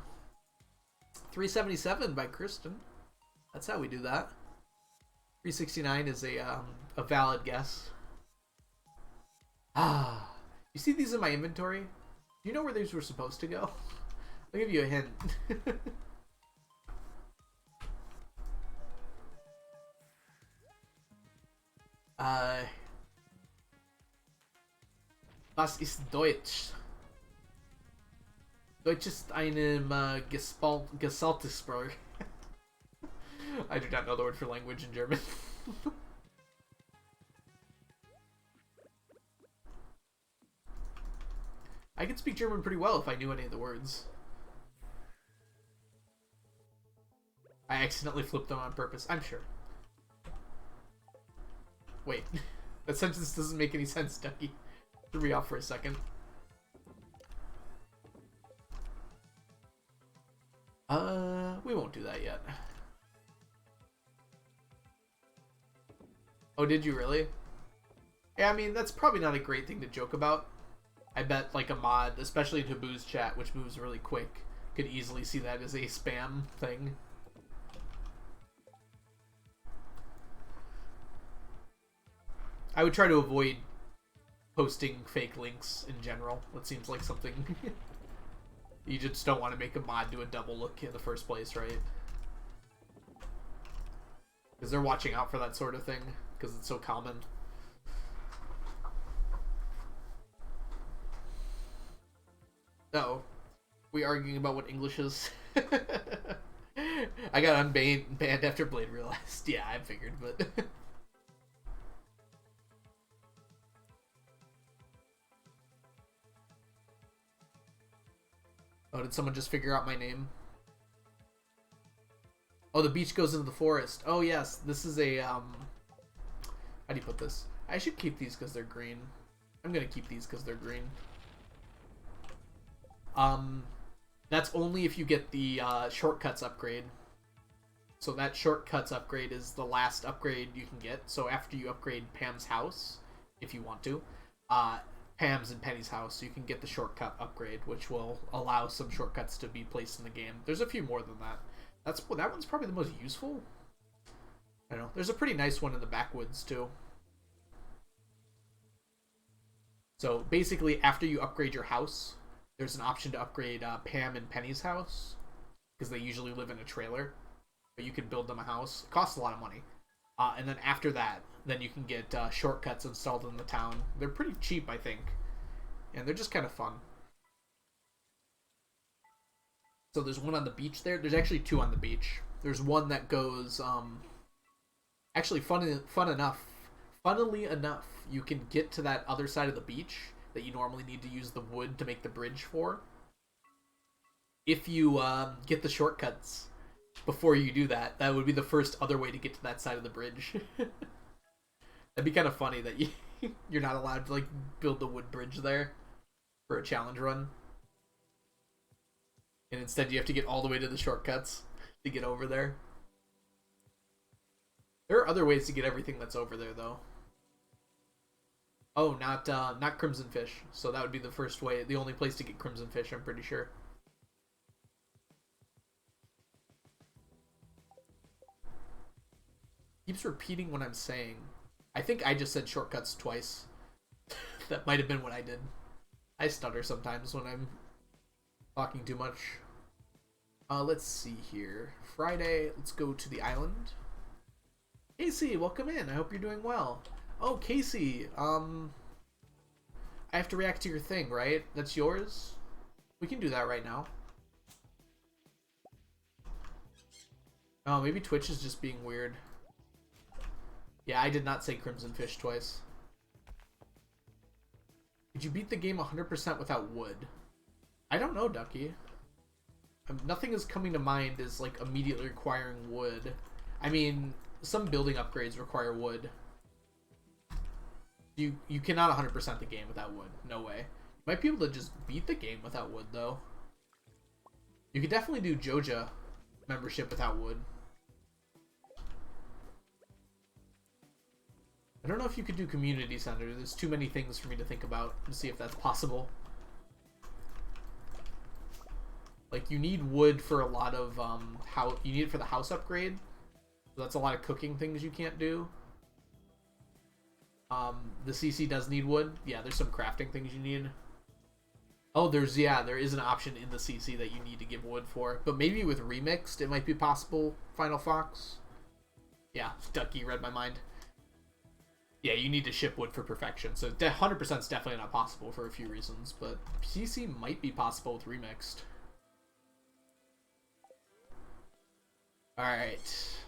377 by Kristen. That's how we do that. 369 is a valid guess. You see these in my inventory? Do you know where these were supposed to go? I'll give you a hint. Was ist Deutsch? Deutsch ist einem Gesaltessprache. I do not know the word for language in German. I could speak German pretty well if I knew any of the words. I accidentally flipped them on purpose, I'm sure. Wait, that sentence doesn't make any sense, Ducky. Threw me off for a second. We won't do that yet. Oh, did you really? Yeah, I mean, that's probably not a great thing to joke about. I bet, like, a mod, especially in Taboo's chat, which moves really quick, could easily see that as a spam thing. I would try to avoid posting fake links in general. That seems like something you just don't want to make a mod do a double look in the first place, right? Because they're watching out for that sort of thing, because it's so common. Uh-oh. We arguing about what English is? I got unbanned after Blade realized. Yeah, I figured, but... Oh, did someone just figure out my name? Oh, the beach goes into the forest. Oh, yes. This is a, How do you put this? I should keep these because they're green. I'm gonna keep these because they're green. That's only if you get the shortcuts upgrade. So that shortcuts upgrade is the last upgrade you can get. So after you upgrade Pam's house, if you want to, Pam's and Penny's house, you can get the shortcut upgrade, which will allow some shortcuts to be placed in the game. There's a few more than that. That one's probably the most useful. I don't know. There's a pretty nice one in the backwoods too. So basically, after you upgrade your house, there's an option to upgrade Pam and Penny's house, because they usually live in a trailer, but you can build them a house. It costs a lot of money. And then after that, then you can get shortcuts installed in the town. They're pretty cheap, I think, and they're just kind of fun. So there's one on the beach there. There's actually two on the beach. There's one that goes, actually funnily enough, you can get to that other side of the beach that you normally need to use the wood to make the bridge for. If you get the shortcuts before you do that, that would be the first other way to get to that side of the bridge. That'd be kind of funny that you're not allowed to like build the wood bridge there for a challenge run. And instead you have to get all the way to the shortcuts to get over there. There are other ways to get everything that's over there though. Oh, not Crimson Fish. So that would be the first way, the only place to get Crimson Fish, I'm pretty sure. Keeps repeating what I'm saying. I think I just said shortcuts twice. That might have been what I did. I stutter sometimes when I'm talking too much. Let's see here. Friday, let's go to the island. Casey, welcome in. I hope you're doing well. Oh, Casey, I have to react to your thing, right? That's yours? We can do that right now. Oh, maybe Twitch is just being weird. Yeah, I did not say Crimson Fish twice. Did you beat the game 100% without wood? I don't know, Ducky. Nothing is coming to mind as like immediately requiring wood. I mean, some building upgrades require wood. You cannot 100% the game without wood. No way. You might be able to just beat the game without wood, though. You could definitely do Joja membership without wood. I don't know if you could do community center. There's too many things for me to think about to see if that's possible. Like, you need wood for a lot of, you need it for the house upgrade. So that's a lot of cooking things you can't do. The CC does need wood. Yeah, there's some crafting things you need. Oh, there is an option in the CC that you need to give wood for. But maybe with Remixed, it might be possible, Final Fox. Yeah, Ducky read my mind. Yeah, you need to ship wood for perfection. So 100% is definitely not possible for a few reasons. But CC might be possible with Remixed. Alright.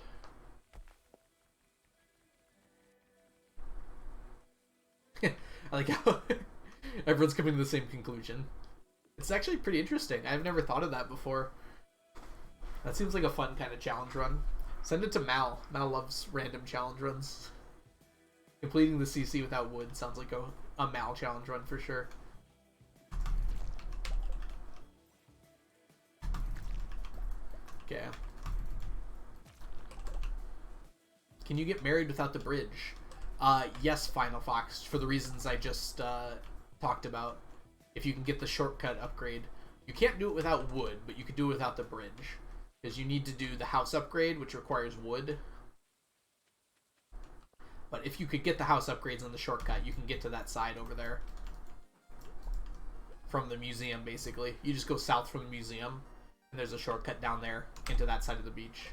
I like how everyone's coming to the same conclusion. It's actually pretty interesting. I've never thought of that before. That seems like a fun kind of challenge run. Send it to Mal. Mal loves random challenge runs. Completing the CC without wood sounds like a Mal challenge run for sure. Okay. Can you get married without the bridge? Yes, Final Fox, for the reasons I just talked about. If you can get the shortcut upgrade. You can't do it without wood, but you could do it without the bridge. Because you need to do the house upgrade, which requires wood. But if you could get the house upgrades on the shortcut, you can get to that side over there. From the museum, basically. You just go south from the museum, and there's a shortcut down there into that side of the beach.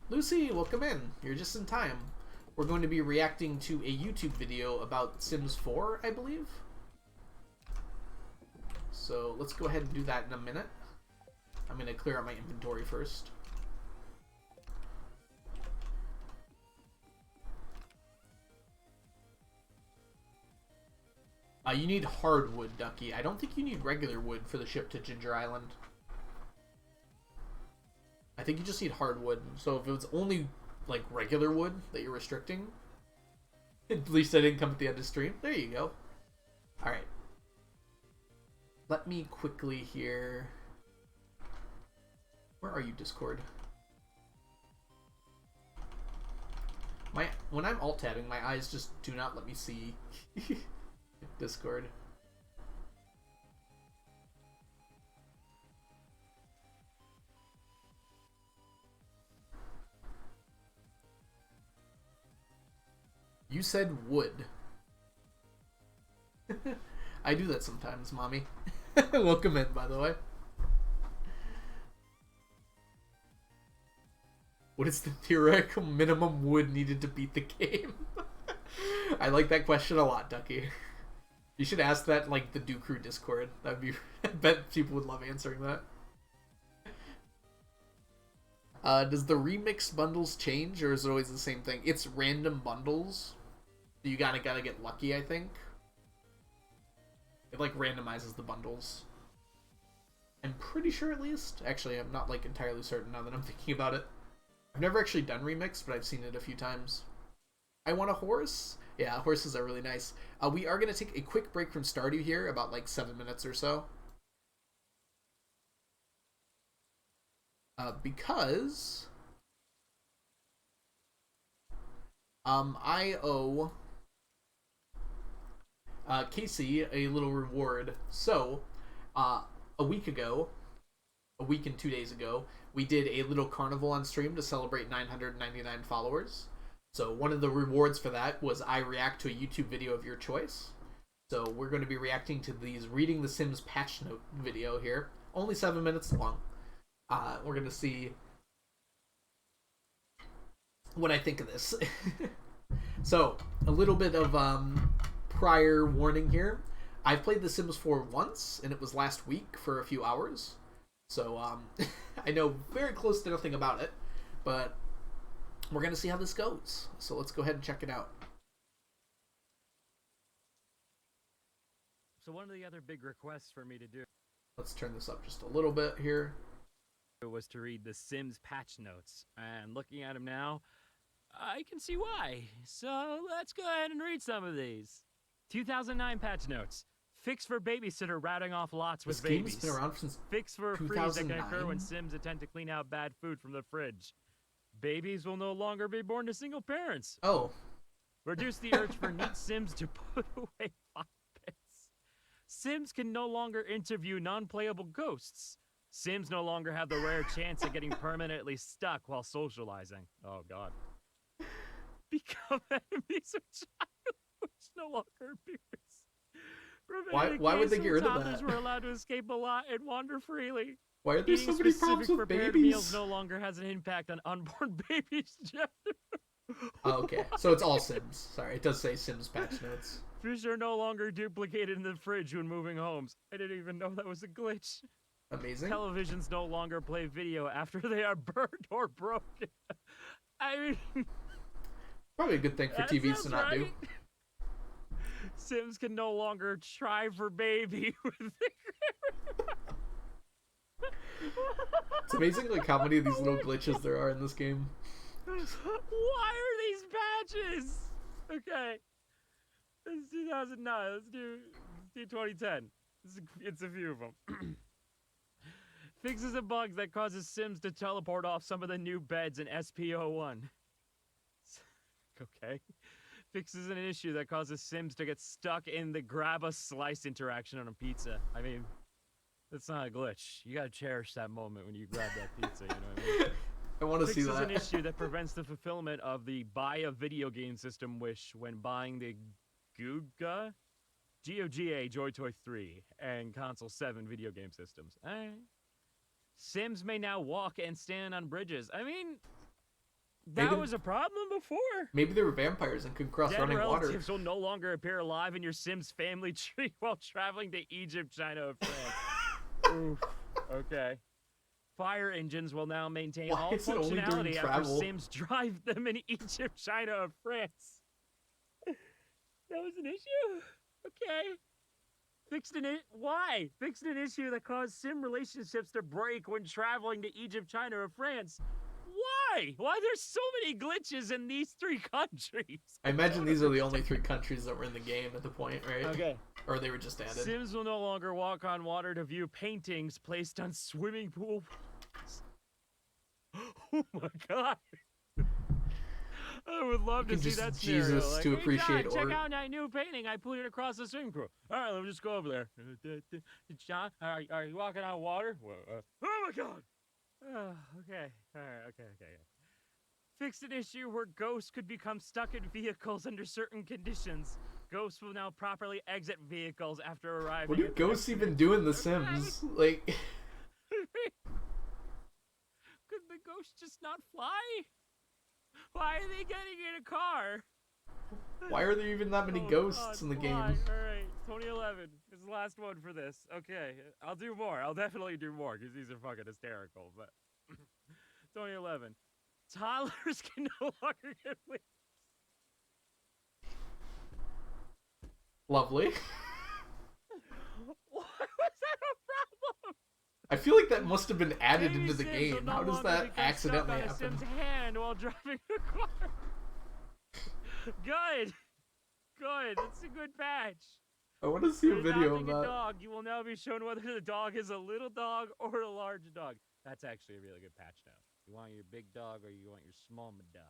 Lucy, welcome in. You're just in time. We're going to be reacting to a YouTube video about Sims 4, I believe. So let's go ahead and do that in a minute. I'm going to clear out my inventory first. You need hardwood, Ducky. I don't think you need regular wood for the ship to Ginger Island. I think you just need hardwood. So if it was only like regular wood that you're restricting, at least I didn't come at the end of stream. There you go. All right. Let me quickly here. Where are you, Discord? When I'm alt tabbing, my eyes just do not let me see Discord. You said wood. I do that sometimes, mommy. Welcome in, by the way. What is the theoretical minimum wood needed to beat the game? I like that question a lot, Ducky. You should ask that in, like, the Do Crew Discord. That'd be... I bet people would love answering that. Does the remix bundles change, or is it always the same thing? It's random bundles. You gotta get lucky, I think. It, like, randomizes the bundles. I'm pretty sure, at least. Actually, I'm not, like, entirely certain now that I'm thinking about it. I've never actually done remix, but I've seen it a few times. I want a horse? Yeah, horses are really nice. We are going to take a quick break from Stardew here, about, like, 7 minutes or so. Because... I owe... Casey a little reward. So, a week and 2 days ago, we did a little carnival on stream to celebrate 999 followers. So one of the rewards for that was I react to a YouTube video of your choice. So we're going to be reacting to these Reading the Sims patch note video here. Only 7 minutes long. We're going to see what I think of this. So, a little bit of prior warning here. I've played The Sims 4 once, and it was last week for a few hours. So, I know very close to nothing about it, but we're going to see how this goes. So let's go ahead and check it out. So one of the other big requests for me to do Let's turn this up just a little bit here. was to read the Sims patch notes. And looking at them now, I can see why. So let's go ahead and read some of these. 2009 patch notes. Fix for babysitter routing off lots with This game's babies. been around since Fix for a freeze that can occur 2009? when Sims attempt to clean out bad food from the fridge. Babies will no longer be born to single parents. Oh, Reduce the urge for neat Sims to put away fire pits. Sims can no longer interview non-playable ghosts. Sims no longer have the rare chance of getting permanently stuck while socializing. Oh, God. Become enemies of child, which no longer appears. Why would they get rid of Toddlers that? were allowed to escape a lot and wander freely. why are there Eating so many specific problems with prepared babies? meals no longer has an impact on unborn babies' gender. Oh, okay, so it's all Sims. Sorry, it does say Sims patch notes. Fish are no longer duplicated in the fridge when moving homes. I didn't even know that was a glitch. Amazing. Televisions no longer play video after they are burned or broken. I mean, Probably a good thing for that TVs to sounds not do. right. Sims can no longer try for baby with It's amazing like how many of these little glitches there are in this game. Why are these badges? Okay. This is 2009. Let's do 2010. It's a few of them. Fixes a bug that causes Sims to teleport off some of the new beds in SP01. Okay. Fixes an issue that causes Sims to get stuck in the grab a slice interaction on a pizza. I mean, that's not a glitch. You gotta cherish that moment when you grab that pizza, you know what I mean? I want to see Fixes that. an issue that prevents the fulfillment of the buy a video game system wish when buying the Googa, GOGA Joy Toy 3 and Console 7 video game systems. Alright. Sims may now walk and stand on bridges. I mean, that Maybe- was a problem before. Maybe they were vampires and could cross Dead running water. relatives will no longer appear alive in your Sims family tree while traveling to Egypt, China, or France. Oof. Okay. Fire engines will now maintain Why all is it only during functionality after travel? Sims drive them in Egypt, China, or France. That was an issue? Okay. Why? Fixed an issue that caused Sim relationships to break when traveling to Egypt, China, or France. Why? Why there's so many glitches in these three countries? I imagine these are the only 3 countries that were in the game at the point, right? Okay. Or they were just added. Sims will no longer walk on water to view paintings placed on swimming pool walls. Oh my god. I would love to can see just that scenario. Jesus Like, to hey, appreciate John, art. check out that new painting I put it across the swimming pool. All right, let me just go over there. John, are you walking on water? Oh my god. Okay. All right. Okay. Fixed an issue where ghosts could become stuck in vehicles under certain conditions. Ghosts will now properly exit vehicles after arriving. What do at the ghosts even do in The Sims? Like, Could the ghosts just not fly? Why are they getting in a car? Why are there even that many Oh, ghosts God, in the game? why? All right, 2011 is the last one for this. Okay, I'll do more. I'll definitely do more because these are fucking hysterical. But 2011, toddlers can no longer get wings. Lovely. Why was that a problem? I feel like that must have been added Baby into the Sims will game. no How does longer that become accidentally stuck on happen? a Sim's hand while driving a car. Good. Good. That's a good patch. I want to see a When video of adopting a that. dog, you will now be shown whether the dog is a little dog or a large dog. That's actually a really good patch now. You want your big dog or you want your small dog.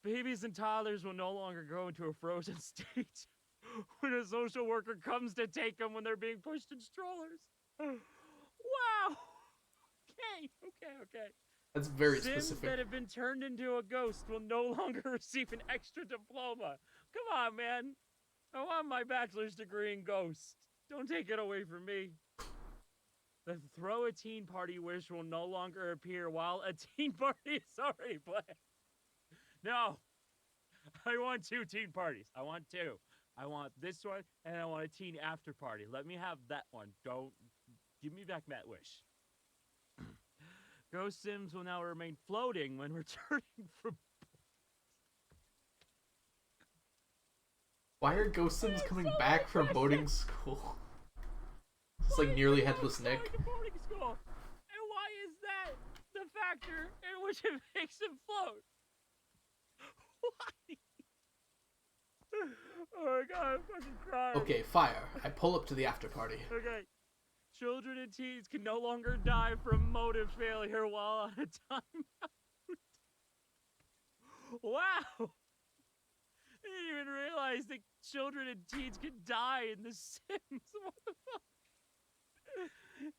Babies and toddlers will no longer go into a frozen state when a social worker comes to take them when they're being pushed in strollers. Wow. Okay. That's very Sims specific. that have been turned into a ghost will no longer receive an extra diploma. Come on, man. I want my bachelor's degree in ghosts. Don't take it away from me. The throw a teen party wish will no longer appear while a teen party is already planned. No. I want 2 teen parties. I want 2. I want this one, and I want a teen after party. Let me have that one. Don't give me back that wish. Ghost Sims will now remain floating when returning from. Why are Ghost Sims coming back from boating school? It's like nearly headless Nick. Boarding school. And why is that the factor in which it makes him float? Why? Oh my god, I'm fucking crying. Okay, fire. I pull up to the after party. Okay. Children and teens can no longer die from motive failure while on a timeout. Wow! I didn't even realize that children and teens can die in The Sims. What the fuck?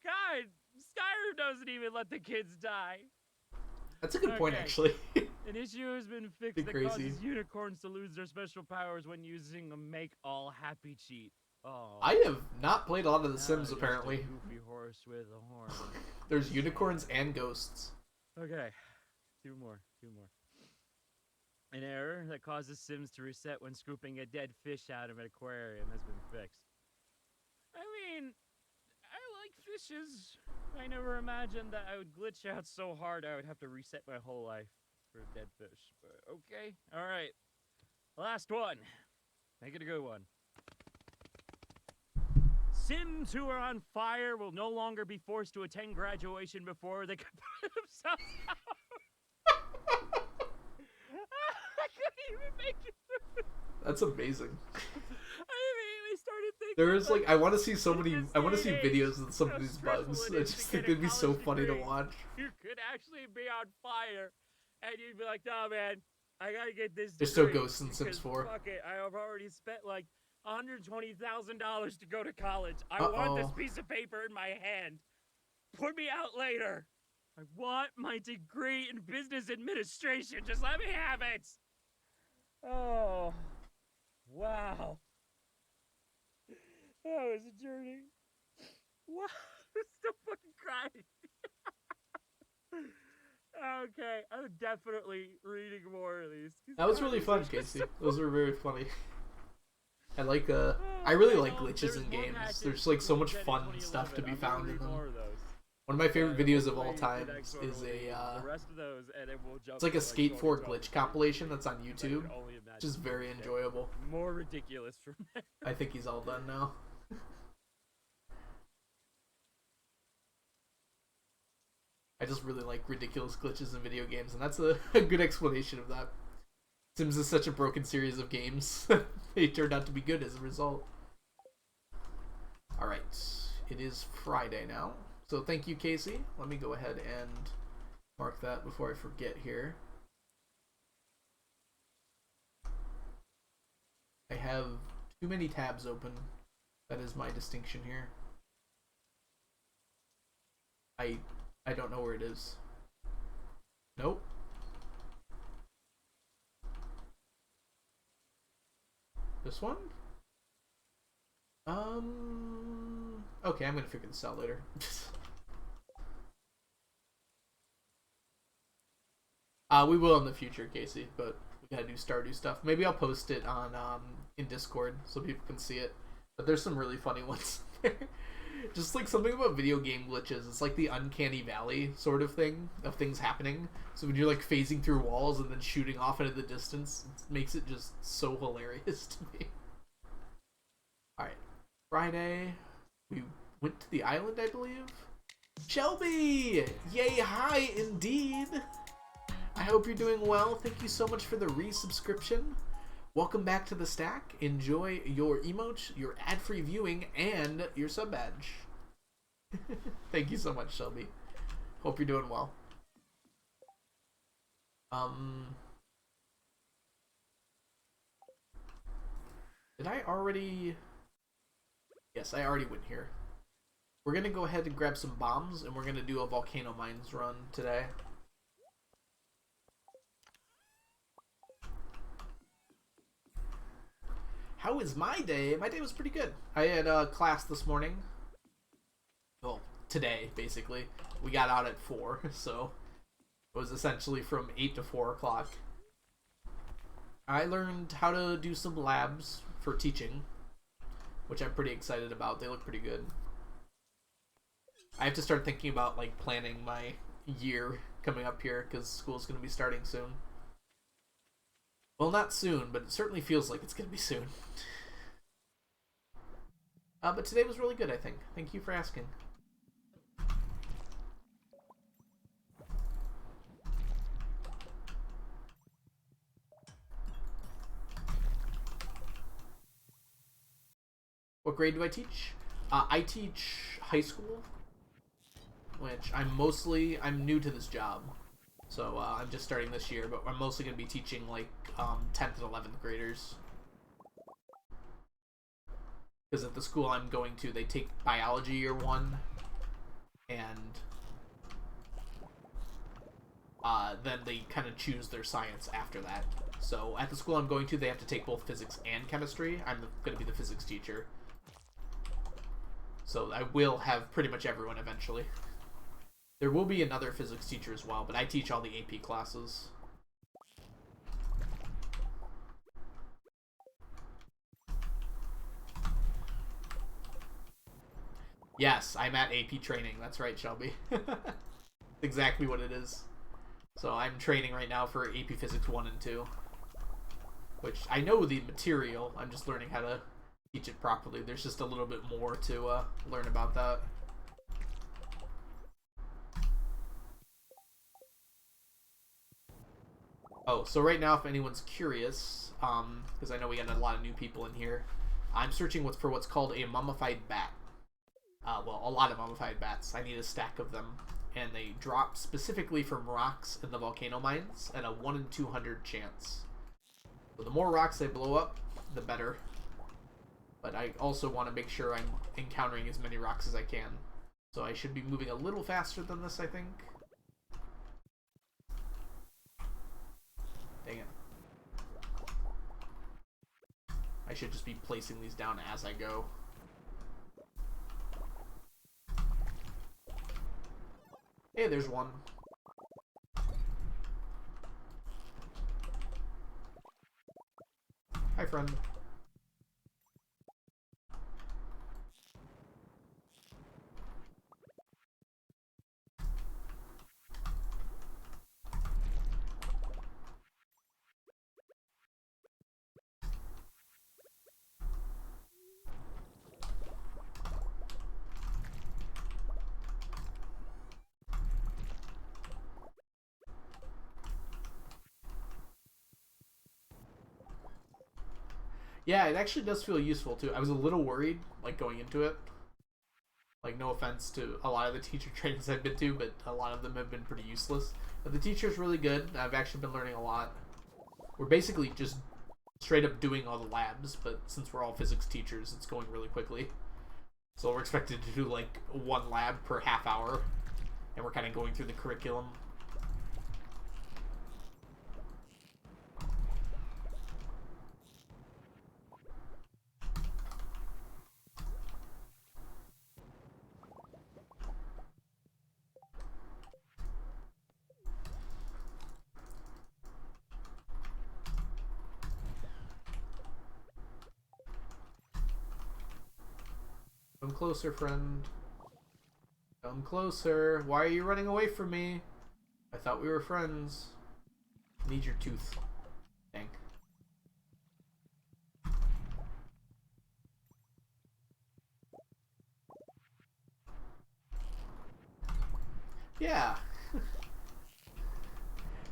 God, Skyrim doesn't even let the kids die. That's a good point, Okay. actually. An issue has been fixed Bit that crazy. causes unicorns to lose their special powers when using a make all happy cheat. Oh. I have not played a lot of The Sims, Just a apparently. goofy horse with a horn. There's unicorns and ghosts. Okay, two more. An error that causes Sims to reset when scooping a dead fish out of an aquarium has been fixed. I mean, I like fishes. I never imagined that I would glitch out so hard I would have to reset my whole life for a dead fish. But okay, alright. Last one. Make it a good one. Sims who are on fire will no longer be forced to attend graduation before they can put themselves out. I couldn't even make it through. That's amazing. I immediately started thinking. There is like, I want to see so in many. this I want to day see and age, videos of some how of these stressful bugs. it I is to just get think a they'd be so college funny to degree. watch. You could actually be on fire, and you'd be like, "Nah, man, I gotta get this." There's still degree ghosts in Sims because 4. Fuck it, I have already spent like $120,000 to go to college. I want this piece of paper in my hand. Put me out later. I want my degree in business administration. Just let me have it. Oh, wow. That was a journey. Wow, I'm still fucking crying. Okay, I'm definitely reading more of these. That was really fun, Casey. Those were very funny. I like I really like glitches in games. There's like so much fun stuff to be found in them. One of my favorite videos of all time is it's like a Skate 4 glitch compilation that's on YouTube, which is very enjoyable. More ridiculous from there. I think he's all done now. I just really like ridiculous glitches in video games, and that's a good explanation of that. Sims is such a broken series of games. They turned out to be good as a result. Alright, it is Friday now. So thank you, Casey. Let me go ahead and mark that before I forget here. I have too many tabs open. That is my distinction here. I don't know where it is. Nope. This one? Okay, I'm gonna figure this out later. We will in the future, Casey, but we gotta do Stardew stuff. Maybe I'll post it on in Discord so people can see it. But there's some really funny ones there. Just like something about video game glitches. It's like the uncanny valley sort of thing of things happening. So when you're like phasing through walls and then shooting off into the distance, it makes it just so hilarious to me. Alright. Friday. We went to the island, I believe. Shelby! Yay, hi indeed! I hope you're doing well. Thank you so much for the resubscription. Welcome back to the stack. Enjoy your emotes, your ad-free viewing, and your sub badge. Thank you so much, Shelby. Hope you're doing well. Did I already... Yes, I already went here. We're going to go ahead and grab some bombs, and we're going to do a volcano mines run today. How is my day? My day was pretty good. I had a class this morning. Well, today, basically. We got out at 4, so it was essentially from 8 to 4 o'clock. I learned how to do some labs for teaching, which I'm pretty excited about. They look pretty good. I have to start thinking about like planning my year coming up here because school's going to be starting soon. Well, not soon, but it certainly feels like it's going to be soon. But today was really good, I think. Thank you for asking. What grade do I teach? I teach high school, which I'm new to this job. So I'm just starting this year, but I'm mostly going to be teaching like 10th and 11th graders. Because at the school I'm going to, they take biology year 1, and then they kind of choose their science after that. So at the school I'm going to, they have to take both physics and chemistry. I'm going to be the physics teacher. So I will have pretty much everyone eventually. There will be another physics teacher as well, but I teach all the AP classes. Yes, I'm at AP training. That's right, Shelby. Exactly what it is. So I'm training right now for AP Physics 1 and 2. Which, I know the material. I'm just learning how to teach it properly. There's just a little bit more to learn about that. Oh, so right now, if anyone's curious, because I know we got a lot of new people in here, I'm searching for what's called a Mummified Bat. Well, a lot of Mummified Bats. I need a stack of them. And they drop specifically from rocks in the volcano mines at a 1 in 200 chance. So the more rocks I blow up, the better. But I also want to make sure I'm encountering as many rocks as I can. So I should be moving a little faster than this, I think. Dang it. I should just be placing these down as I go. Hey, there's one. Hi, friend. Yeah, it actually does feel useful too. I was a little worried, like, going into it. Like, no offense to a lot of the teacher trainings I've been to, but a lot of them have been pretty useless. But the teacher's really good. I've actually been learning a lot. We're basically just straight up doing all the labs, but since we're all physics teachers, it's going really quickly. So we're expected to do, like, 1 lab per half hour, and we're kind of going through the curriculum. Come closer, friend. Come closer. Why are you running away from me? I thought we were friends. Need your tooth. Dang. Yeah.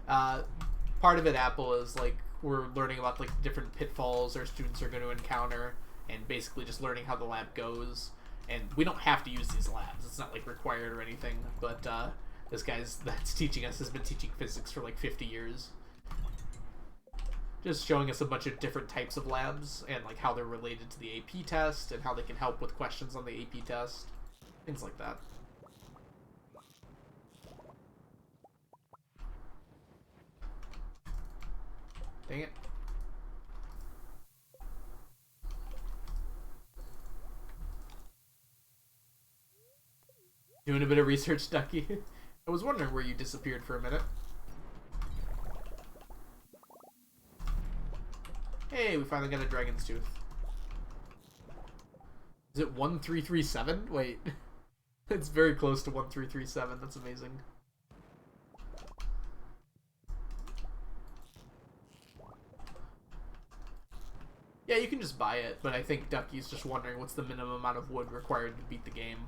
Part of it, Apple, is like we're learning about like different pitfalls our students are going to encounter, and basically just learning how the lab goes. And we don't have to use these labs; it's not like required or anything. But this guy's that's teaching us has been teaching physics for like 50 years, just showing us a bunch of different types of labs and like how they're related to the AP test and how they can help with questions on the AP test, things like that. Dang it. Doing a bit of research, Ducky. I was wondering where you disappeared for a minute. Hey, we finally got a dragon's tooth. Is it 1337? Wait. It's very close to 1337. That's amazing. Yeah, you can just buy it, but I think Ducky's just wondering what's the minimum amount of wood required to beat the game.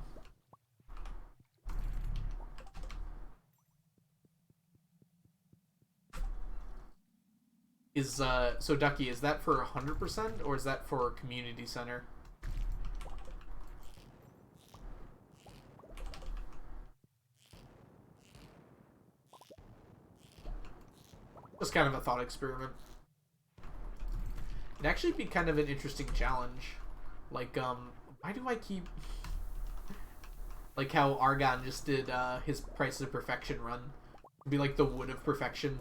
So Ducky, is that for 100% or is that for community center? Just kind of a thought experiment. It'd actually be kind of an interesting challenge. Like, why do I keep... Like how Argon just did his Price of Perfection run. It'd be like the Wood of Perfection.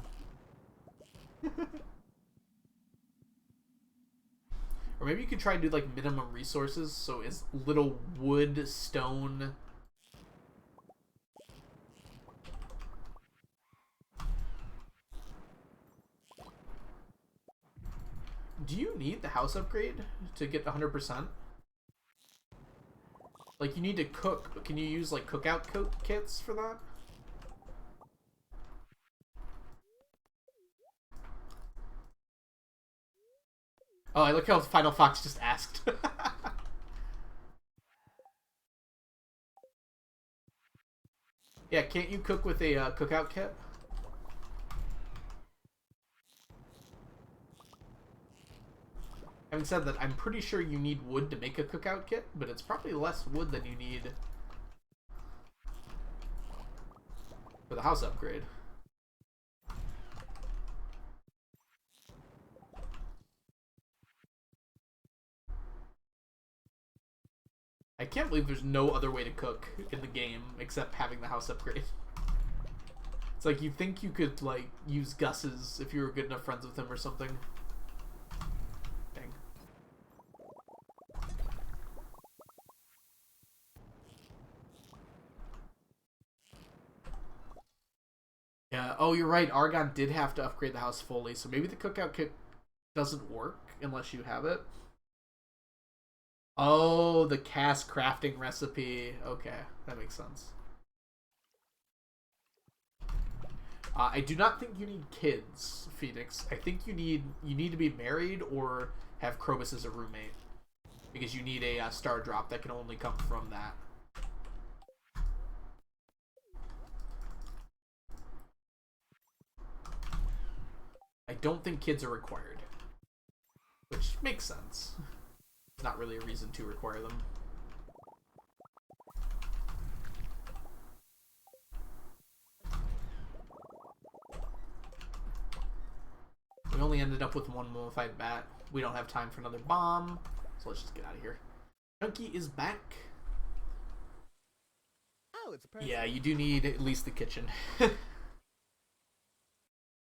Or maybe you could try and do like minimum resources, so is little wood, stone... Do you need the house upgrade to get the 100%? Like, you need to cook, but can you use, like, cookout kits for that? Oh, I look how Final Fox just asked. Yeah, can't you cook with a cookout kit? Having said that, I'm pretty sure you need wood to make a cookout kit, but it's probably less wood than you need for the house upgrade. I can't believe there's no other way to cook in the game except having the house upgrade. It's like you'd think you could like use Gus's if you were good enough friends with him or something. Dang. Yeah, oh you're right, Argon did have to upgrade the house fully, so maybe the cookout kit doesn't work unless you have it. Oh, the cast crafting recipe. Okay, that makes sense. I do not think you need kids, Phoenix. I think you need to be married or have Krobus as a roommate, because you need a star drop that can only come from that. I don't think kids are required, which makes sense. It's not really a reason to require them. We only ended up with one Mummified Bat. We don't have time for another bomb, so let's just get out of here. Chunky is back. Oh, it's a person. Yeah, you do need at least the kitchen.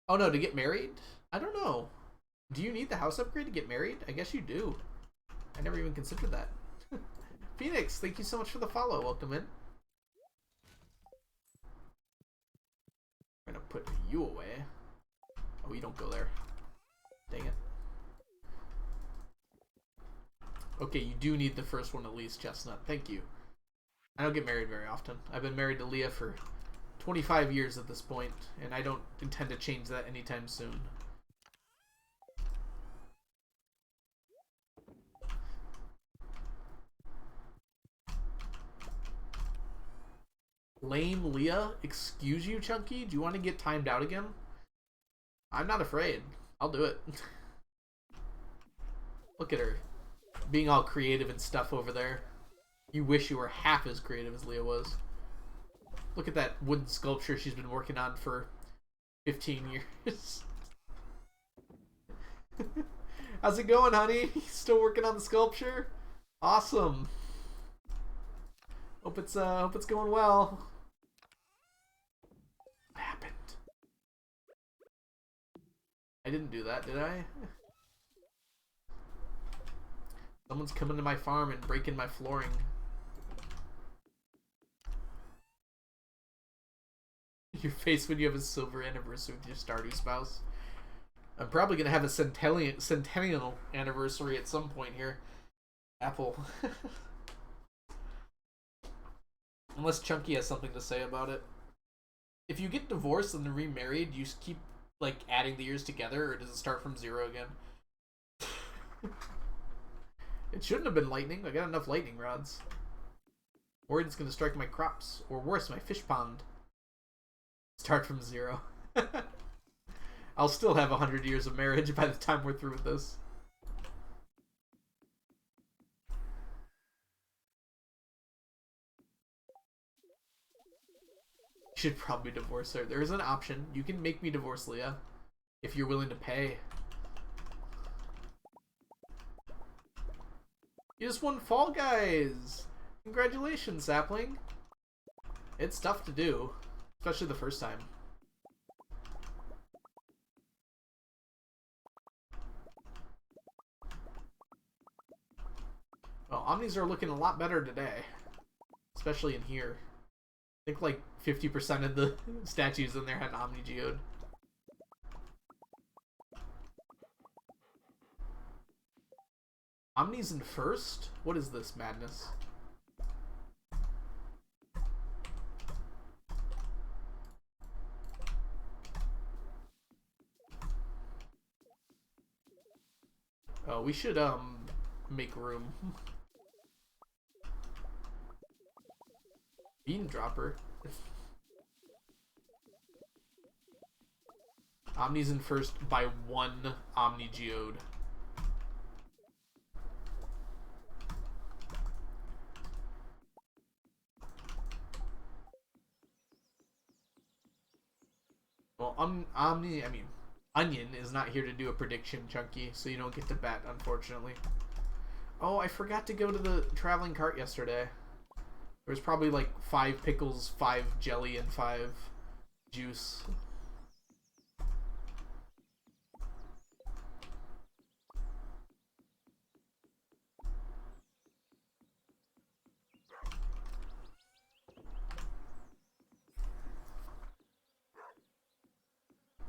Oh no, to get married? I don't know. Do you need the house upgrade to get married? I guess you do. I never even considered that. Phoenix, thank you so much for the follow. Welcome in. I'm gonna put you away. Oh, you don't go there. Dang it. Okay, you do need the first one at least, Chestnut. Thank you. I don't get married very often. I've been married to Leah for 25 years at this point, and I don't intend to change that anytime soon. Lame Leah? Excuse you, Chunky? Do you want to get timed out again? I'm not afraid. I'll do it. Look at her. Being all creative and stuff over there. You wish you were half as creative as Leah was. Look at that wooden sculpture she's been working on for 15 years. How's it going, honey? Still working on the sculpture? Awesome. Hope it's going well. What happened? I didn't do that, did I? Someone's coming to my farm and breaking my flooring. Your face when you have a silver anniversary with your Stardew spouse. I'm probably gonna have a centennial anniversary at some point here. Apple. Unless Chunky has something to say about it. If you get divorced and then remarried, you just keep like adding the years together, or does it start from 0 again? It shouldn't have been lightning. I got enough lightning rods. Worried it's gonna strike my crops, or worse, my fish pond. Start from 0. I'll still have 100 years of marriage by the time we're through with this. You should probably divorce her. There is an option. You can make me divorce Leah if you're willing to pay. You just won Fall Guys! Congratulations, Sapling! It's tough to do. Especially the first time. Well, Omnis are looking a lot better today. Especially in here. I think like 50% of the statues in there had Omni Geode. Omni's in first? What is this madness? Oh, we should, make room. Bean Dropper. Omni's in first by 1 Omni Geode. Well, Onion is not here to do a prediction, Chunky, so you don't get to bet, unfortunately. Oh, I forgot to go to the traveling cart yesterday. There was probably like 5 pickles, 5 jelly, and 5 juice.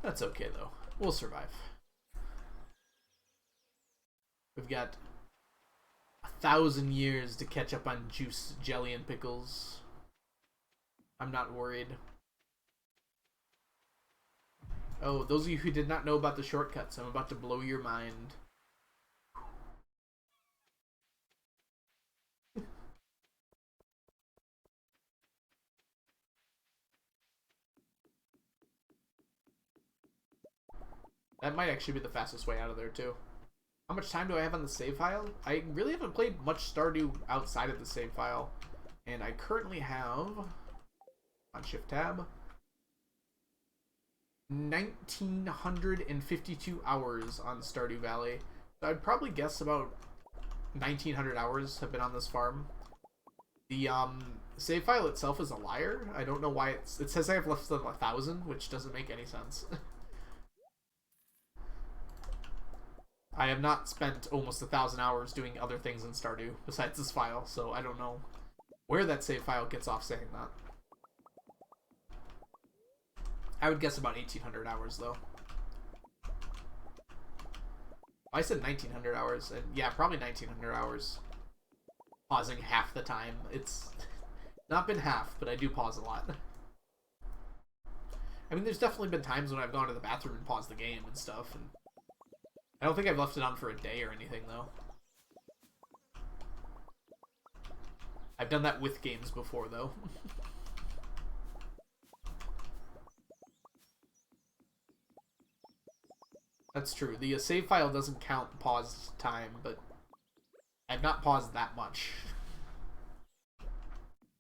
That's okay, though. We'll survive. We've got 1,000 years to catch up on juice, jelly, and pickles. I'm not worried. Oh, those of you who did not know about the shortcuts, I'm about to blow your mind. That might actually be the fastest way out of there, too. How much time do I have on the save file? I really haven't played much Stardew outside of the save file. And I currently have, on Shift Tab, 1,952 hours on Stardew Valley. So I'd probably guess about 1,900 hours have been on this farm. The save file itself is a liar. I don't know why it says I have less than 1,000, which doesn't make any sense. I have not spent almost 1,000 hours doing other things in Stardew besides this file, so I don't know where that save file gets off saying that. I would guess about 1,800 hours, though. I said 1900 hours, and yeah, probably 1900 hours. Pausing half the time. It's not been half, but I do pause a lot. I mean, there's definitely been times when I've gone to the bathroom and paused the game and stuff, and I don't think I've left it on for a day or anything, though. I've done that with games before, though. That's true. The save file doesn't count paused time, but I've not paused that much.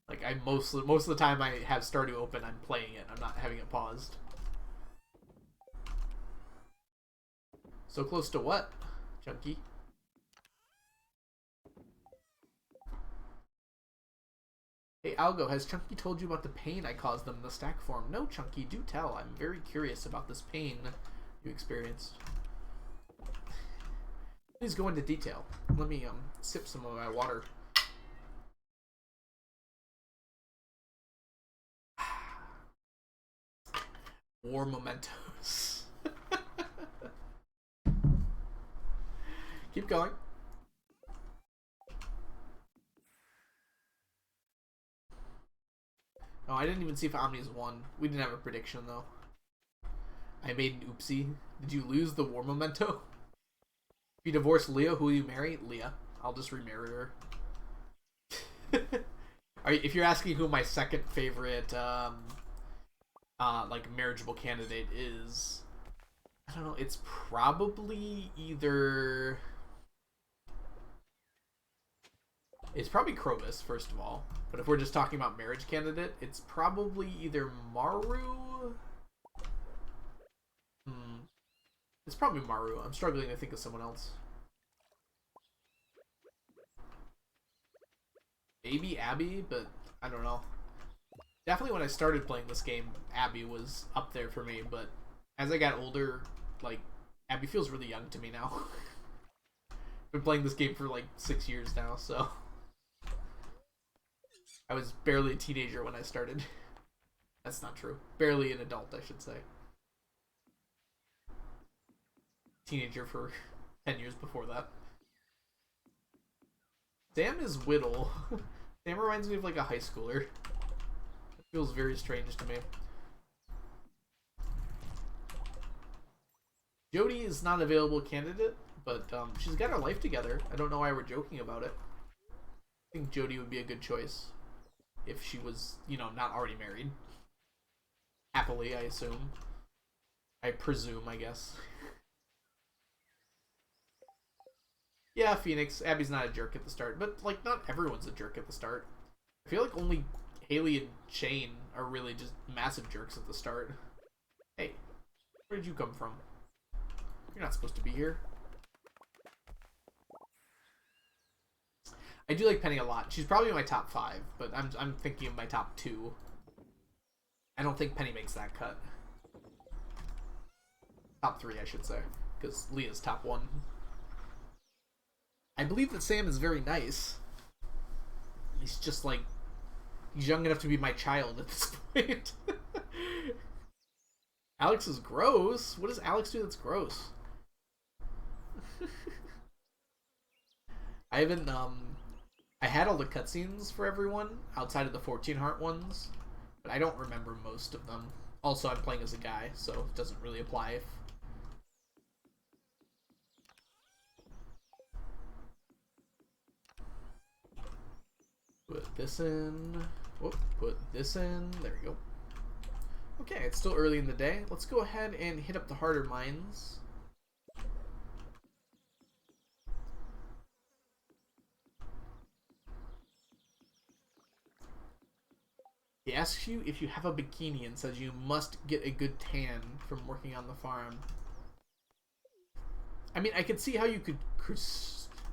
Like, I most of the time I have Stardew open, I'm playing it. I'm not having it paused. So close to what, Chunky? Hey, Algo, has Chunky told you about the pain I caused them in the stack form? No, Chunky, do tell. I'm very curious about this pain you experienced. Please go into detail. Let me sip some of my water. War mementos. Keep going. Oh, I didn't even see if Omni's won. We didn't have a prediction, though. I made an oopsie. Did you lose the war memento? If you divorce Leah, who will you marry? Leah. I'll just remarry her. If you're asking who my second favorite, like, marriageable candidate is, I don't know, it's probably either... It's probably Krobus, first of all. But if we're just talking about marriage candidate, it's probably either Maru... It's probably Maru. I'm struggling to think of someone else. Maybe Abby, but I don't know. Definitely when I started playing this game, Abby was up there for me, but as I got older, like, Abby feels really young to me now. Been playing this game for like 6 years now, so... I was barely a teenager when I started. That's not true. Barely an adult, I should say. Teenager for 10 years before that. Sam is Whittle. Sam reminds me of like a high schooler. It feels very strange to me. Jody is not available candidate, but she's got her life together. I don't know why we're joking about it. I think Jody would be a good choice if she was, you know, not already married. Happily, I assume. I presume, I guess. Yeah, Phoenix. Abby's not a jerk at the start, but, like, not everyone's a jerk at the start. I feel like only Haley and Shane are really just massive jerks at the start. Hey, where did you come from? You're not supposed to be here. I do like Penny a lot. She's probably in my top 5, but I'm thinking of my top 2. I don't think Penny makes that cut. Top 3, I should say, because Leah's top 1. I believe that Sam is very nice. He's just like, he's young enough to be my child at this point. Alex is gross. What does Alex do that's gross? I haven't, I had all the cutscenes for everyone outside of the 14 heart ones, but I don't remember most of them. Also, I'm playing as a guy, so it doesn't really apply if... Put this in. Whoop, put this in. There we go. Okay, it's still early in the day. Let's go ahead and hit up the harder mines. He asks you if you have a bikini and says you must get a good tan from working on the farm. I mean, I could see how you could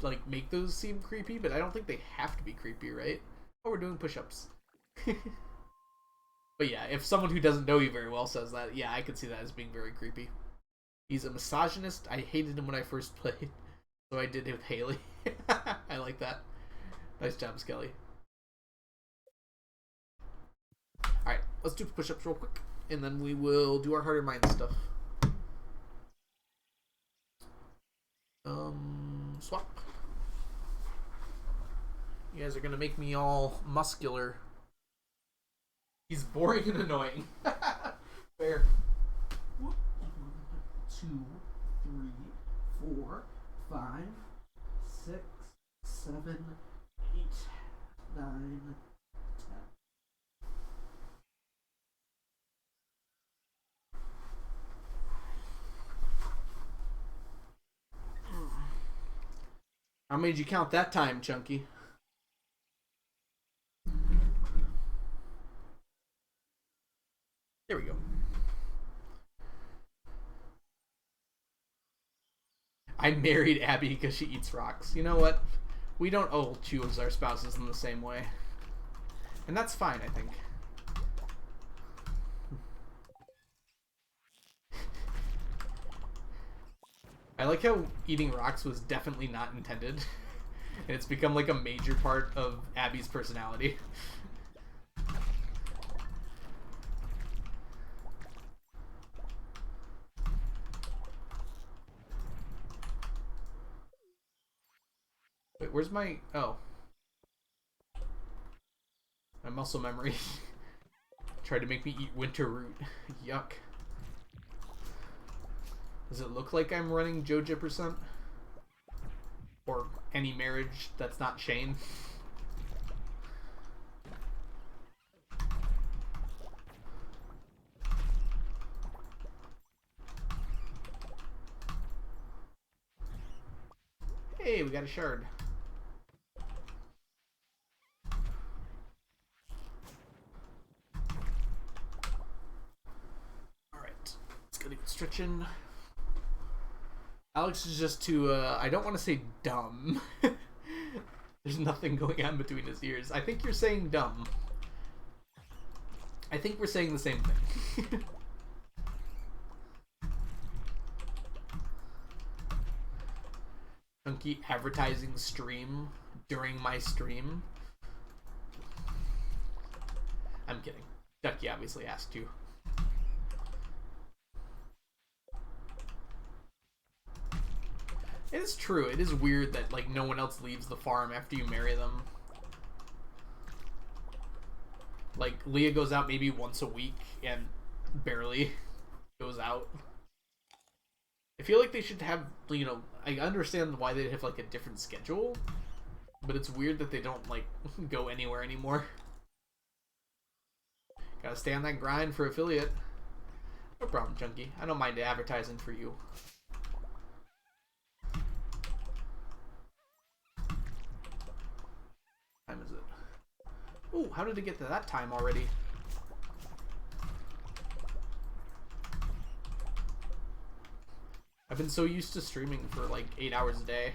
like make those seem creepy, but I don't think they have to be creepy, right? Oh, we're doing push-ups. But yeah, if someone who doesn't know you very well says that, yeah, I could see that as being very creepy. He's a misogynist. I hated him when I first played, so I did it with Haley. I like that. Nice job, Skelly. Alright, let's do push-ups real quick, and then we will do our harder mind stuff. Swap. You guys are gonna make me all muscular. He's boring and annoying. Fair. 1, 2, 3, 4, 5, 6, 7, 8, 9, 10. How many did you count that time, Chunky? There we go. I married Abby because she eats rocks. You know what? We don't all choose our spouses in the same way. And that's fine, I think. I like how eating rocks was definitely not intended. And it's become like a major part of Abby's personality. Wait, where's my... Oh. My muscle memory. Tried to make me eat winter root. Yuck. Does it look like I'm running Joja%? Or any marriage that's not Shane? Hey, we got a shard. Alright, let's get stretching. Alex is just too, I don't want to say dumb. There's nothing going on between his ears. I think you're saying dumb. I think we're saying the same thing. Chunky advertising stream during my stream. I'm kidding. Ducky obviously asked you. It is true. It is weird that like no one else leaves the farm after you marry them. Like Leah goes out maybe once a week and barely goes out. I feel like they should have, you know, I understand why they'd have like a different schedule, but it's weird that they don't like go anywhere anymore. Gotta stay on that grind for affiliate. No problem, Chunky. I don't mind advertising for you. What time is it? Ooh, how did it get to that time already? I've been so used to streaming for like 8 hours a day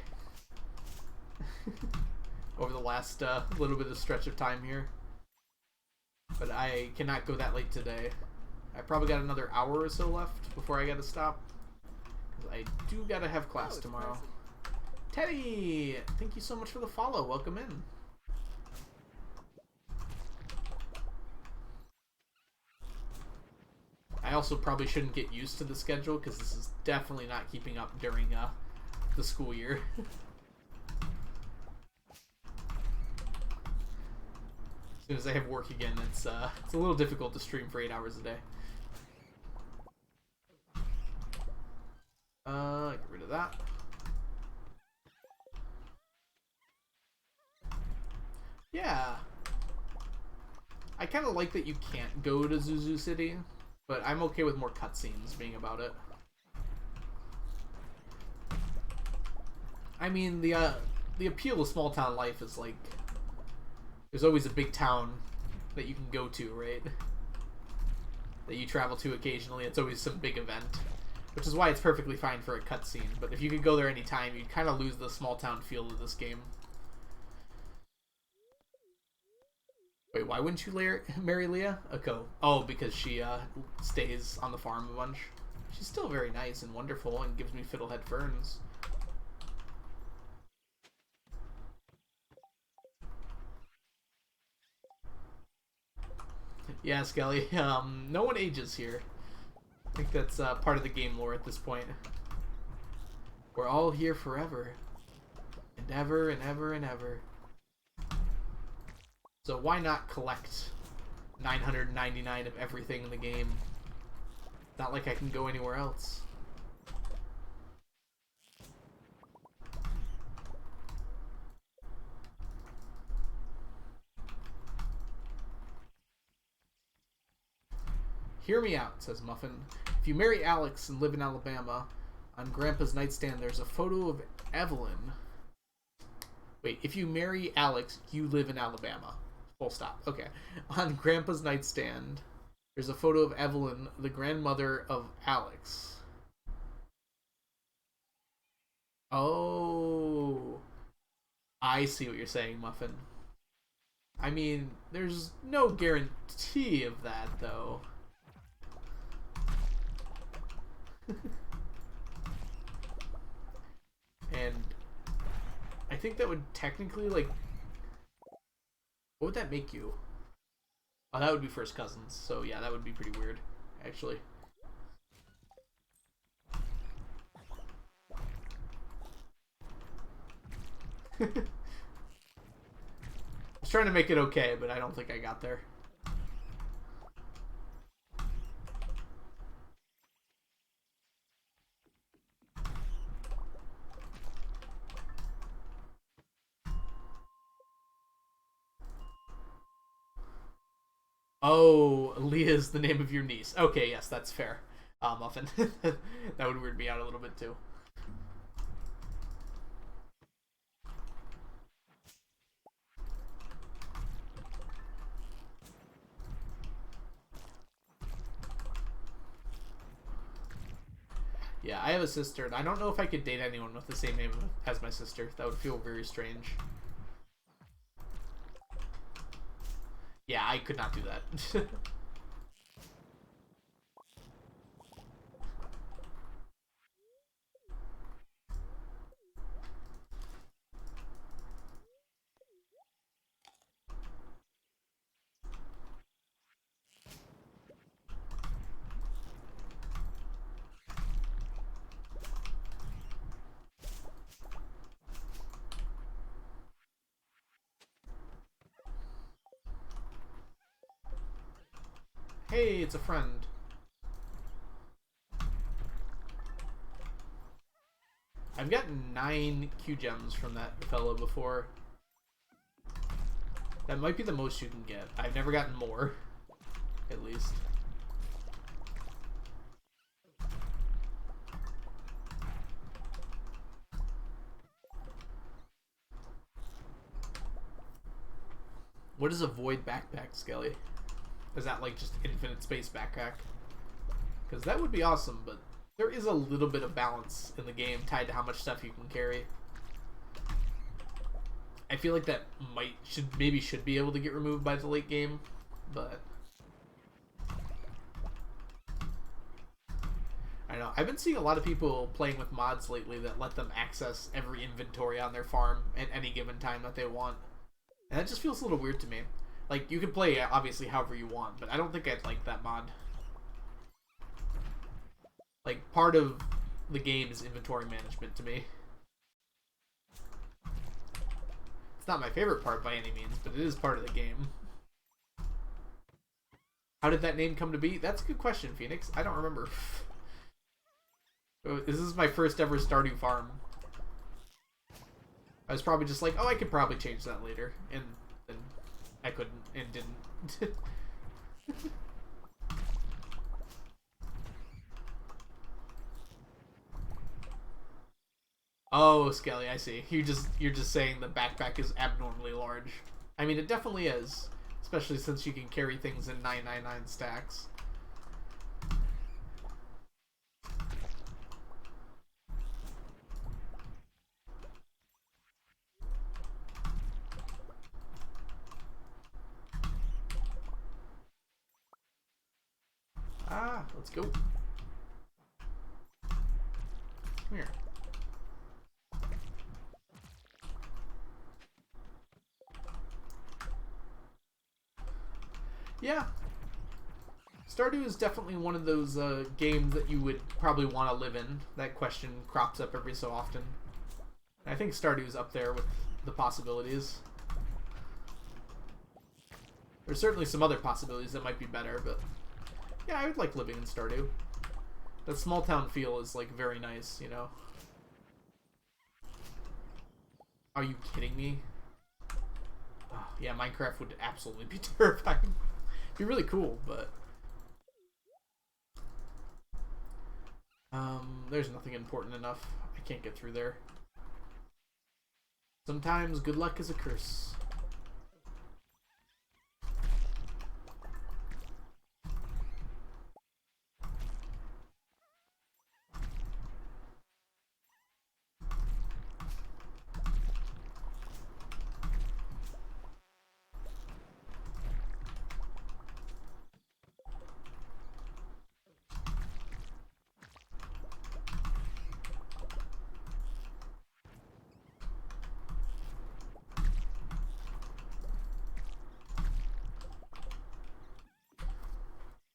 over the last little bit of stretch of time here, but I cannot go that late today. I probably got another hour or so left before I gotta stop, because I do gotta have class tomorrow. Teddy, thank you so much for the follow. Welcome in. I also probably shouldn't get used to the schedule because this is definitely not keeping up during the school year. As soon as I have work again, it's a little difficult to stream for 8 hours a day. Get rid of that. Yeah. I kind of like that you can't go to Zuzu City. But I'm okay with more cutscenes being about it. I mean, the appeal of small town life is like, there's always a big town that you can go to, right? That you travel to occasionally. It's always some big event, which is why it's perfectly fine for a cutscene. But if you could go there anytime, you'd kind of lose the small town feel of this game. Wait, why wouldn't you marry Leah? Oh, because she stays on the farm a bunch. She's still very nice and wonderful and gives me fiddlehead ferns. Yeah, Skelly. No one ages here. I think that's part of the game lore at this point. We're all here forever. And ever and ever and ever. So why not collect 999 of everything in the game? Not like I can go anywhere else. Hear me out, says Muffin. If you marry Alex and live in Alabama, on Grandpa's nightstand there's a photo of Evelyn. Wait, if you marry Alex, you live in Alabama. Full stop. Okay. On Grandpa's nightstand, there's a photo of Evelyn, the grandmother of Alex. Oh. I see what you're saying, Muffin. I mean, there's no guarantee of that, though. And I think that would technically, like, what would that make you? Oh, that would be first cousins. So yeah, that would be pretty weird, actually. I was trying to make it okay, but I don't think I got there. Oh, Leah's the name of your niece. Okay, yes, that's fair. Muffin. That would weird me out a little bit, too. Yeah, I have a sister, and I don't know if I could date anyone with the same name as my sister. That would feel very strange. Yeah, I could not do that. Hey, it's a friend. I've gotten 9 Q gems from that fellow before. That might be the most you can get. I've never gotten more, at least. What is a void backpack, Skelly? Is that like just infinite space backpack? Because that would be awesome, but there is a little bit of balance in the game tied to how much stuff you can carry. I feel like that should be able to get removed by the late game, but I don't know. I've been seeing a lot of people playing with mods lately that let them access every inventory on their farm at any given time that they want. And that just feels a little weird to me. Like, you can play, obviously, however you want, but I don't think I'd like that mod. Like, part of the game is inventory management to me. It's not my favorite part by any means, but it is part of the game. How did that name come to be? That's a good question, Phoenix. I don't remember. This is my first ever Stardew farm. I was probably just like, oh, I could probably change that later. And then I couldn't and didn't. Oh, Skelly, I see. You're just saying the backpack is abnormally large. I mean, it definitely is, especially since you can carry things in 999 stacks. Ah, let's go. Come here. Yeah. Stardew is definitely one of those games that you would probably want to live in. That question crops up every so often. I think Stardew is up there with the possibilities. There's certainly some other possibilities that might be better, but yeah, I would like living in Stardew. That small town feel is like very nice, you know. Are you kidding me? Oh, yeah, Minecraft would absolutely be terrifying. It'd be really cool, but there's nothing important enough. I can't get through there. Sometimes good luck is a curse.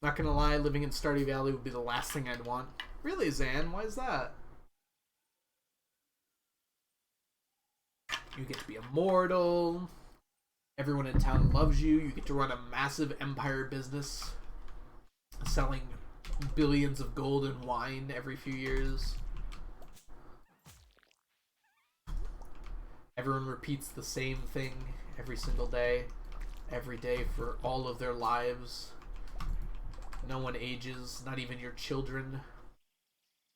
Not gonna lie, living in Stardew Valley would be the last thing I'd want. Really, Zan? Why is that? You get to be immortal. Everyone in town loves you. You get to run a massive empire business, selling billions of gold and wine every few years. Everyone repeats the same thing every single day, every day for all of their lives. No one ages, not even your children.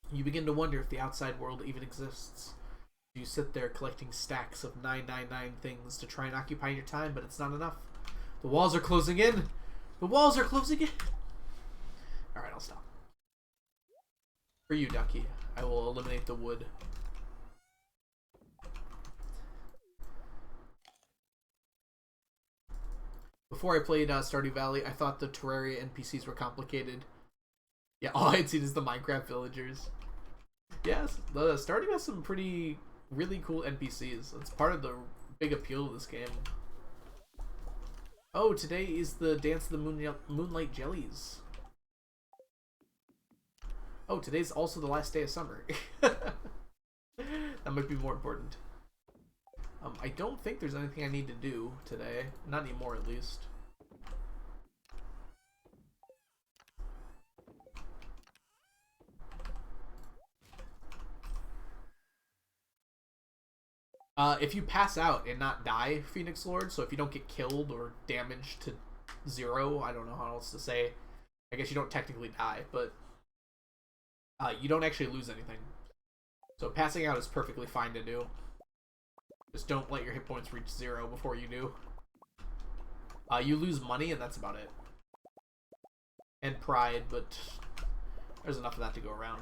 You begin to wonder if the outside world even exists. You sit there collecting stacks of 999 things to try and occupy your time, but it's not enough. The walls are closing in! The walls are closing in! Alright, I'll stop. For you, Ducky, I will eliminate the wood. Before I played Stardew Valley, I thought the Terraria NPCs were complicated. Yeah, all I'd seen is the Minecraft villagers. Yes, the Stardew has some really cool NPCs. It's part of the big appeal of this game. Oh, today is the Dance of the Moonlight Jellies. Oh, today's also the last day of summer. That might be more important. I don't think there's anything I need to do today. Not anymore, at least. If you pass out and not die, Phoenix Lord, so if you don't get killed or damaged to 0, I don't know how else to say. I guess you don't technically die, but you don't actually lose anything. So passing out is perfectly fine to do. Just don't let your hit points reach 0 before you do. You lose money, and that's about it. And pride, but there's enough of that to go around.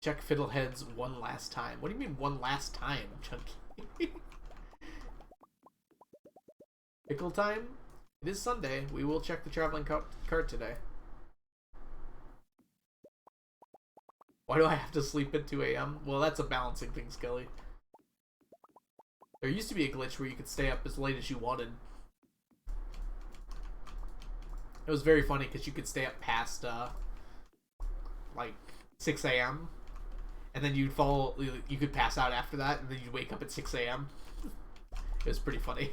Check Fiddleheads one last time. What do you mean one last time, Chunky? Pickle time? It is Sunday. We will check the traveling cart today. Why do I have to sleep at 2 a.m.? Well, that's a balancing thing, Skelly. There used to be a glitch where you could stay up as late as you wanted. It was very funny because you could stay up past, like, 6 a.m. And then you could pass out after that, and then you'd wake up at 6 a.m. It was pretty funny.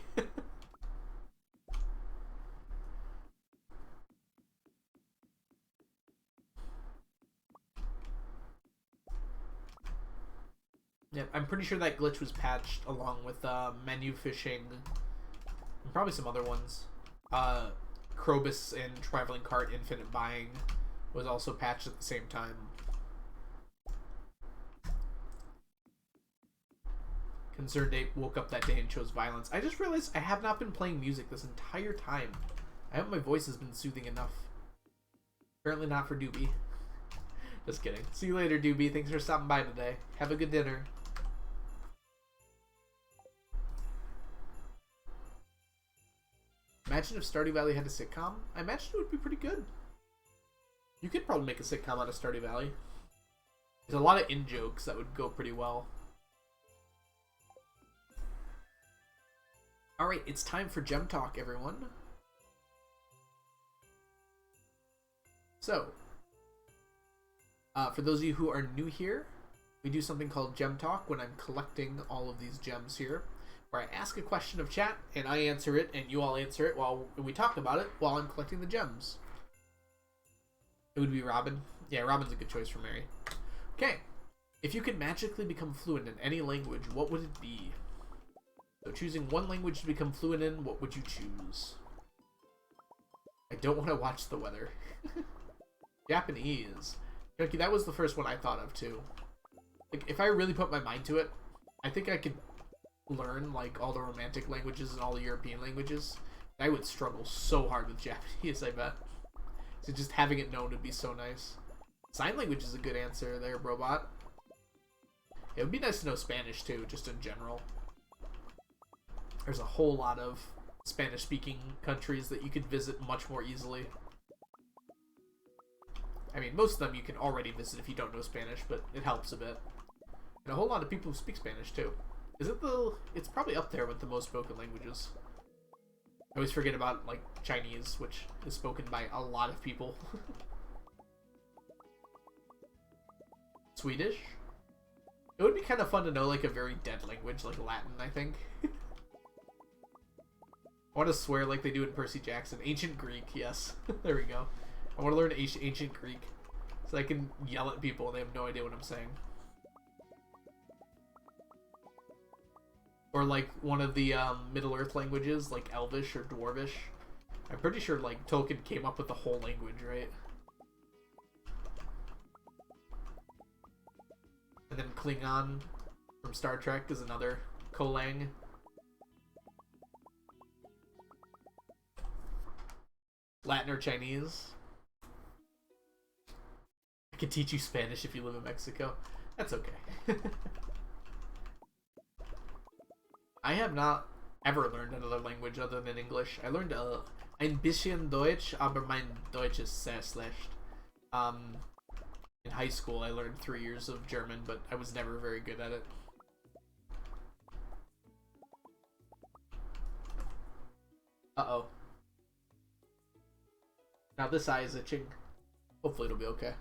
Yep, I'm pretty sure that glitch was patched along with menu fishing and probably some other ones. Krobus and Traveling Cart Infinite Buying was also patched at the same time. Concerned Ape woke up that day and chose violence. I just realized I have not been playing music this entire time. I hope my voice has been soothing enough. Apparently not for Doobie. Just kidding. See you later, Doobie. Thanks for stopping by today. Have a good dinner. Imagine if Stardew Valley had a sitcom. I imagine it would be pretty good. You could probably make a sitcom out of Stardew Valley. There's a lot of in-jokes that would go pretty well. Alright, it's time for Gem Talk, everyone. So, for those of you who are new here, we do something called Gem Talk when I'm collecting all of these gems here, where I ask a question of chat, and I answer it, and you all answer it while we talk about it while I'm collecting the gems. It would be Robin. Yeah, Robin's a good choice for Mary. Okay. If you could magically become fluent in any language, what would it be? So choosing one language to become fluent in, what would you choose? I don't want to watch the weather. Japanese. Okay, that was the first one I thought of too. Like, if I really put my mind to it, I think I could learn like all the romantic languages and all the European languages. I would struggle so hard with Japanese, I bet. So just having it known would be so nice. Sign language is a good answer there, Brobot. It would be nice to know Spanish too, just in general. There's a whole lot of Spanish-speaking countries that you could visit much more easily. I mean, most of them you can already visit if you don't know Spanish, but it helps a bit. And a whole lot of people who speak Spanish too. Is it the... It's probably up there with the most spoken languages. I always forget about, like, Chinese, which is spoken by a lot of people. Swedish? It would be kind of fun to know, like, a very dead language, like Latin, I think. I want to swear like they do in Percy Jackson. Ancient Greek, yes. There we go. I want to learn ancient Greek so I can yell at people and they have no idea what I'm saying. Or like one of the Middle-earth languages, like Elvish or Dwarvish. I'm pretty sure like Tolkien came up with the whole language, right? And then Klingon from Star Trek is another Kolang. Latin or Chinese. I can teach you Spanish if you live in Mexico. That's okay. I have not ever learned another language other than English. I learned ein bisschen Deutsch, aber mein Deutsch ist sehr schlecht. In high school, I learned 3 years of German, but I was never very good at it. Uh-oh. Now this eye is itching. Hopefully it'll be okay.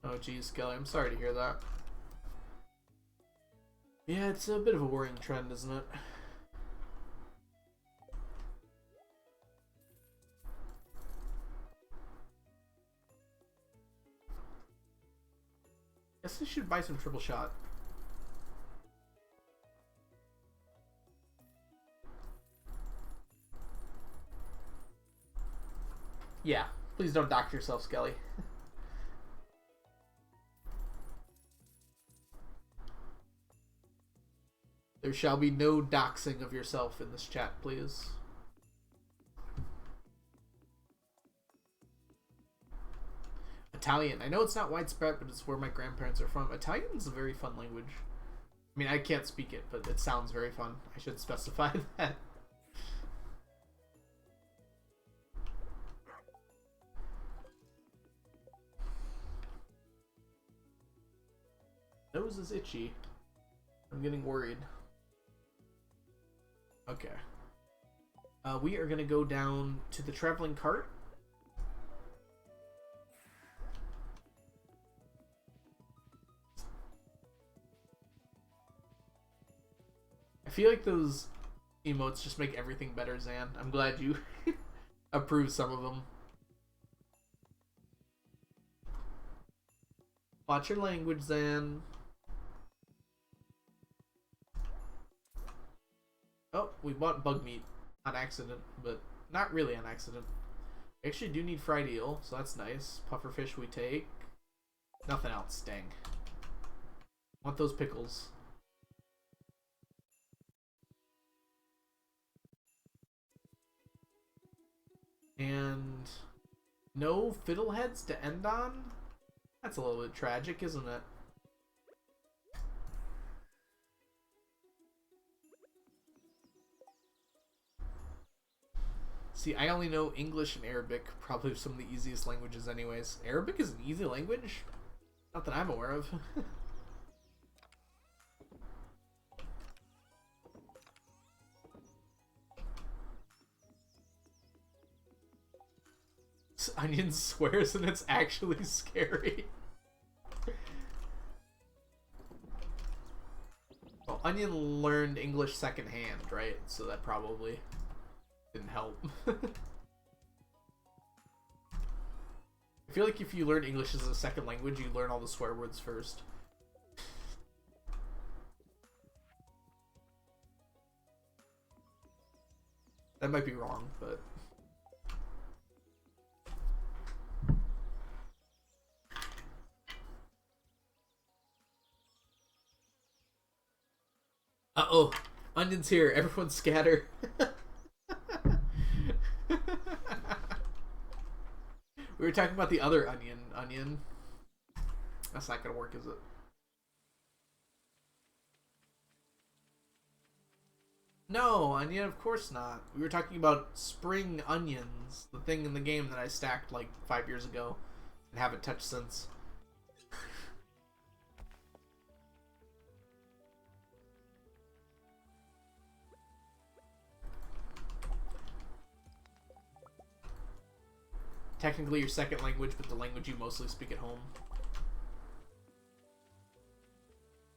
Oh geez, Kelly, I'm sorry to hear that. Yeah, it's a bit of a worrying trend, isn't it? Guess I should buy some triple shot. Yeah, please don't dox yourself, Skelly. There shall be no doxing of yourself in this chat, please. Italian. I know it's not widespread, but it's where my grandparents are from. Italian is a very fun language. I mean, I can't speak it, but it sounds very fun. I should specify that. Nose is itchy. I'm getting worried. Okay. We are going to go down to the traveling cart. I feel like those emotes just make everything better, Zan. I'm glad you approve some of them. Watch your language, Zan. Oh, we bought bug meat on accident, but not really on accident. We actually do need fried eel, so that's nice. Pufferfish we take. Nothing else, dang. Want those pickles. And no fiddleheads to end on? That's a little bit tragic, isn't it? See, I only know English and Arabic, probably some of the easiest languages anyways. Arabic is an easy language? Not that I'm aware of. Onion swears and it's actually scary. Well, Onion learned English secondhand, right? So that probably didn't help. I feel like if you learn English as a second language, you learn all the swear words first. That might be wrong, but... Uh-oh. Onion's here. Everyone scatter. We were talking about the other onion. Onion. That's not gonna work, is it? No, Onion, of course not. We were talking about spring onions, the thing in the game that I stacked like 5 years ago and haven't touched since. Technically your second language, but the language you mostly speak at home.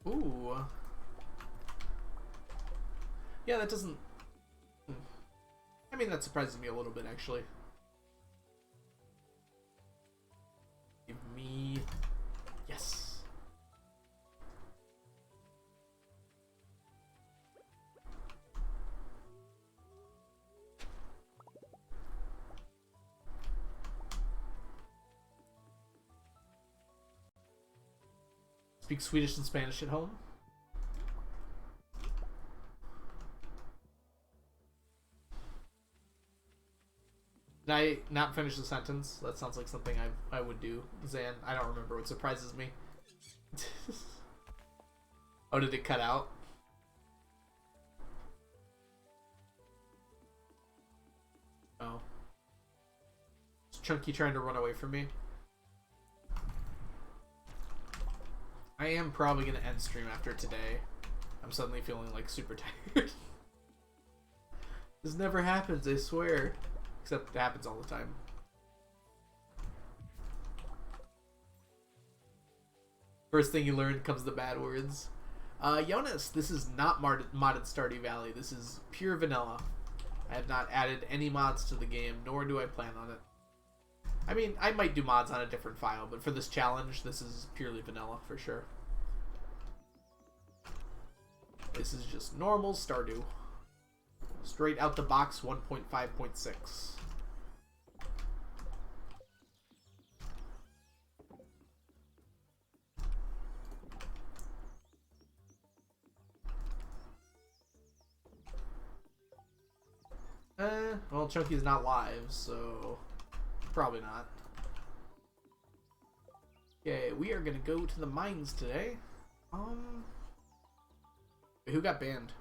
Ooh. Yeah, that doesn't... I mean, that surprises me a little bit, actually. Give me... Yes. Speak Swedish and Spanish at home. Did I not finish the sentence? That sounds like something I would do. Zan, I don't remember what surprises me. Oh, did it cut out? Oh. Is Chunky trying to run away from me? I am probably going to end stream after today. I'm suddenly feeling like super tired. This never happens, I swear. Except it happens all the time. First thing you learn comes the bad words. Jonas, this is not modded Stardew Valley. This is pure vanilla. I have not added any mods to the game, nor do I plan on it. I mean, I might do mods on a different file, but for this challenge, this is purely vanilla for sure. This is just normal Stardew. Straight out the box 1.5.6. Well, Chunky's not live, so probably not. Okay, we are gonna go to the mines today. Who got banned?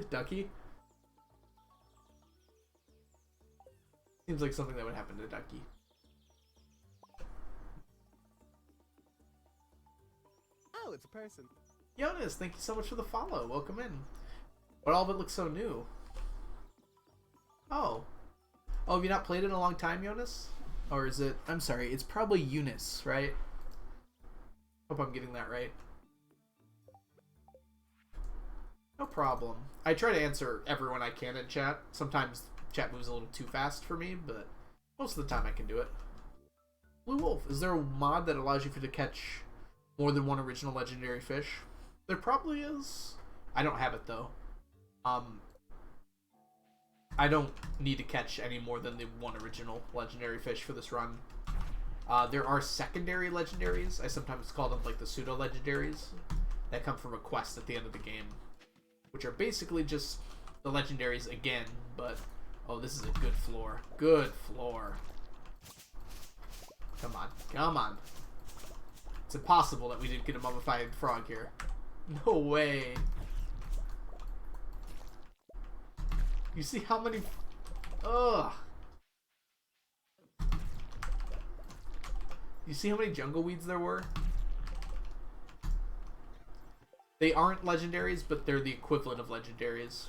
Ducky? Seems like something that would happen to Ducky. Oh, it's a person. Jonas, thank you so much for the follow. Welcome in. But all of it looks so new. Oh. Oh, have you not played it in a long time, Jonas? Or is it... I'm sorry, it's probably Eunice, right? Hope I'm getting that right. No problem. I try to answer everyone I can in chat. Sometimes chat moves a little too fast for me, but most of the time I can do it. Blue Wolf, is there a mod that allows you to catch more than one original legendary fish? There probably is. I don't have it though. I don't need to catch any more than the one original legendary fish for this run. There are secondary legendaries. I sometimes call them like the pseudo legendaries that come from a quest at the end of the game, which are basically just the legendaries again, but oh, this is a good floor. Good floor. Come on. Come on. It's impossible that we didn't get a mummified frog here. No way. You see how many Ugh. You see how many jungle weeds there were? They aren't legendaries, but they're the equivalent of legendaries.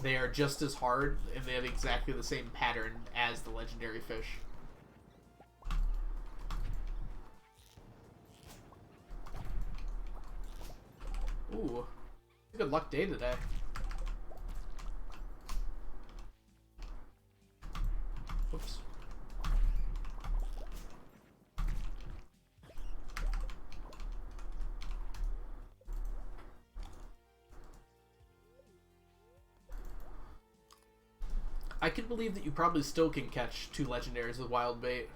They are just as hard, and they have exactly the same pattern as the legendary fish. Ooh, it's a good luck day today. Oops. I can believe that you probably still can catch 2 legendaries with wild bait.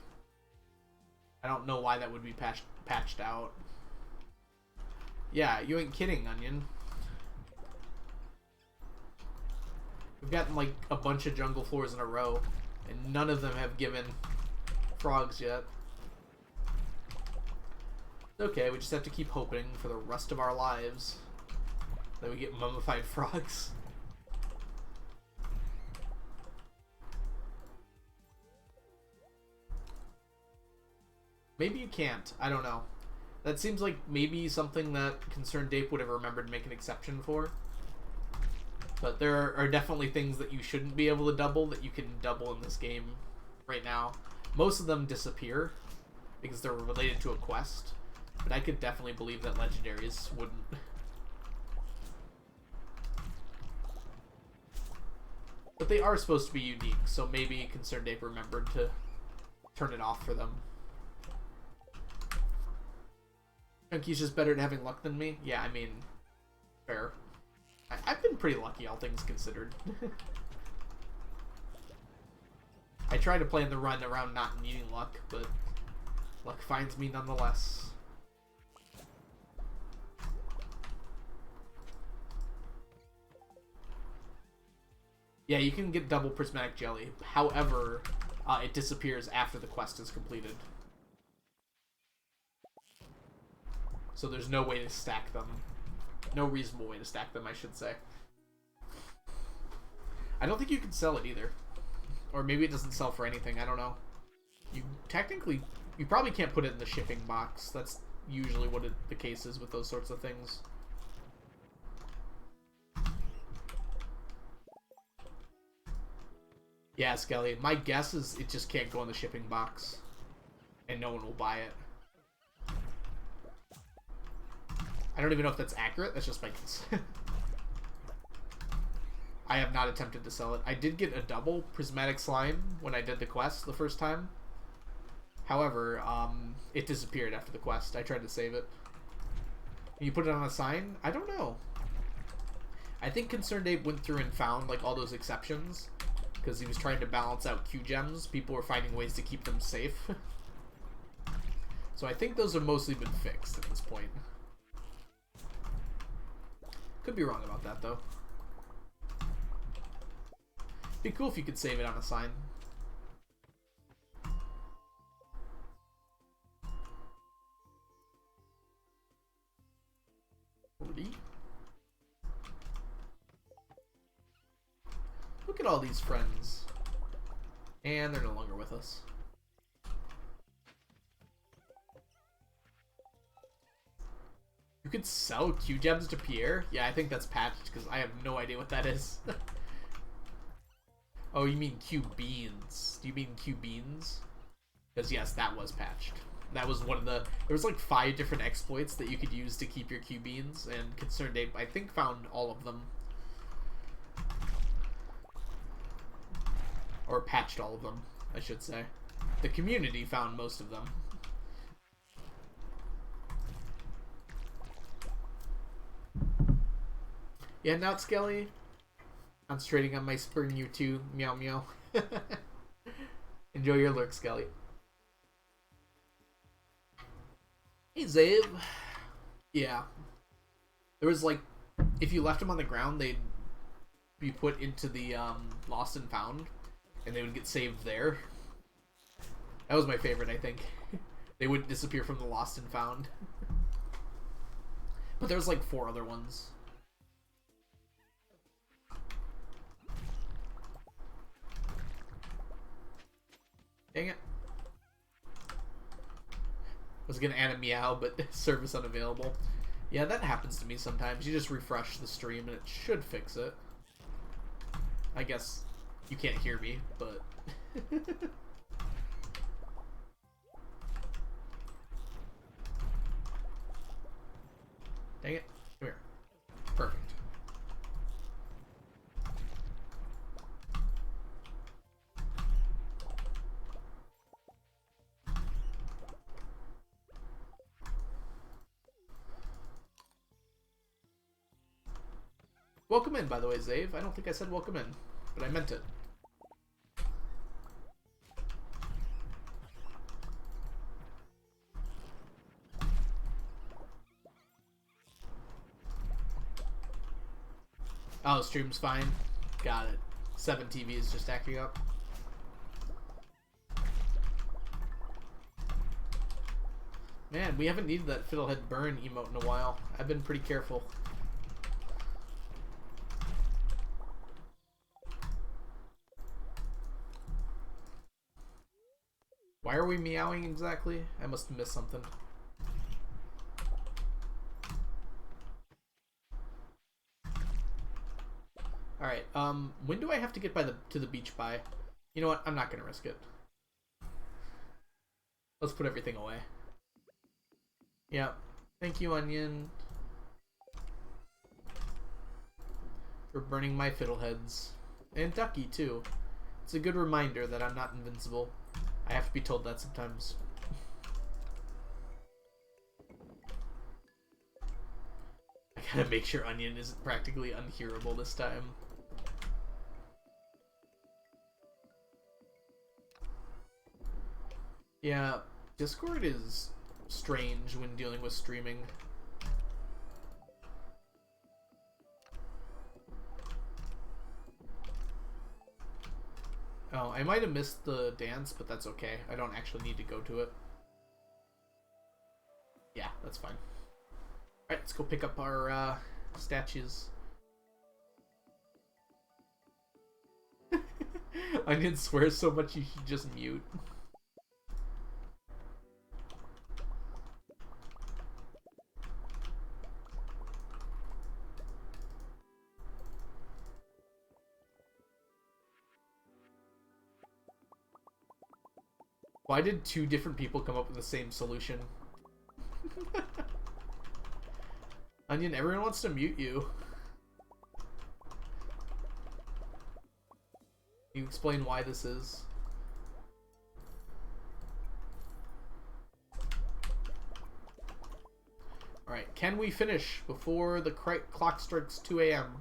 I don't know why that would be patched out. Yeah, you ain't kidding, Onion. We've gotten like a bunch of jungle floors in a row, and none of them have given frogs yet. Okay, we just have to keep hoping for the rest of our lives that we get mummified frogs. Maybe you can't. I don't know. That seems like maybe something that Concerned Ape would have remembered to make an exception for. But there are definitely things that you shouldn't be able to double that you can double in this game right now. Most of them disappear because they're related to a quest. But I could definitely believe that legendaries wouldn't. But they are supposed to be unique, so maybe Concerned Ape remembered to turn it off for them. Chunky's just better at having luck than me? Yeah, I mean, fair. I've been pretty lucky, all things considered. I try to plan the run around not needing luck, but luck finds me nonetheless. Yeah, you can get double prismatic jelly. However, it disappears after the quest is completed. So there's no way to stack them. No reasonable way to stack them, I should say. I don't think you can sell it either. Or maybe it doesn't sell for anything, I don't know. You technically, you probably can't put it in the shipping box. That's usually what the case is with those sorts of things. Yeah, Skelly, my guess is it just can't go in the shipping box. And no one will buy it. I don't even know if that's accurate. That's just my guess. I have not attempted to sell it. I did get a double prismatic slime when I did the quest the first time. However, it disappeared after the quest. I tried to save it. Can you put it on a sign? I don't know. I think Concerned Ape went through and found like all those exceptions because he was trying to balance out Q gems. People were finding ways to keep them safe. So I think those have mostly been fixed at this point. Could be wrong about that, though. Be cool if you could save it on a sign. Look at all these friends. And they're no longer with us. You could sell Q-Gems to Pierre? Yeah, I think that's patched, because I have no idea what that is. Oh, you mean Q-Beans. Do you mean Q-Beans? Because, yes, that was patched. That was one of the... There was, like, 5 different exploits that you could use to keep your Q-Beans, and Concerned Ape, I think, found all of them. Or patched all of them, I should say. The community found most of them. Yeah, now Skelly. Concentrating on my spring you too. Meow meow. Enjoy your lurk, Skelly. Hey, Zabe. Yeah. There was like, if you left them on the ground, they'd be put into the Lost and Found, and they would get saved there. That was my favorite, I think. They wouldn't disappear from the Lost and Found. But there was like 4 other ones. Dang it. Was gonna add a meow, but service unavailable. Yeah, that happens to me sometimes. You just refresh the stream and it should fix it. I guess you can't hear me, but... Dang it. Come here. Perfect. Welcome in, by the way, Zave. I don't think I said welcome in, but I meant it. Oh, stream's fine. Got it. 7 TVs just acting up. Man, we haven't needed that Fiddlehead Burn emote in a while. I've been pretty careful. Why are we meowing exactly? I must have missed something. Alright, when do I have to get to the beach by? You know what? I'm not gonna risk it. Let's put everything away. Yeah. Thank you, Onion, for burning my fiddleheads. And Ducky, too. It's a good reminder that I'm not invincible. I have to be told that sometimes. I gotta make sure Onion isn't practically unhearable this time. Yeah, Discord is strange when dealing with streaming. Oh, I might have missed the dance, but that's okay. I don't actually need to go to it. Yeah, that's fine. Alright, let's go pick up our statues. Onion swears so much you should just mute. Why did 2 different people come up with the same solution? Onion, everyone wants to mute you. Can you explain why this is? Alright, can we finish before the clock strikes 2 a.m.?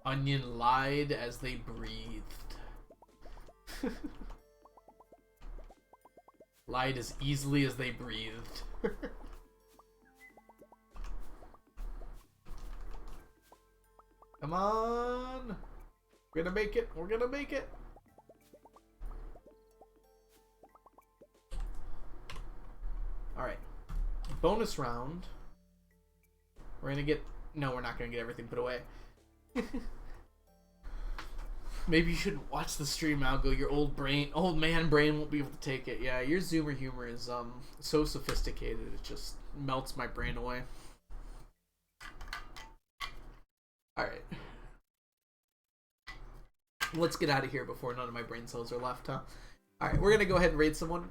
Onion lied as they breathed. Lied as easily as they breathed. Come on! We're gonna make it! We're gonna make it! Alright. Bonus round. We're gonna get... No, we're not gonna get everything put away. Maybe you shouldn't watch the stream, Algo. Your old man brain won't be able to take it. Yeah, your Zoomer humor is so sophisticated it just melts my brain away. Alright. Let's get out of here before none of my brain cells are left, huh? Alright, we're gonna go ahead and raid someone.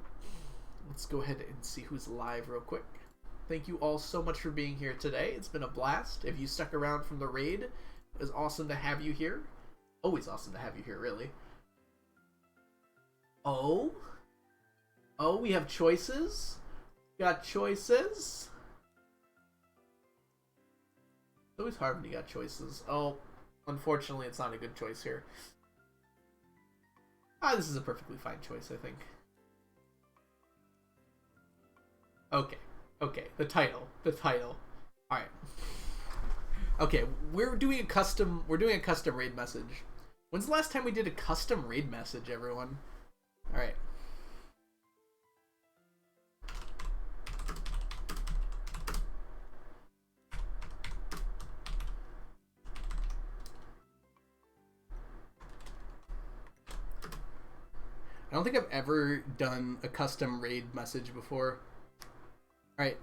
Let's go ahead and see who's live real quick. Thank you all so much for being here today. It's been a blast. If you stuck around from the raid, it was awesome to have you here. Always awesome to have you here, really. Oh? Oh, we have choices? Got choices? It's always hard when you got choices. Oh, unfortunately, it's not a good choice here. Ah, this is a perfectly fine choice, I think. Okay. Okay, the title. Alright. Okay, we're doing a custom raid message. When's the last time we did a custom raid message, everyone? Alright. I don't think I've ever done a custom raid message before. Alright.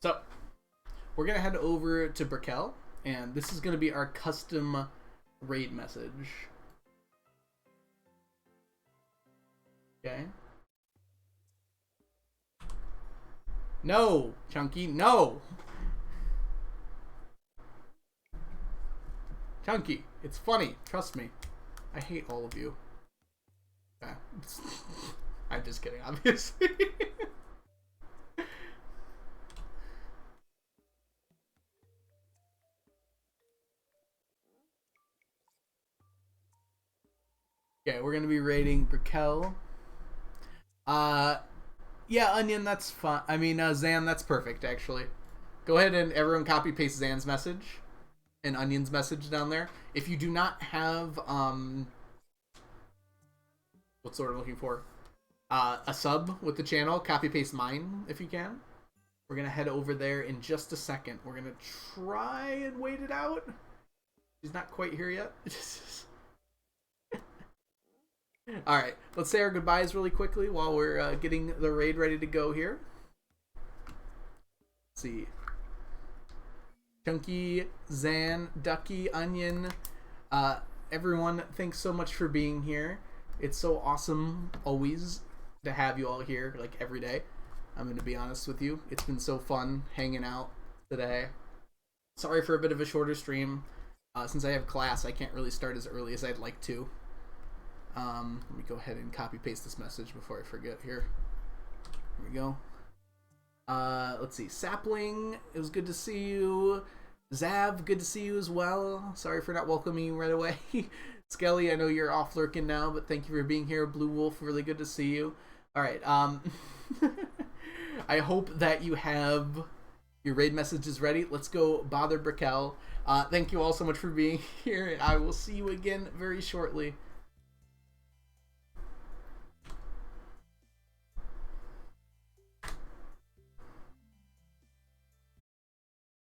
So, we're going to head over to Brickell, and this is going to be our custom raid message. Okay. No, Chunky, no! Chunky, it's funny, trust me. I hate all of you. Yeah. I'm just kidding, obviously. Okay, we're gonna be raiding Brickell. Yeah, Onion, that's fine. I mean, Zan, that's perfect, actually. Go ahead and everyone copy paste Zan's message and Onion's message down there. If you do not have, what's the word I'm looking for? A sub with the channel, copy paste mine if you can. We're gonna head over there in just a second. We're gonna try and wait it out. He's not quite here yet. Alright, let's say our goodbyes really quickly while we're getting the raid ready to go here. Let's see. Chunky, Zan, Ducky, Onion, everyone, thanks so much for being here. It's so awesome always to have you all here, like every day. I'm going to be honest with you. It's been so fun hanging out today. Sorry for a bit of a shorter stream. Since I have class, I can't really start as early as I'd like to. Let me go ahead and copy paste this message before I forget here. Here we go. Let's see. Sapling, it was good to see you. Zav, good to see you as well. Sorry for not welcoming you right away. Skelly, I know you're off lurking now, but thank you for being here. Blue Wolf, really good to see you. Alright, I hope that you have your raid messages ready. Let's go bother Brickell. Thank you all so much for being here, and I will see you again very shortly.